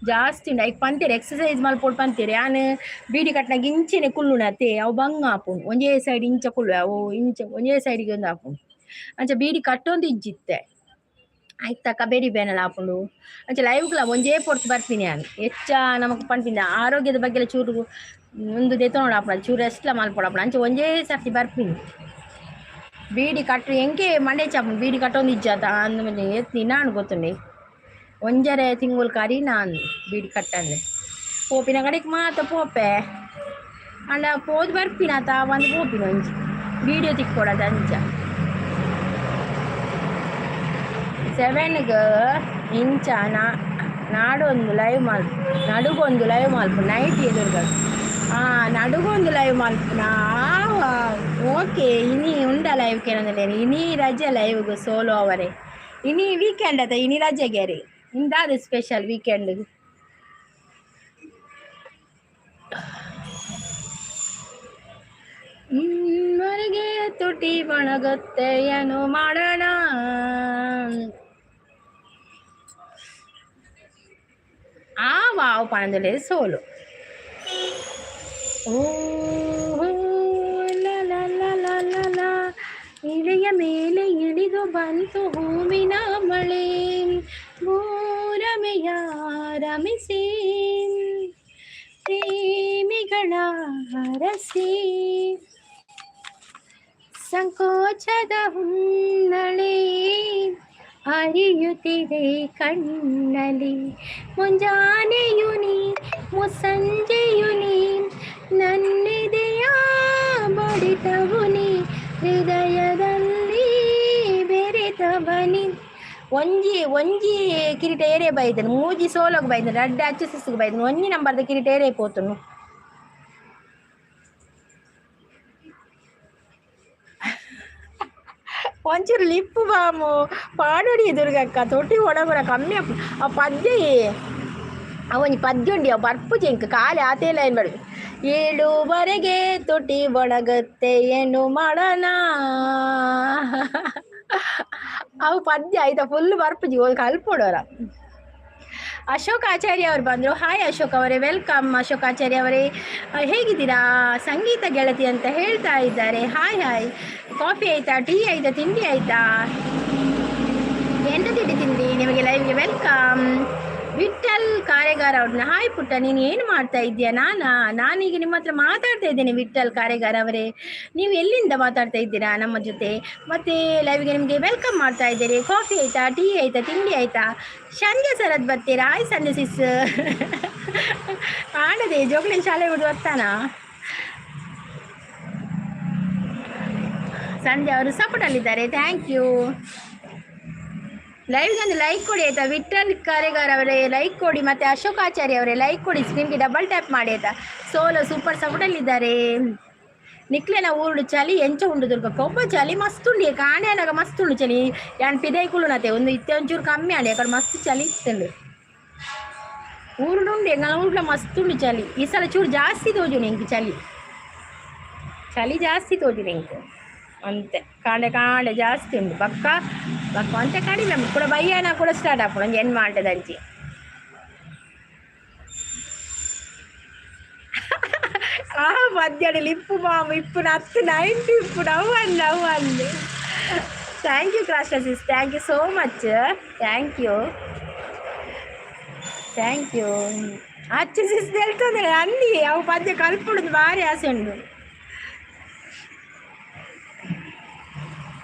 ಜಾಸ್ತಿ ಉಂಡು ಐಕ್ ಪಂತೀರಿ ಎಕ್ಸಸೈಸ್ ಮಲ್ಪೋಡು ಪಂತೀರಿ ಯಾನು ಬೀಡಿ ಕಟ್ಟಿನಾಗ ಇಂಚಿನ ಕುಲ್ಲುಣತೆ ಅವು ಬಂಗ ಆಪುಂಡು ಒಂಜೇ ಸೈಡ್ ಇಂಚ ಕುಲ್ಲು ಅವು ಇಂಚ ಒಂಜೇ ಸೈಡಿಗೆ ಒಂದು ಆಪುಂಡು ಅಂಚ ಬೀಡಿ ಕಟ್ಟೊಂದು ಇಜ್ಜಿತ್ತೆ ಆಯ್ತು ತಕ್ಕ ಬೇಡಿ ಬೇನಲ್ಲ ಆಪುಂಡು ಅಂಚ ಲೈವ್ಗ್ಲ ಒಂಜೇ ಪೊರ್ತು ಬರ್ತೀನಿ ನಾನು ಹೆಚ್ಚ ನಮಗೆ ಪಂಪಿಂದ ಆರೋಗ್ಯದ ಬಗ್ಗೆ ಚೂರು ಒಂದು ದೆತ್ತೋಡು ಆಪುಂಡು ಚೂರು ರೆಸ್ಟ್ಲ ಮಲ್ಪೋಡು ಆಪುಂಡು ಅಂಚ ಒಂಜೇ ಸರ್ತಿ ಬರ್ತೀನಿ ಬೀಡಿ ಕಟ್ಟು ಎಂಕೆ ಮಂಡೆ ಚಾಪು ಬೀಡಿ ಕಟ್ಟೊಂದು ಇಜ್ಜಾತ ಅಂದ ಎತ್ತಿ ನಾನು ಗೊತ್ತುಂಡೆ ಒಂಜರೆ ತಿಂಗಳು ಕರಿ ನಾನು ಬೀಡಿ ಕಟ್ಟಂದೆ ಪೋಪಿನ ಕಡೆಗೆ ಮಾತ ಪೋಪೆ ಅಂಡ ಪೋದು ಬರ್ಪಿನಾತ ಒಂದು ಪೋಪಿನ ಒಂಜಿ ವೀಡಿಯೋ ತಿಕ್ಕೊಡೋದು ಅಂಚ 7ಗೆ ಇಂಚ ನಾಡೊಂದು ಲೈವ್ ಮಲ್ಪು ನಡುಗೊಂದು ಲೈವ್ ಮಲ್ಪು ನೈಟ್ ಎದುರುಗ ನಡುಗೊಂದು ಲೈವ್ ಮಲ್ಪುನಾ ಓಕೆ ಇನಿ ಉಂಡ ಲೈವ್ ಕೇನಂದಲೇನು ಇನಿ ರಜೆ ಲೈವ್ಗೆ ಸೋಲೋ ಅವರೇ ಇನಿ ವೀಕೆಂಡ್ ಅದ ಇನಿ ರಜೆಗೆ ರೀ ಇಂದಾದ ಸ್ಪೆಷಲ್ ವೀಕೆಂಡ್ಗೆ ಹೊರಗೆ ತುಟಿ ಒಣಗುತ್ತೆ ಏನು ಮಾಡೋಣ ವಾವ್ ಪಣದಲ್ಲಿ ಸೋಲು ಓ ಇಳೆಯ ಮೇಲೆ ಇಳಿದು ಬಂತು ಹೂವಿನ ಮಳೆ ಭೂರಮೆಯ ರಮಿಸಿ ಪ್ರೇಮಿಗಳ ಹರಸಿ ಸಂಕೋಚದ ಹುನ್ನಳೆ ಹರಿಯುತ್ತಿದೆ ಕಣ್ಣಲ್ಲಿ ಮುಂಜಾನೆಯು ನೀ ಮುಸ್ಸಂಜೆಯು ನೀ ನನ್ನೆದೆಯ ಬಡಿತವು ನೀ ಹೃದಯದಲ್ಲಿ ಬೆರೆತವನಿ ಒಂಜಿ ಕಿರೀಟ ಏರೇ ಬೈದನು ಮೂಜಿ ಸೋಲೋಗಿ ಬೈದನು ರಡ್ಡ ಅಚ್ಚು ಸಿಸ್ಸಿಗೆ ಬೈದನು ಒಂಜಿ ನಂಬರ್ದ ಕಿರೀಟ ಏರೇ ಪೋತನು ಒಂಚೂರು ಲಿಪ್ಪು ಬಾಮು ಪಾಡೋಡಿ ದುರ್ಗಕ್ಕ ತೊಟ್ಟಿ ಒಡಗೊರ ಕಮ್ಮಿ ಆ ಪದ್ಯ ಅವನಿ ಪದ್ಯ ಉಂಡಿ ಅವು ಬರ್ಪು ಜಂಕ್ ಕಾಲಿ ಆತೇ ಲೈನ್ ಬಡ 7ವರೆಗೆ ತೊಟ್ಟಿ ಒಣಗತ್ತೆ ಏನು ಮಾಡೋಣ ಅವು ಪದ್ಯ ಆಯ್ತಾ ಫುಲ್ ಬರ್ಪುಜಿ ಕಲ್ಪೋಡೋರ ಅಶೋಕ್ ಆಚಾರ್ಯ ಅವರು ಬಂದರು ಹಾಯ್ ಅಶೋಕ್ ಅವರೇ ವೆಲ್ಕಮ್ ಅಶೋಕ್ ಆಚಾರ್ಯ ಅವರೇ ಹೇಗಿದ್ದೀರಾ ಸಂಗೀತ ಗೆಳತಿ ಅಂತ ಹೇಳ್ತಾ ಇದ್ದಾರೆ ಹಾಯ್ ಹಾಯ್ ಕಾಫಿ ಆಯಿತಾ ಟೀ ಆಯಿತಾ ತಿಂಡಿ ಆಯಿತಾ ಎಂತ ತಿಂಡಿ ತಿಂಡಿ ನಿಮಗೆ ಲೈವ್ಗೆ ವೆಲ್ಕಮ್ ವಿಠಲ್ ಕಾರೆಗಾರ ಅವ್ರನ್ನ ಹಾಯ್ ಪುಟ್ಟ ನೀನು ಏನು ಮಾಡ್ತಾ ಇದೆಯಾ ನಾನೀಗ ನಿಮ್ಮ ಹತ್ರ ಮಾತಾಡ್ತಾ ಇದ್ದೇನೆ ವಿಠಲ್ ಕಾರೆಗಾರ ಅವರೇ ನೀವು ಎಲ್ಲಿಂದ ಮಾತಾಡ್ತಾ ಇದ್ದೀರಾ ನಮ್ಮ ಜೊತೆ ಮತ್ತು ಲೈವ್ಗೆ ನಿಮಗೆ ವೆಲ್ಕಮ್ ಮಾಡ್ತಾ ಇದ್ದೀರಿ ಕಾಫಿ ಆಯಿತಾ ಟೀ ಆಯಿತಾ ತಿಂಡಿ ಆಯಿತಾ ಸಂಜೆ ಸರದ್ ಬರ್ತೀರಾ ಹಾಯ್ ಸಂಜೆ ಸಿಸ್ ಆಡದೆ ಜೋಗ್ಲಿನ ಶಾಲೆ ಬಿಡು ಬರ್ತಾನ ಸಂಜೆ ಅವರು ಸಪೋರ್ಟಲ್ಲಿದ್ದಾರೆ ಥ್ಯಾಂಕ್ ಯು ಲೈವ್ಗೆ ಒಂದು ಲೈಕ್ ಕೊಡಿ ಆಯಿತಾ ವಿಠಲ್ ಕಾರೆಗಾರ್ ಅವರೇ ಲೈಕ್ ಕೊಡಿ ಮತ್ತು ಅಶೋಕ್ ಆಚಾರ್ಯ ಅವರೇ ಲೈಕ್ ಕೊಡಿ ಸ್ಕ್ರೀನ್ಗೆ ಡಬಲ್ ಟ್ಯಾಪ್ ಮಾಡಿ ಆಯಿತಾ ಸೋಲೋ ಸೂಪರ್ ಸಪೋರ್ಟಲ್ಲಿದ್ದಾರೆ ನಿಕ್ಲೆನ ಊರುಡು ಚಳಿ ಎಂಚ ಉಂಡು ದುರ್ಗ ಕೊಬ್ಬ ಚಳಿ ಮಸ್ತ್ ಉಂಡಿ ಕಾಣೆ ಅನ್ನಾಗ ಮಸ್ತ್ ಉಂಡು ಚಳಿ ಯಾನ್ ಪಿದೈ ಕುಳ್ಳುನತೆ ಒಂದು ಇತ್ತೆ ಒಂಚೂರು ಕಮ್ಮಿ ಆಡಿ ಅక్కడ ಮಸ್ತ್ ಚಳಿ ಇತ್ತಂಡು ಊರುಡು ಉಂಡು ಎಂಗಲ ಊರ್ಲ ಮಸ್ತ್ ಉಂಡು ಚಳಿ ಈ ಸಲ ಚೂರು ಜಾಸ್ತಿ ತೋಜು ನಿಂಗೆ ಚಳಿ ಜಾಸ್ತಿ ತೋಜು ನಿಂಗೆ ಅಂತೆ ಕಾಂಡೆ ಜಾಸ್ತಿ ಉಂಡು ಬಕ್ಕ ಅಂತೆ ಕಡಿಮೆ ಕೂಡ ಬಯ್ಯಾನ ಕೂಡ ಸ್ಟಾರ್ಟ್ ಆಪುಡು ಒಂದು ಏನು ಮಾಡ್ತದಂಚಿ ಮಧ್ಯಾಹ್ನ ಇಪ್ಪು ಮಾಮು ಇಪ್ಪು ಹತ್ತು 90 ಇಪ್ಪು ನವ್ವಂದು ಥ್ಯಾಂಕ್ ಯು ಕ್ರಾಸ್ sis thank you so much thank you Achu sis ಹೇಳ್ತಂದ್ರೆ ಅಲ್ಲಿ ಅವು ಪದ್ಯ ಕಲ್ಪುಡುದು ಭಾರಿ ಆಸೆ ಉಂಡು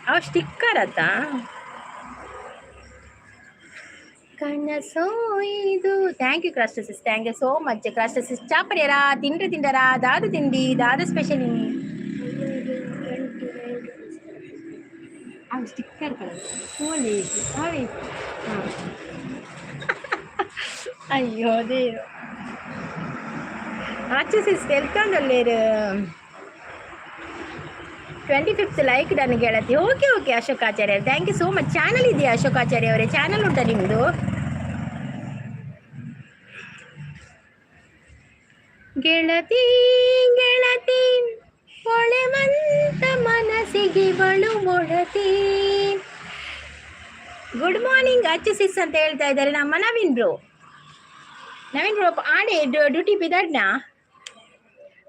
ಅವ ಸ್ಟಿಕ್ಕರ್ ಅತ್ತ ಕನಸೋ ಇದು. ಥ್ಯಾಂಕ್ ಯು ಕ್ರಾಸ್ಟಸಿಸ್, ಥ್ಯಾಂಕ್ ಯು ಸೋ ಮಚ್ ಕ್ರಾಸ್ಟಸಿಸ್. ಚಾಪರ್ಯರಾ ತಿಂಡರಾ ದಾದ ತಿಂಡಿ ದಾದ ಸ್ಪೆಷಲ್ ಅವು ಸ್ಟಿಕ್ಕರ್ ಓಲೆ ಅವೆ. ಅಯ್ಯೋ ದೇವ ಆಚಸಿಸ್ ಎಲ್ಕೊಂಡಲ್ಲೇರು 25th ಲೈಕ್ ಡನ್ ಗೆಳತಿ. ಓಕೆ ಓಕೆ ಅಶೋಕಾಚಾರ್ಯ, thank you so much. Channel ಇದೆಯಾ ಅಶೋಕಾಚಾರ್ಯ ಅವರೇ? ಚಾನಲ್ ಉಂಟಾ ನಿಮ್ಮದು? ಗೆಳತಿ ಗೆಳತಿ ಒಳೆವಂತ ಮನಸ್ಸಿಗೆ ಬಳು ಮೊಳತಿ. ಗುಡ್ ಮಾರ್ನಿಂಗ್ ಅಚ್ಚಸಿಸ್ ಅಂತ ಹೇಳ್ತಾ ಇದ್ದಾರೆ ನಮ್ಮ ನವೀನ್ ಬ್ರೋ. ನವೀನ್ ಬ್ರೋ ಆಡೆ ಡ್ಯೂಟಿ ಬಿದಡ್ನಾ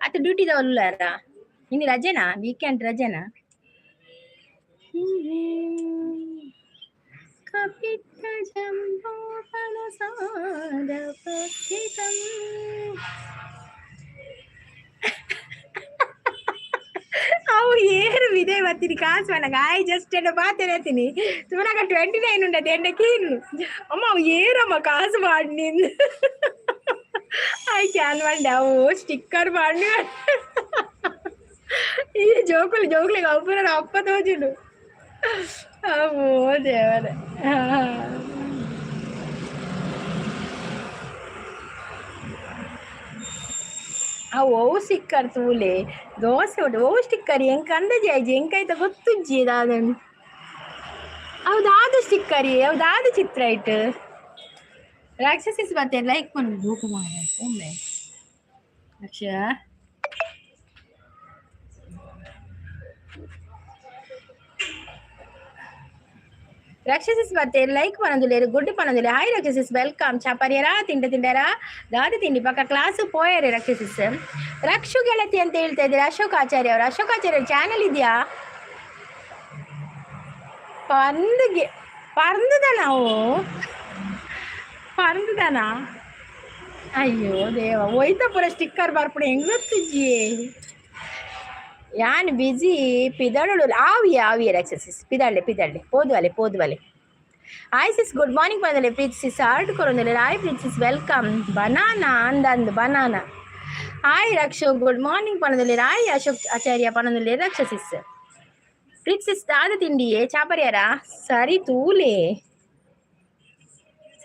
ಅತ್ತ ಡ್ಯೂಟಿ ದವಲ್ಲಾರ ಇನ್ನು ರಜೆನಾ? ವೀಕೆಂಡ್ ರಜೆನಾ? ಕಪಿತ್ತ ಜಂಬೋ ಫಲಸಾದ ಪಕ್ಷಿತಂ. ಅವು ಏರು ವಿದೇ ಬರ್ತೀನಿ ಕಾಸು ನನಗೆ ಆಯ್ ಜಸ್ಟ್ ಎಂಡ ಪಾತೇನೆ ಸುಮ್ಮನಾಗ 29 ఉండదు ఎండకీను అమ్మ అವು ఏరమ్మ కాసు వాడిని ఆయ్ క్యాన్ వండి అవు స్టిక్కర్ వాడిని ఈ జోకులు అవ్వరు అప్ప తోచుడు అమ్మో దేవర. ಓವು ಸ್ಟಿಕ್ಕರ್ ತೂಲೆ ದೋಸೆ ಉಂಟು ಓವು ಸ್ಟಿಕ್ಕರ್ ಎಂಕ ಅಂದಾಜಿ ಆಯ್ಜಿ ಎಂಕೈತ ಗೊತ್ತುಜ್ಜಿ ದಾದನು ಅವು ದಾದು ಸ್ಟಿಕ್ಕರಿ ಅವು ದಾದು ಚಿತ್ರ ಇಟ್ಟು ರಾಕ್ಷಸಿಸ್ ಮತ್ತೆ ಲೈಕ್ ಮಾಡಿ ಧೂಪ ಮಾಡ ಒಮ್ಮೆ ಅಕ್ಷ ರಾಕ್ಷಸಿಸ್ ಮತ್ತೆ ಲೈಕ್ ಪನದುಲೇರು ಗುಡ್ ಪನದುಲೆ. ಹಾಯ್ ರಾಕ್ಷಸಿಸ್, ವೆಲ್ಕಮ್. ಚಾಪರ್ಯರಾ ತಿಂಡರಾ ದಾದ ತಿಂಡಿ ಪಕ್ಕ ಕ್ಲಾಸು ಪೋಯರೆ ರಾಕ್ಷಸಿಸ್. ರಕ್ಷು ಗೆಳತಿ ಅಂತ ಹೇಳ್ತಾ ಇದ್ದಾರೆ ಅಶೋಕಾಚಾರ್ಯ ಅವರು. ಅಶೋಕಾಚಾರ್ಯ ಚಾನಲ್ ಇದೆಯಾ? ಪರಂದುದನವು ಪರಂದುದನ. ಅಯ್ಯೋ ದೇವ ಒಯ್ತ ಪುರ ಸ್ಟಿಕ್ಕರ್ ಬರ್ಪುಡ ಹೆಂಗ್ ಗೊತ್ತಿಜ್ಜಿ ಯಾನ್ ಬಿಜಿ ಪಿದಳು ಆವಿಯ ರಾಕ್ಷಸಿಸ್ ಪಿದಳ್ಳೆ ಪೋದುವಲೆ. ಹಾಯ್ ಸಿಸ್, ಗುಡ್ ಮಾರ್ನಿಂಗ್ ಬಂದಲೆ ಪ್ರೀತ್ ಸಿಸ್ ಆರ್ಟ್ ಕೊರೊಂದಲೆ. Hi Preeth sis, welcome. Banana ಅಂದಂದು banana. Hi Rakshu, good morning ಪನದಲ್ಲಿ. ಹಾಯ್ ಅಶೋಕ್ ಆಚಾರ್ಯ ಪನದಲ್ಲಿ ರಾಕ್ಷಸಿಸ್. ಪ್ರೀತ್ ಸಿಸ್ ದಾದ ತಿಂಡಿಯೇ ಚಾಪರ್ಯಾರ ಸರಿ ತೂಲೆ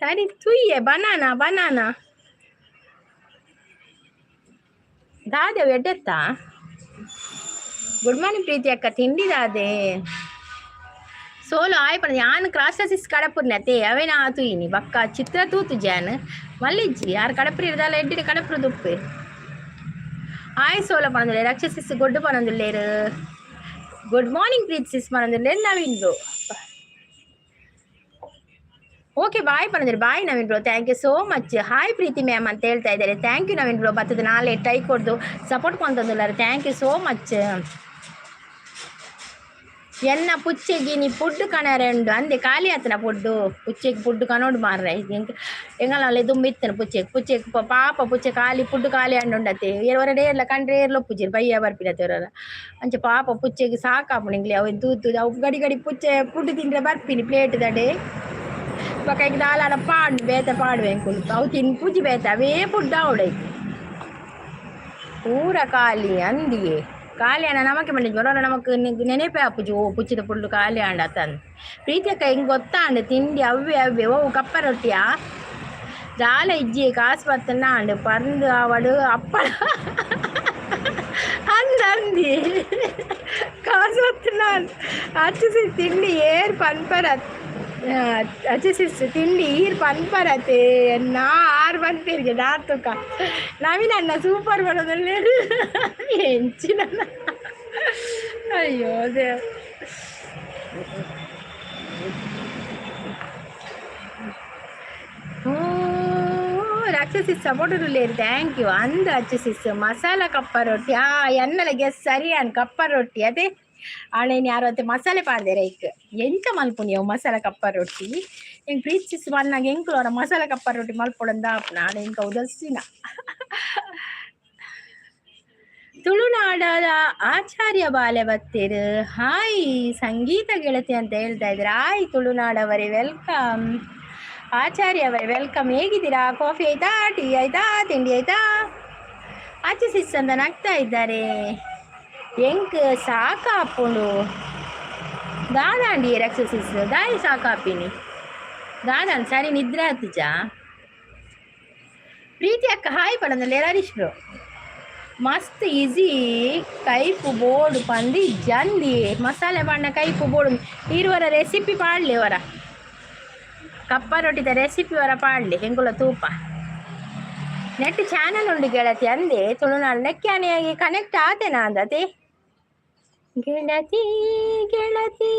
ಸರಿ ತುಯ್ಯೆ ಬನಾನಾ ದಾದೆ ಎಡ್ಡೆತ್ತಾ. ಗುಡ್ ಮಾರ್ನಿಂಗ್ ಪ್ರೀತಿ ಅಕ್ಕ, ತಿಂಡಿದಾದೆ ಸೋಲು ಆಯ್ ಪಣ ಯಾನ್ ಕ್ರಾಸ್ಟಸಿಸ್ ಕಡಪುರ್ನತೆ ಅವೇನ ಆತು ಇನಿ ಬಕ್ಕ ಚಿತ್ರ ತೂತು ಜಾನ್ ಮಲ್ಲಿಜ್ಜಿ ಯಾರು ಕಡಪುರಿ ಇರದಲ್ಲ ಎಡ್ಡಿ ಕಡಪುರ ದುಪ್ಪೆ. ಆಯ್ ಸೋಲ ಪಣದುಲೆ ರಾಕ್ಷಸಿಸ್ ಗೊಡ್ಡು ಪಣದುಲ್ಲೇರು. ಗುಡ್ ಮಾರ್ನಿಂಗ್ ಪ್ರೀತಿ ಸಿಸ್ ಪಣದುಲ್ಲೇರು ನವೀನ್ ಬ್ರೋ. ಓಕೆ ಬಾಯ್ ಪಣದಿರಿ, bye Naveen bro, thank you so much. Hi Preethi ma'am ಅಂತ ಹೇಳ್ತಾ ಇದ್ದಾರೆ. ಥ್ಯಾಂಕ್ ಯು ನವೀನ್ ಬ್ರೋ, ಬರ್ತದೆ ನಾಳೆ ಟೈ ಕೊಡ್ದು ಸಪೋರ್ಟ್ ಕೊಂತಂದುಲ್ಲಾರ. Thank you so much. ಎನ್ನ ಪುಚ್ಚೆಗಿ ನೀ ಫುಡ್ ಕಣರೆಂಡು ಅಂದೆ ಖಾಲಿ ಆತನ ಫುಡ್ಡು ಪುಚ್ಚೆಗೆ ಫುಡ್ ಕನೋಡು ಮಾರ್ರೆ ಎಂಗಲ್ಲ ದುಂಬಿತ್ತನ ಪುಚ್ಚೆಗೆ ಪಾಪ ಪುಚ್ಚೆ ಖಾಲಿ ಫುಡ್ ಖಾಲಿ ಅಂಡುಂಡತೆ ಹೊರಡೆ ಎಲ್ಲ ಕಂಡ್ರೆ ಲೊಪ್ಪುಜಿರು ಬಯ್ಯ ಬರ್ಪಿನತ್ತವರಲ್ಲ ಅಂಚೆ ಪಾಪ ಪುಚ್ಚೆಗೆ ಸಾಕಾಪುಣಿಂಗ್ಲಿ ಅವು ತೂತು ಅವು ಗಡಿ ಪುಚ್ಚೆ ಫುಡ್ ತಿಂದ್ರೆ ಬರ್ಪಿನಿ ಪ್ಲೇಟ್ ದಡೆ ಬಕಾಯಿಗೆ ದಾಲಾಡ ಪಾಡು ಬೇತ ಪಾಡುವೆ ಕುಳಿತು ಅವು ತಿನ್ ಪೂಜಿ ಬೇತ ಅವೇ ಫುಡ್ ಅವಡೈತಿ ಪೂರ ಖಾಲಿ ಅಂದಿಗೆ ಖಾಲಿ ಅಣ್ಣ ನಮಕ್ಕೆ ಬಂದಿದ್ವಿ ಬರೋಣ ನಮಕ್ ನೆನಪೇ ಅಪ್ಪುಜಿ ಓ ಪುಚ್ಚಿದ ಫುಲ್ಲು ಖಾಲಿ ಅಂಡ ತಂದು ಪ್ರೀತಿ ಅಕ್ಕ ಹಿಂಗೆ ಗೊತ್ತಾಂಡು ತಿಂಡಿ ಅವ್ವೆ ಓ ಕಪ್ಪ ರೊಟ್ಟಿಯಾ ದಾಲ ಇಜ್ಜಿ ಕಾಸು ಬತ್ತನ್ನ ಅಂಡು ಪರಂದು ಅವಡು ಅಪ್ಪಳ ಅಂದಿ ಕಾಸು ಬತ್ತನ್ನ ಅಚ್ಚಿಸಿ ತಿಂಡಿ ಏರ್ ಪನ್ಪರ ಅಚ್ಚಿಸಿ ತಿಂಡಿ ಈರ್ ಪನ್ಪರತೆ ನಾ ಆರು ಬಂತಿರ್ಗೆ ದಾತುಕ ನವೀನಣ್ಣ ಸೂಪರ್ ಬರೋದಲ್ಲಿ ಹೆಂಚಿನ ಅಯ್ಯೋ ದೇವ್ ರಾಕ್ಷಸಿಸ್ ಸಪೋರ್ಟ್ ಲೇರು ಥ್ಯಾಂಕ್ ಯು ಅಂದ ಅಚ್ಚಸಿಸ್ ಮಸಾಲ ಕಪ್ಪ ರೊಟ್ಟಿ ಎನ್ನಲ ಗೆಸ್ ಸರಿ ಅನ್ ಕಪ್ಪ ರೊಟ್ಟಿ ಅದೇ ಆಣೇನು ಯಾರು ಅತ್ತೆ ಮಸಾಲೆ ಪಾಡ್ದೇರ ಇಕ್ ಎಂತ ಮಲ್ಪುನಿ ಅವು ಮಸಾಲ ಕಪ್ಪ ರೊಟ್ಟಿ ಹೆಂಗೆ ಪ್ರೀತಿಸಿ ಮನ್ನಾಗ ಹೆಂಕ್ಲು ಅವರ ಮಸಾಲ ಕಪ್ಪ ರೊಟ್ಟಿ ಮಲ್ಪೊಡಂದ ಆಪ್ನ ಆಣೆ ಹೆಂಗೆ ಉದರ್ಸಿನ ತುಳುನಾಡದ ಆಚಾರ್ಯ ಬಾಲೆ ಬತ್ತೀರು. ಹಾಯ್ ಸಂಗೀತ ಗೆಳತಿ ಅಂತ ಹೇಳ್ತಾ ಇದ್ದಾರೆ. Hi ತುಳುನಾಡವರೇ welcome. ಆಚಾರ್ಯ ಅವರೇ ವೆಲ್ಕಮ್. ಹೇಗಿದ್ದೀರಾ? ಕಾಫಿ ಆಯ್ತಾ? ಟೀ ಆಯ್ತಾ? ತಿಂಡಿ ಆಯ್ತಾ? ಆಚೆ ಸಿಸ್ ಅಂತ ನಗ್ತಾ ಇದ್ದಾರೆ. ಎಂಕ್ ಸಾಕಾಪುಂಡು ದಾದಾಂಡಿ ಎಕ್ಸಸೈಸ್ ದಾಯಿ ಸಾಕಾಪಿನಿ ದಾದಾಂಡ್ ಸರಿ ನಿದ್ರೆ ಹತ್ತುಜ. ಪ್ರೀತಿ ಅಕ್ಕ ಹಾಯ್ ಪಡಂದಲ್ಲಿ ಹರೀಶ್ ಬ್ರೋ ಮಸ್ತ್ ಈಸಿ ಕೈಪು ಬೋರ್ಡು ಪಂದಿ ಜಂದಿ ಮಸಾಲೆ ಬಣ್ಣ ಕೈಪು ಬೋರ್ಡು ಇರುವರ ರೆಸಿಪಿ ಪಾಡ್ಲಿ ಅವರ ಕಪ್ಪ ರೊಟ್ಟಿದ ರೆಸಿಪಿ ಅವರ ಪಾಡ್ಲಿ ಹೆಂಗುಲ ತೂಪ ನೆಟ್ ಚಾನಲ್ ಉಂಡು ಗೆಳತಿ ಅಂದೆ ತುಳುನಾಡು ನೆಕ್ಕಾನೆಯಾಗಿ ಕನೆಕ್ಟ್ ಆತೇನಾ ಅಂದತೆ ಗೆಳತಿ ಗೆಳತಿ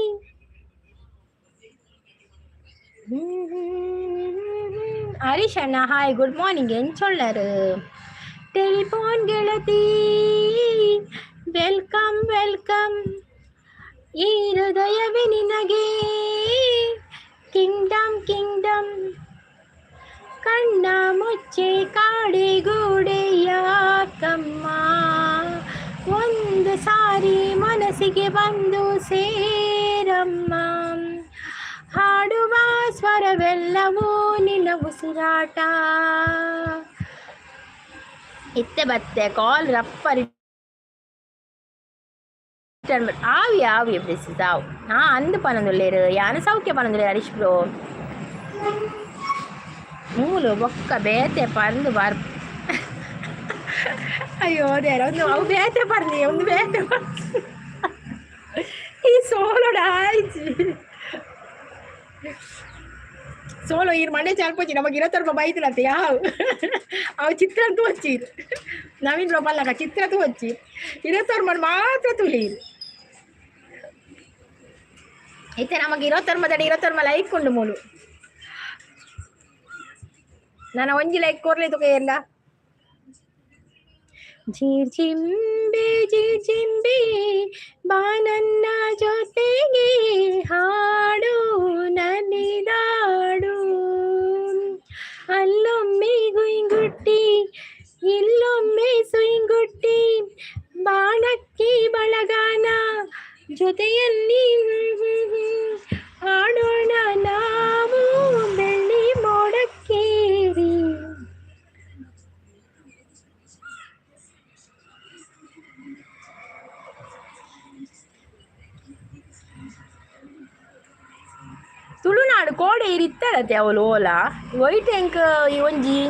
ಹರೀಶ್ ಅಣ್ಣ ಹಾಯ್ ಗುಡ್ ಮಾರ್ನಿಂಗ್ ಎಂಚೊಳ್ಳರು ಟೆಲಿಫೋನ್ ಗೆಳತಿ ವೆಲ್ಕಮ್ ವೆಲ್ಕಮ್ ಈ ಹೃದಯವೇ ನಿನಗೆ ಕಿಂಗ್ಡಮ್ ಕಿಂಗ್ಡಮ್ ಕಣ್ಣ ಮುಚ್ಚೆ ಕಾಡೆಗೂಡೆ ಯಾಕಮ್ಮ ಒಂದು ಸಾರಿ ಮನಸ್ಸಿಗೆ ಬಂದು ಸೇರಮ್ಮ ಹಾಡುವ ಸ್ವರವೆಲ್ಲವೂ ನಿನ್ನ ಉಸಿರಾಟ ಇತ್ತೆ ಬತ್ತೆ ಕಾಲ್ ರಪ್ಪರಿ ಆವಿ ಆವಿ எப்படி சாவ் நான் அந்த பனந்துள்ளேரு யானை சௌக்கிய பனந்துள்ளே ஹரிஷ் ப்ரோ ಮೂಲು ಬೊಕ್ಕ ಬೇತೆ ಪಂದು ಬರ್ ಅಯ್ಯೋ ದೇರ ಒಂದು ಅವು ಬೇತೆ ಬರ್ನಿ ಒಂದು ಬೇತೆ ಈ ಸೋಲೋಡ ಆಯ್ತು ಸೋಲೋ ಈ ಮಂಡೆ ಚಾಲ್ಪೋಚಿ ನಮಗೆ 20 ರೂಪಾಯಿ ಬೈತಿಲಂತೆ ಯಾವ ಅವು ಚಿತ್ರ ತೋಚಿ ನವೀನ್ ರೂಪಾಯಿ ಚಿತ್ರ ತೋಚಿ 20 ರೂಪಾಯಿ ಮಾತ್ರ ತುಳೀರು ಐತೆ ನಮಗೆ 20 ರೂಪಾಯಿ 20 ರೂಪಾಯಿ ಲೈಕ್ ಕೊಂಡು ಮೂಲು ನಾನು ಒಂಜಿ ಲೈಕ್ ಕೊರ್ಲೆ ತುಕ ಎಲ್ಲ ಜಿಂಬೆ ಬಾನನ್ನ ಜೊತೆಗೆ ಹಾಡು ನಲಿದಾಡು ಅಲ್ಲೊಮ್ಮೆ ಗುಯಿಂಗುಟ್ಟಿ ಇಲ್ಲೊಮ್ಮೆ ಸುಯಿಂಗುಟ್ಟಿ ಬಾಣಕ್ಕೆ ಬಳಗಾನ ಜೊತೆಯಲ್ಲಿ ಹಾಡೋಣ ನಾವು ಬೆಳ್ಳಿ ಮೋಡಕ್ಕೇರಿ ತುಳುನಾಡು ಕೋಡೆ ಇರಿತ್ತಳತೆ ಅವಳು ಓಲ ಒಯ್ಟ್ ಎಂಕ್ ಒಂಜಿ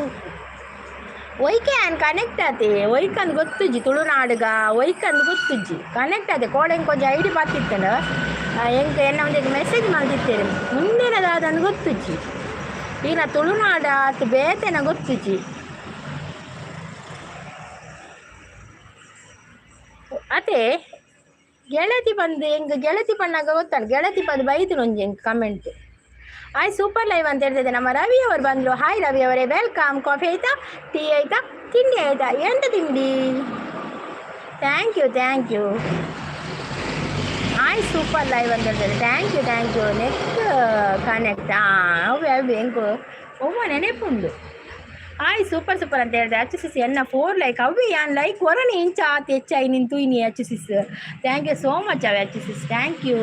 ಒಯ್ಕೆ ಆನ್ ಕನೆಕ್ಟ್ ಆತೆ ಒಯ್ಕಂದು ಗೊತ್ತುಜ್ಜಿ ತುಳುನಾಡುಗ ಒಯ್ಕಂದು ಗೊತ್ತುಜ್ಜಿ ಕನೆಕ್ಟ್ ಆತೆ ಕೋಡೆ ಎಂಕ್ ಒಂಜಿ ಐಡಿ ಬರ್ತಿತ್ತಂಡ ಎಂಕ್ ಎನ್ನ ಒಂದು ಮೆಸೇಜ್ ಮಾಡ್ತಿತ್ತೇನೆ ಮುಂದಿನದಾದನ್ನು ಗೊತ್ತುಜ್ಜಿ ಈಗ ತುಳುನಾಡು ಆತು ಬೇತೆನ ಗೊತ್ತುಜ್ಜಿ ಅದೇ ಗೆಳತಿ ಬಂದು ಎಂಗ್ ಗೆಳತಿ ಪಣ್ಣಾಗ ಗೊತ್ತಾಳ ಗೆಳತಿ ಬಂದು ಬೈತು ಒಂಜಿ ಎಂಕ್ ಕಮೆಂಟ್ ಹಾಯ್ ಸೂಪರ್ ಲೈವ್ ಅಂತ ಹೇಳ್ತಿದ್ದೆ ನಮ್ಮ ರವಿ ಅವರು ಬಂದರು. ಹಾಯ್ ರವಿ ಅವರೇ ವೆಲ್ಕಮ್. ಕಾಫಿ ಆಯ್ತಾ? ಟೀ ಆಯ್ತಾ? ತಿಂಡಿ ಆಯ್ತಾ? ಎಂತ ತಿಂಡಿ? Thank you hi super live ಅಂತ ಹೇಳ್ತಿದ್ದೆ. ಥ್ಯಾಂಕ್ ಯು ನೆಕ್ಸ್ಟ್ ಕನೆಕ್ಟ್ ಅವು ಹೆಂಗು ಒವ್ವ ನೆನೆಪುಂಡು. ಹಾಯ್ ಸೂಪರ್ ಅಂತ ಹೇಳಿದೆ. HCC ಎನ್ನ 4 ಲೈಕ್ ಅವು ಯಾನ್ ಲೈಕ್ ಹೊರನೆ ಇಂಚ ಆತ ಹೆಚ್ಚಾಯಿ ನಿಂತು ಇನಿ HCC thank you so much ಅವು HCC ಥ್ಯಾಂಕ್ ಯು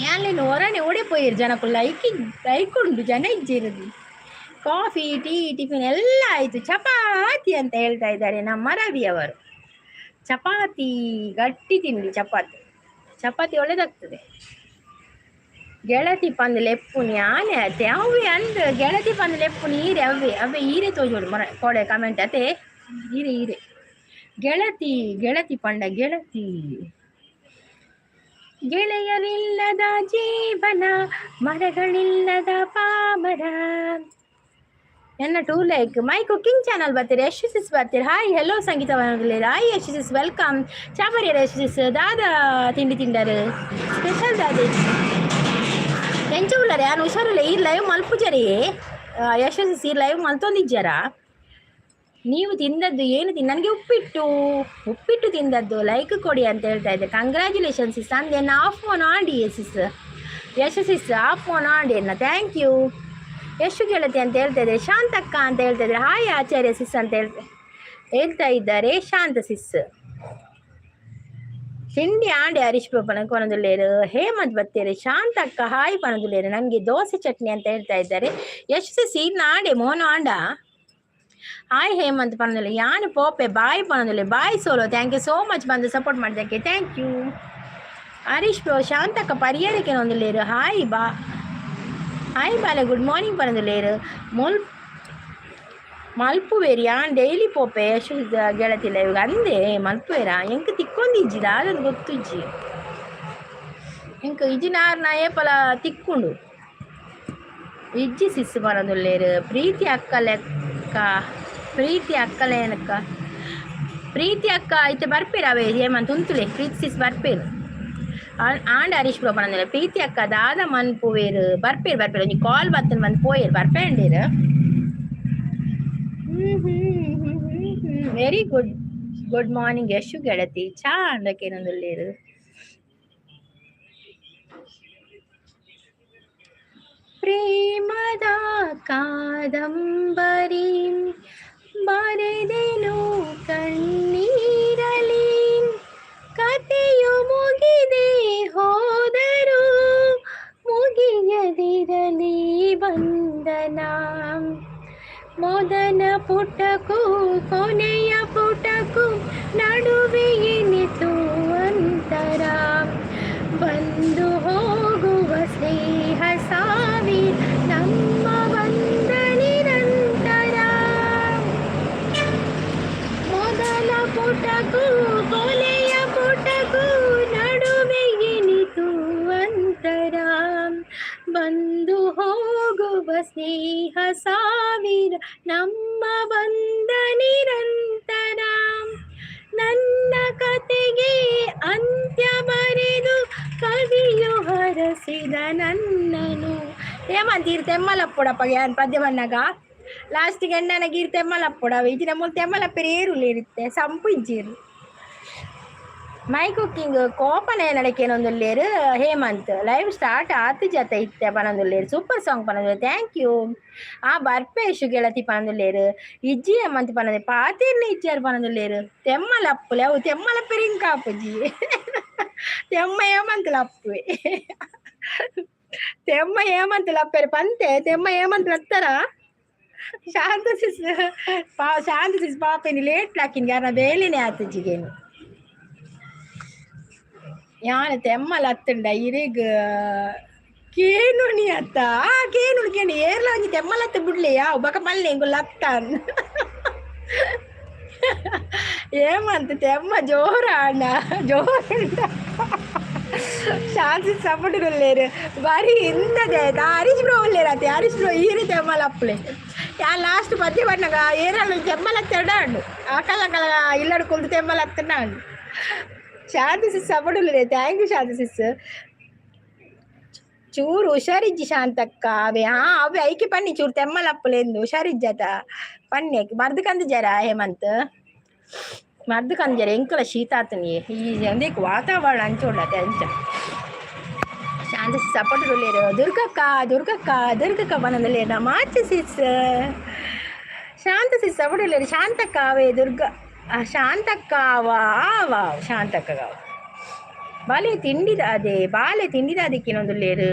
ಯಾನ್ಲೇನು ಹೊರನೆ ಓಡಿಪೋಯಿರು ಜನಕ್ಕೂ ಲೈಕ್ ಉಂಟು ಜನ ಇಜ್ಜಿರೋದು. ಕಾಫಿ ಟೀ ಟಿಫಿನ್ ಎಲ್ಲ ಆಯಿತು. ಚಪಾತಿ ಅಂತ ಹೇಳ್ತಾ ಇದ್ದಾರೆ ನಮ್ಮ ರವಿ ಅವರು. ಚಪಾತಿ ಗಟ್ಟಿ ತಿಂಡಿ ಚಪಾತಿ ಒಳ್ಳೇದಾಗ್ತದೆ. ಗೆಳತಿ ಪಂದು ಲೆಪ್ಪುನಿ ಆನೆ ಅತ್ತೆ ಅವೇ ಅಂದ್ರೆ ಗೆಳತಿ ಪಂದು ಲೆಪ್ಪುನಿ ಈರೆ ಅವೇ ಈರೆ ತೋಜೋಡು ಮರ ಕೊಡೆ ಕಮೆಂಟ್ ಅತೆ ಈರೆ ಗೆಳತಿ ಪಂಡ ಗೆಳತಿ ಗೆಳೆಯರಿಲ್ಲದ ಜೀವನ ಮರಗಳಿಲ್ಲದ ಪಾಮರ ಎನ್ನ 2 ಲೈಕ್ ಮೈ ಕುಕಿಂಗ್ ಚಾನಲ್ ಬರ್ತೀರಿ ಯಶಸ್ಸಿಸ್ ಬರ್ತೀರಿ. ಹಾಯ್ ಹೆಲೋ ಸಂಗೀತ ಹಾಯ್ ಯಶಸ್ಸಿಸ್ ವೆಲ್ಕಮ್. ಚಾಪರಿಯರ ಯಶಸ್ಸಿಸ್ ದಾದ ತಿಂಡಿ ತಿಂಡರು ಸ್ಪೆಷಲ್ ದಾದ ಎಂಚುಳ್ಳರೆ ಯಾರು ಹುಷಾರಿಲ್ಲ ಈ ಲೈವ್ ಮಲ್ಪುಜರಿ ಯಶಸ್ಸಿಸ್ ಈ ಲೈವ್ ಮಲ್ತೊಂದಿದ್ದಾರ. ನೀವು ತಿಂದದ್ದು ಏನು ನನಗೆ ಉಪ್ಪಿಟ್ಟು ತಿಂದದ್ದು ಲೈಕ್ ಕೊಡಿ ಅಂತ ಹೇಳ್ತಾ ಇದ್ದೆ. ಕಂಗ್ರ್ಯಾಚುಲೇಷನ್ಸ್ ಸಿಸ್ ಅಂದೆ ಎನ್ನ ಆಫ್ ಫೋನ್ ಆಡಿ ಯಶಸ್ಸಿಸ್ ಆಫ್ ಫೋನ್ ಆಡಿ ಎನ್ನ ಥ್ಯಾಂಕ್ ಯು. ಎಷ್ಟು ಗೆಳತಿ ಅಂತ ಹೇಳ್ತಾ ಇದ್ದಾರೆ. ಶಾಂತಕ್ಕ ಅಂತ ಹೇಳ್ತಾ ಇದ್ದಾರೆ. ಹಾಯ್ ಆಚಾರ್ಯ ಸಿಸ್ ಅಂತ ಹೇಳ್ತಾ ಇದ್ದಾರೆ ಶಾಂತ ಸಿಸ್. ತಿಂಡಿ ಆಂಡೆ ಹರೀಶ್ ಪಪ್ಪನಕ್ಕೆ ಪನದುಲ್ಲೇರು, ಹೇಮಂತ್ ಬತ್ತೇರು, ಶಾಂತಕ್ಕ ಹಾಯ್ ಪನದುಲ್ಲೇರು, ನನಗೆ ದೋಸೆ ಚಟ್ನಿ ಅಂತ ಹೇಳ್ತಾ ಇದ್ದಾರೆ. ಯಶಸ್ಸಿ ಆಂಡೆ ಮೋಹನ ಆಂಡ ಹಾಯ್ ಹೇಮಂತ್ ಪನದುಲ್ಲೆ, ಯಾನು ಪೋಪೆ ಬಾಯ್ ಪನದುಲ್ಲೆ, bye solo, thank you so much ಬಂದು ಸಪೋರ್ಟ್ ಮಾಡಿದ್ದಕ್ಕೆ, ಥ್ಯಾಂಕ್ ಯು. ಹರೀಶ್ ಬ್ರೋ ಶಾಂತಕ್ಕ ಪರಿಹಾರಕ್ಕೆ ಒಂದುಲ್ಲೇರು, ಹಾಯ್ ಹಾಯ್ ಬಾಲೆ ಗುಡ್ ಮಾರ್ನಿಂಗ್ ಪನದುಲ್ಲೇರು. ಮಲ್ಪುವೇರಿ ಯಾನ್ ಡೈಲಿ ಪೋಪೆ ಯಶು ಗೆಳತಿಲ್ಲ ಇವಾಗ ಅಂದೆ ಮಲ್ಪುವೇರ ಎಂಕ ತಿಕ್ಕೊಂದಿಜ್ಜಿದ ಅದೊಂದು ಗೊತ್ತಿಜ್ಜಿ ಎಂಕ ಇಜಿನಾರ್ನ ಏಪಲ ತಿಕ್ಕೊಂಡು ಇಜ್ಜಿ ಸಿಸ್ಸು ಬರೋದುಲ್ಲೇರು. ಪ್ರೀತಿ ಅಕ್ಕ ಲೆಕ್ಕ ಪ್ರೀತಿ ಅಕ್ಕಲೇನಕ್ಕ ಪ್ರೀತಿ ಅಕ್ಕ ಐತೆ ಬರ್ಪೇರು ಅವೇ ಹೇಮಂತ್ ಉಂತುಲೆ ಪ್ರೀತಿ ಸಿಸ್ ಬರ್ಪೇರು ಆಂಡ ಹರೀಶ್ ಬ್ರೋ ಪನದಿಲ್ಲ. ಪ್ರೀತಿ ಅಕ್ಕ ದಾದ ಮನ್ಪುವೇರು ಬರ್ಪೇರು ಒಂಜಿ ಕಾಲ್ ಬತ್ತನ್ ಬಂದು ಪೋಯೇರು ಬರ್ಪೇಂಡೇರು. ವೆರಿ ಗುಡ್ ಮಾರ್ನಿಂಗ್ ಯಶು ಗೆಳತಿ ಚಾ ಅಂಡಕ್ಕೆ ಏನೊಂದುಲ್ಲೇರು. ಪ್ರೇಮದ ಕಾದಂಬರಿ ಬರೆದೆನು ಕಣ್ಣೀರಲಿ, ಕತೆಯು ಮುಗಿದೆ ಹೋದರು ಮುಗಿಯದಿರಲಿ ಬಂಧನ, ಮೊದಲ ಪುಟಕ್ಕೂ ಕೊನೆಯ ಪುಟಕ್ಕೂ ನಡುವೆ ಏನಿತು ಅಂತರ, ಬಂದು ಹೋಗುವ ಸ್ನೇಹ ಸಾವಿ ನಮ್ಮ ಬಂದ ನಿರಂತರ, ಮೊದಲ ಪುಟಕ್ಕೂ ಕೊನೆಯ ಪುಟಕ್ಕೂ ನಡುವೆ ಏನಿತು ಅಂತರ, ಬಂದು ಹೋಗುವ ಸ್ನೇಹ ಸಾವಿರ ನಮ್ಮ ಬಂದ ನಿರಂತರ, ನನ್ನ ಕತೆಗೆ ಅಂತ್ಯ ಬರೆದು ಕವಿಯು ಹರಸಿದ ನನ್ನನು. ಏಮಂತೀರು ತೆಮ್ಮಲಪ್ಪುಡಪ್ಪ ಯಾನ್ ಪದ್ಯ ಬಣ್ಣಗ ಲಾಸ್ಟಿಗೆ ಎಣ್ಣನಗೀರು ತೆಮ್ಮಲಪ್ಪುಡವ ಇಜಿನ ಮೂಲ ತೆಮ್ಮಲಪ್ಪೆರು ಏರುಲು ಇರುತ್ತೆ ಸಂಪು ಇಜ್ಜೀರು. ಮೈ ಕುಕ್ಕಿಂಗ್ ಕೋಪನ ನಡಕೇನೊಂದುಲ್ಲೇರು ಹೇಮಂತ್ ಲೈವ್ ಸ್ಟಾರ್ಟ್ ಆತು ಜತ ಇತ್ತೆ ಪನೊಂದುಲ್ಲೇರು, ಸೂಪರ್ ಸಾಂಗ್ ಪನೊಂದುಲ್ಲೇರು, ಥ್ಯಾಂಕ್ ಯು. ಆ ಬರ್ಪೇಶು ಗೆಳತಿ ಪನೊಂದುಲ್ಲೇರು, ಇಜ್ಜಿ ಹೇಮಂತ್ ಪನೊಂದು ಪಾತೀರ್ನ ಇಜ್ಜಿಯಾರು ಪನೊಂದುಲ್ಲೇರು, ತೆಮ್ಮಲಪ್ಪುಲೆ ಅವು ತೆಮ್ಮಲಪ್ಪೆರು ಇಂಕಾಪುಜಿ ತೆಮ್ಮ ಹೇಮಂತ್ ಲಪ್ಪುವೆ ತೆಮ್ಮ ಹೇಮಂತ್ ಲಪ್ಪೆರು ಪಂತೆ ತೆಮ್ಮ ಹೇಮಂತ್ ಲತ್ತಾರ. ಶಾಂತ ಸಿಸ್ ಪಾಪೇನಿ ಲೇಟ್ ಲಾಕಿನ್ ಯಾರ ಬೇಲಿನೇ ಆತಜಿಗೇನು ಯಾನ ತೆಮ್ಮಲ ಹತ್ತಂಡ ಇರೇಗ ಕೇನುಣಿ ಅತ್ತ ಕೇನುಣಿ ಏರ್ಲ ಒಂಜಿ ತೆಮ್ಮಲತ್ತ ಬಿಡ್ಲಿ ಯಾವ ಬಕ ಮಲ್ಲೆ ಇಂಗುಲ್ಲ ಅತ್ತಾನ್ ಏಮಂತ ತೆಮ್ಮ ಜೋರ ಅಣ್ಣ ಜೋರ ಶಾಂತಿ ಸಪೋರ್ಟ್ಗಳೇರು ಬಾರಿ ಇಂದದೆ Harish bro ಒಳ್ಳೆರತ್ತೆ Harish bro ಈರಿ ತೆಮ್ಮಲ ಅಪ್ಪಲೆ yeah last ಪದ್ಯ ಬಣ್ಣಗ ಏರಲ್ಲ ತೆಮ್ಮಲ ಹತ್ತೆರಡ ಹಣ್ಣು ಆಕಲ ಕಲ ಇಲ್ಲಡು ಕುಲ್ದು ತೆಮ್ಮಲ ಹತ್ತನ ಹಣ್ಣು. ಶಾಂತಿ ಸಿಸ್ ಸಪೋರ್ಟ್ಗಳೇ ಥ್ಯಾಂಕ್ ಯು ಶಾಂತಿ ಸಿಸ್. ಚೂರು ಹುಷಾರಿಜ್ಜಿ ಶಾಂತಕ್ಕ ಅವೇ ಅವೇ ಐಕಿ ಪನ್ನಿ ಚೂರು ತೆಮ್ಮಲಪ್ಪಲೆಂದು ಹುಷಾರಿಜ್ಜತ ಪನ್ನೆಕ್ ಮರ್ದು ಕಂದು ಜರ ಹೇಮಂತ್ ಮರ್ದು ಕಂದು ಜರ ಎಂಕಲ ಶೀತ ಆತನಿ ಈ ಒಂದೇಕ್ ವಾತಾವರಣ ಅಂಚೋಡತ್ತೆ ಅಂಚ. ಶಾಂತ ಸಪೋರ್ಟ್ ಉಳ್ಳೇರು ದುರ್ಗಕ್ಕ ಬನದಲ್ಲೇ ನಮಾಚೆ ಸಿಸ್ ಶಾಂತ ಸಿಸ್ ಸಪೋರ್ಟ್ ಉಳ್ಳೇರು ಶಾಂತಕ್ಕ ಅವೇ ಶಾಂತಕ್ಕ ಶಾಂತಕ್ಕ ಬಾಲೆ ತಿಂಡಿದ ಅದಕ್ಕೇನೊಂದುಲ್ಲೇರು.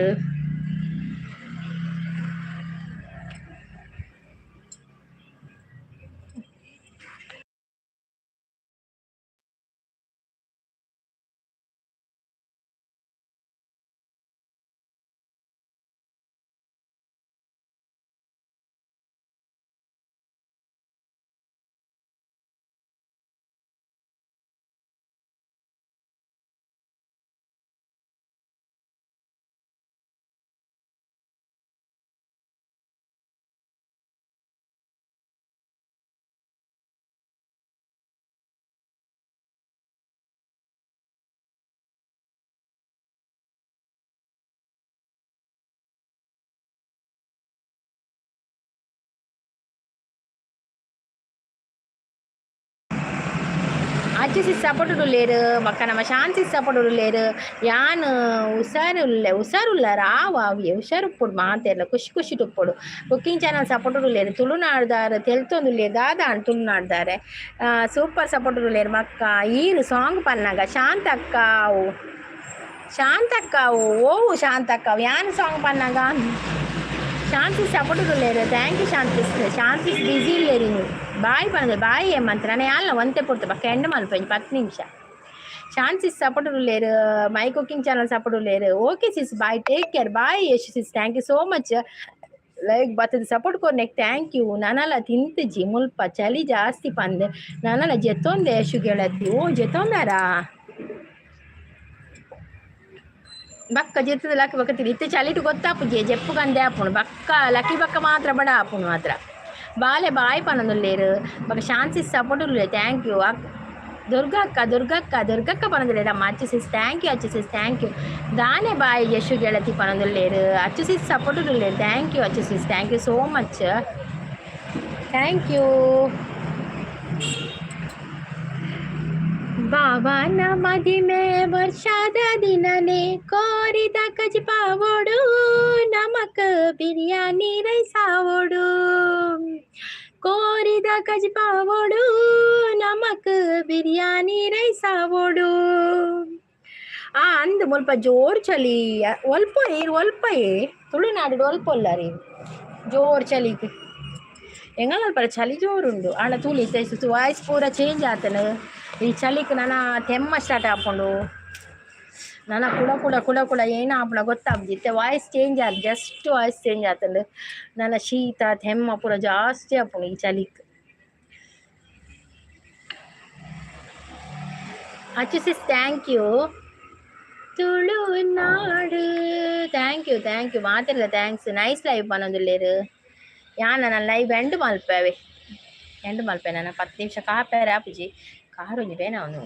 ಅಜ್ಜಿಸಿ ಸಪೋರ್ಟ್ ಉಳ್ಳೇರು ಮಕ್ಕ ನಮ್ಮ ಶಾಂತಿ ಸಪೋರ್ಟ್ ಉಳ್ಳೇರು ಯಾನು ಹುಷಾರುಲ್ಲ ರಾವಾವಿ ಹುಷಾರುಪ್ಪುಡು ಮಾತೆಲ್ಲ ಖುಷಿ ಖುಷಿ ತುಪ್ಪುಡು ಕುಕ್ಕಿಂಗ್ ಚಾನಲ್ ಸಪೋರ್ಟ್ ಉಳ್ಳೇರು ತುಳುನಾಡ್ದಾರು ತೆಲ್ತೊಂದುಲ್ಲೆ ದಾದ ತುಳುನಾಡ್ದಾರೆ ಸೂಪರ್ ಸಪೋರ್ಟ್ ಉಳ್ಳೇರು ಮಕ್ಕ ಈರು ಸಾಂಗ್ ಪನ್ನಾಗ ಶಾಂತಕ್ಕಾವು ಓವು ಶಾಂತಕ್ಕಾವು ಯಾನು ಸಾಂಗ್ ಪನ್ನಾಗ ಶಾಂತಿ ಸಪೋರ್ಟ್ ಉಳ್ಳೇರು ಥ್ಯಾಂಕ್ ಯು ಶಾಂತಿ ಬಿಸಿ ಇಲ್ಲೇರಿ ನೀವು ಬಾಯಿ ಪನ್ನದು ಬಾಯಿ ಏಮಂತ ನಾನು ಯಾಲ್ಲ ಒಂತೆ ಪುಡ್ತು ಬಕ್ಕ ಎಂಡು ಮಲ್ಪಂಜಿ 10 ನಿಮಿಷ ಶಾಂತಿ ಸಪೋರ್ಟ್ ಉಳ್ಳೇರು ಮೈ ಕುಕಿಂಗ್ ಚಾನಲ್ ಸಪೋರ್ಟ್ ಉಳ್ಳೇರು okay sis bye take care bye Yash sis thank you so much like ಬತ್ತದ ಸಪೋರ್ಟ್ ಕೊರ್ನೆಕ್ ಥ್ಯಾಂಕ್ ಯು ನಾನಲ್ಲ ತಿಂತಜಿ ಮುಲ್ಪ ಚಳಿ ಜಾಸ್ತಿ ಪಂದೆ ನಾನಲ್ಲ ಜೆತ್ತೊಂದೆ ಯಶು ಗೆಳತಿ ಓ ಜೆತ್ತೊಂದಾರಾ ಬಕ್ಕ ಜೆತ್ತದ ಲಕ್ಕಿ ಬಕ್ಕ ತಿಳಿ ಇತ್ತೆ ಚಳಿಟು ಗೊತ್ತಾಪುಜಿ ಜೆಪ್ಪು ಕಂದೆ ಆಪುಣು ಬಕ್ಕ ಲಕ್ಕಿ ಬಕ್ಕ ಮಾತ್ರ ಬಡ ಆಪುಣು ಮಾತ್ರ ಬಾಲೆ ಬಾಯ್ ಪನೊಂದುಲ್ಲೇರು ಬಕ್ಕ ಶಾಂತಿ ಸಪೋರ್ಟ್ ಉಳ್ಳೇ ಥ್ಯಾಂಕ್ ಯು ದುರ್ಗಕ್ಕ ಪನೊಂದುಲ್ಲೇರು ಅಮ್ಮ ಅಚ್ಚು ಸಿಸ್ ಥ್ಯಾಂಕ್ ಯು ದಾನೆ ಬಾಯಿ ಯಶು ಗೆಳತಿ ಪನೊಂದುಲ್ಲೇರು ಅಚ್ಚು ಸಿಸ್ ಸಪೋರ್ಟ್ ಉಳ್ಳೇರು thank you Achu sis thank you so much thank you ಬಾಬಾನ ಮದಿಮೆ ವರ್ಷದ ದಿನನೇ ಕೋರಿದ ಕಜಿಪಾವೋಡು ನಮಕ್ ಬಿರಿಯಾನಿ ರೈಸಾವೋಡು ಕೋರಿದ ಕಜಿಪಾವೋಡು ನಮಕ್ ಬಿರಿಯಾನಿ ರೈಸಾವೋಡು ಅಂದು ಮುಲ್ಪ ಜೋರ್ ಚಳಿ ಒಲ್ಪಯೇ ತುಳುನಾಡು ಒಲ್ಪೊಲ್ಲ ರೀ ಜೋರ್ ಚಳಿಗೆ ಎಂಗಲ್ಪ ಚಳಿ ಜೋರುಂಡು ಆಂಡ ತೂಲಿ ವಾಯ್ಸ್ ಪೂರ ಚೇಂಜ್ ಆತನು ಈ ಚಳಿಗೆ ನನ್ನ ತೆಮ್ಮ ಸ್ಟಾರ್ಟ್ ಹಾಕೊಂಡು ನನ್ನ ಕುಡ ಏನು ಆಪಣ ಗೊತ್ತಾಗ್ದಿತ್ತೆ ವಾಯ್ಸ್ ಚೇಂಜ್ ಆದ ಜಸ್ಟ್ ವಾಯ್ಸ್ ಚೇಂಜ್ ಆತಂದು ನನ್ನ ಶೀತ ತೆಮ್ಮ ಪೂರ ಜಾಸ್ತಿ ಆಪುಂಡು ಈ ಚಳಿಗೆ Achu sis thank you Tulunadu thank you ಮಾತಿರಲ್ಲ ಥ್ಯಾಂಕ್ಸ್ ನೈಸ್ ಲೈವ್ ಪನ್ನೊಂದುಲ್ಲೇರು ಯಾನ ನನ್ನ ಲೈವ್ ಎಂಡ್ ಮಲ್ಪೆ ನಾನು 10 ನಿಮಿಷ ಕಾಪೇರ ಆಪುಜಿ ಕಾರು ಒಂಜಿ ಅವನು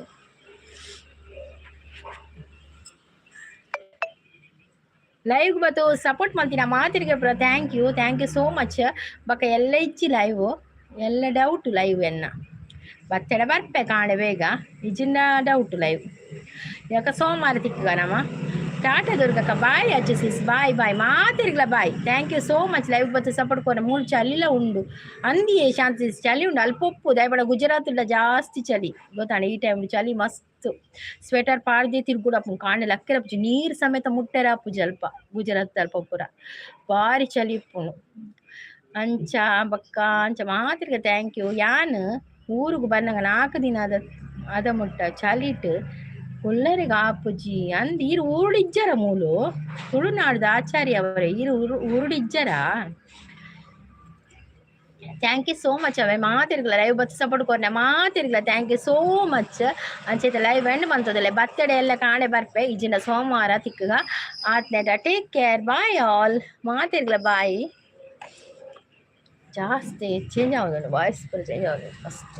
ಲೈವ್ ಬತ್ತು ಸಪೋರ್ಟ್ ಮಾಡ್ತೀನಿ ಮಾತಿರಿಗೆ ಪುರ ಥ್ಯಾಂಕ್ ಯು ಸೋ ಮಚ್ ಬಕ್ಕ ಎಲ್ಲ ಇಚ್ಚಿ ಲೈವ್ ಎಲ್ಲ ಡೌಟ್ ಲೈವ್ ಎನ್ನ ಬತ್ತೆಡ ಬರ್ಪೆ ಕಾಣೆ ಬೇಗ ಇಜಿಂದ ಡೌಟ್ ಲೈವ್ ಯಾಕ ಸೋಮವಾರ ತಿಕ್ಕ ನಮ್ಮ ಟಾಟಾ ದುರ್ಗಕ್ಕ ಬಾಯ್ ಅಚ್ಚು ಸಿಸ್ ಬಾಯ್ ಮಾತಿರ್ಗಲ bye thank you so much live ಬತ್ತು ಸಪೋರ್ಟ್ ಕೊರ ಮೂರು ಚಳಿಲ ಉಂಡು ಅಂದಿಯೇ ಶಾಂತಿ ಚಳಿ ಉಂಡು ಅಲ್ಪೊಪ್ಪು ದಯಬಡ ಗುಜರಾತ್ಲ ಜಾಸ್ತಿ ಚಳಿ ಗೊತ್ತಾಣ ಈ ಟೈಮ್ ಚಳಿ ಮಸ್ತ್ ಸ್ವೆಟರ್ ಪಾಡ್ದೆ ತಿರ್ಗುಡಪ್ಪು ಕಾಣೆ ಲಕ್ಕಿರಪ್ಪು ನೀರು ಸಮೇತ ಮುಟ್ಟೆರಪ್ಪು ಜಲ್ಪ ಗುಜರಾತ್ ಅಲ್ಪೊಪ್ಪುರ ಭಾರಿ ಚಳಿ ಇಪ್ಪುನು ಅಂಚ ಬಕ್ಕ ಅಂಚ ಮಾತಿರ್ಗ ಥ್ಯಾಂಕ್ ಯು ಯಾನ್ ಊರಿಗೆ ಬಂದಾಗ 4 ದಿನ ಅದ ಮುಟ್ಟ ಚಳಿಟ್ ಉಳ್ಳರಿಗೆ ಆಪುಜಿ ಅಂದ್ ಈರು ಊರುಡಿಜ್ಜರ ಮೂಲು ತುಳುನಾಡ್ದ ಆಚಾರ್ಯ ಅವರೇ ಈರು ಊರುಡಿಜ್ಜರ ಥ್ಯಾಂಕ್ ಯು ಸೋ ಮಚ್ ಅವೇ ಮಾತಿರ್ಗಲ ಲೈವ್ ಬತ್ತು ಸಪೋರ್ಟ್ ಕೊರ್ನೆ ಮಾತಿರ್ಗಲ ಥ್ಯಾಂಕ್ ಯು ಸೋ ಮಚ್ ಅಂಚೈತೆ ಲೈವ್ ಎಂಡ್ ಬಂತದಲ್ಲ ಬರ್ತಡೆ ಎಲ್ಲ ಕಾಣೆ ಬರ್ಪೆ ಇಜಿನ ಸೋಮವಾರ ತಿಕ್ಕಗ ಆತ್ನೇಟ ಟೇಕ್ ಕೇರ್ ಬಾಯ್ ಆಲ್ ಮಾತಿರ್ಗಲ ಬಾಯ್ ಜಾಸ್ತಿ ಚೇಂಜ್ ಆಗೋದು ವಾಯ್ಸ್ ಪೂರ ಚೇಂಜ್ ಆಗೋದು ಫಸ್ಟ್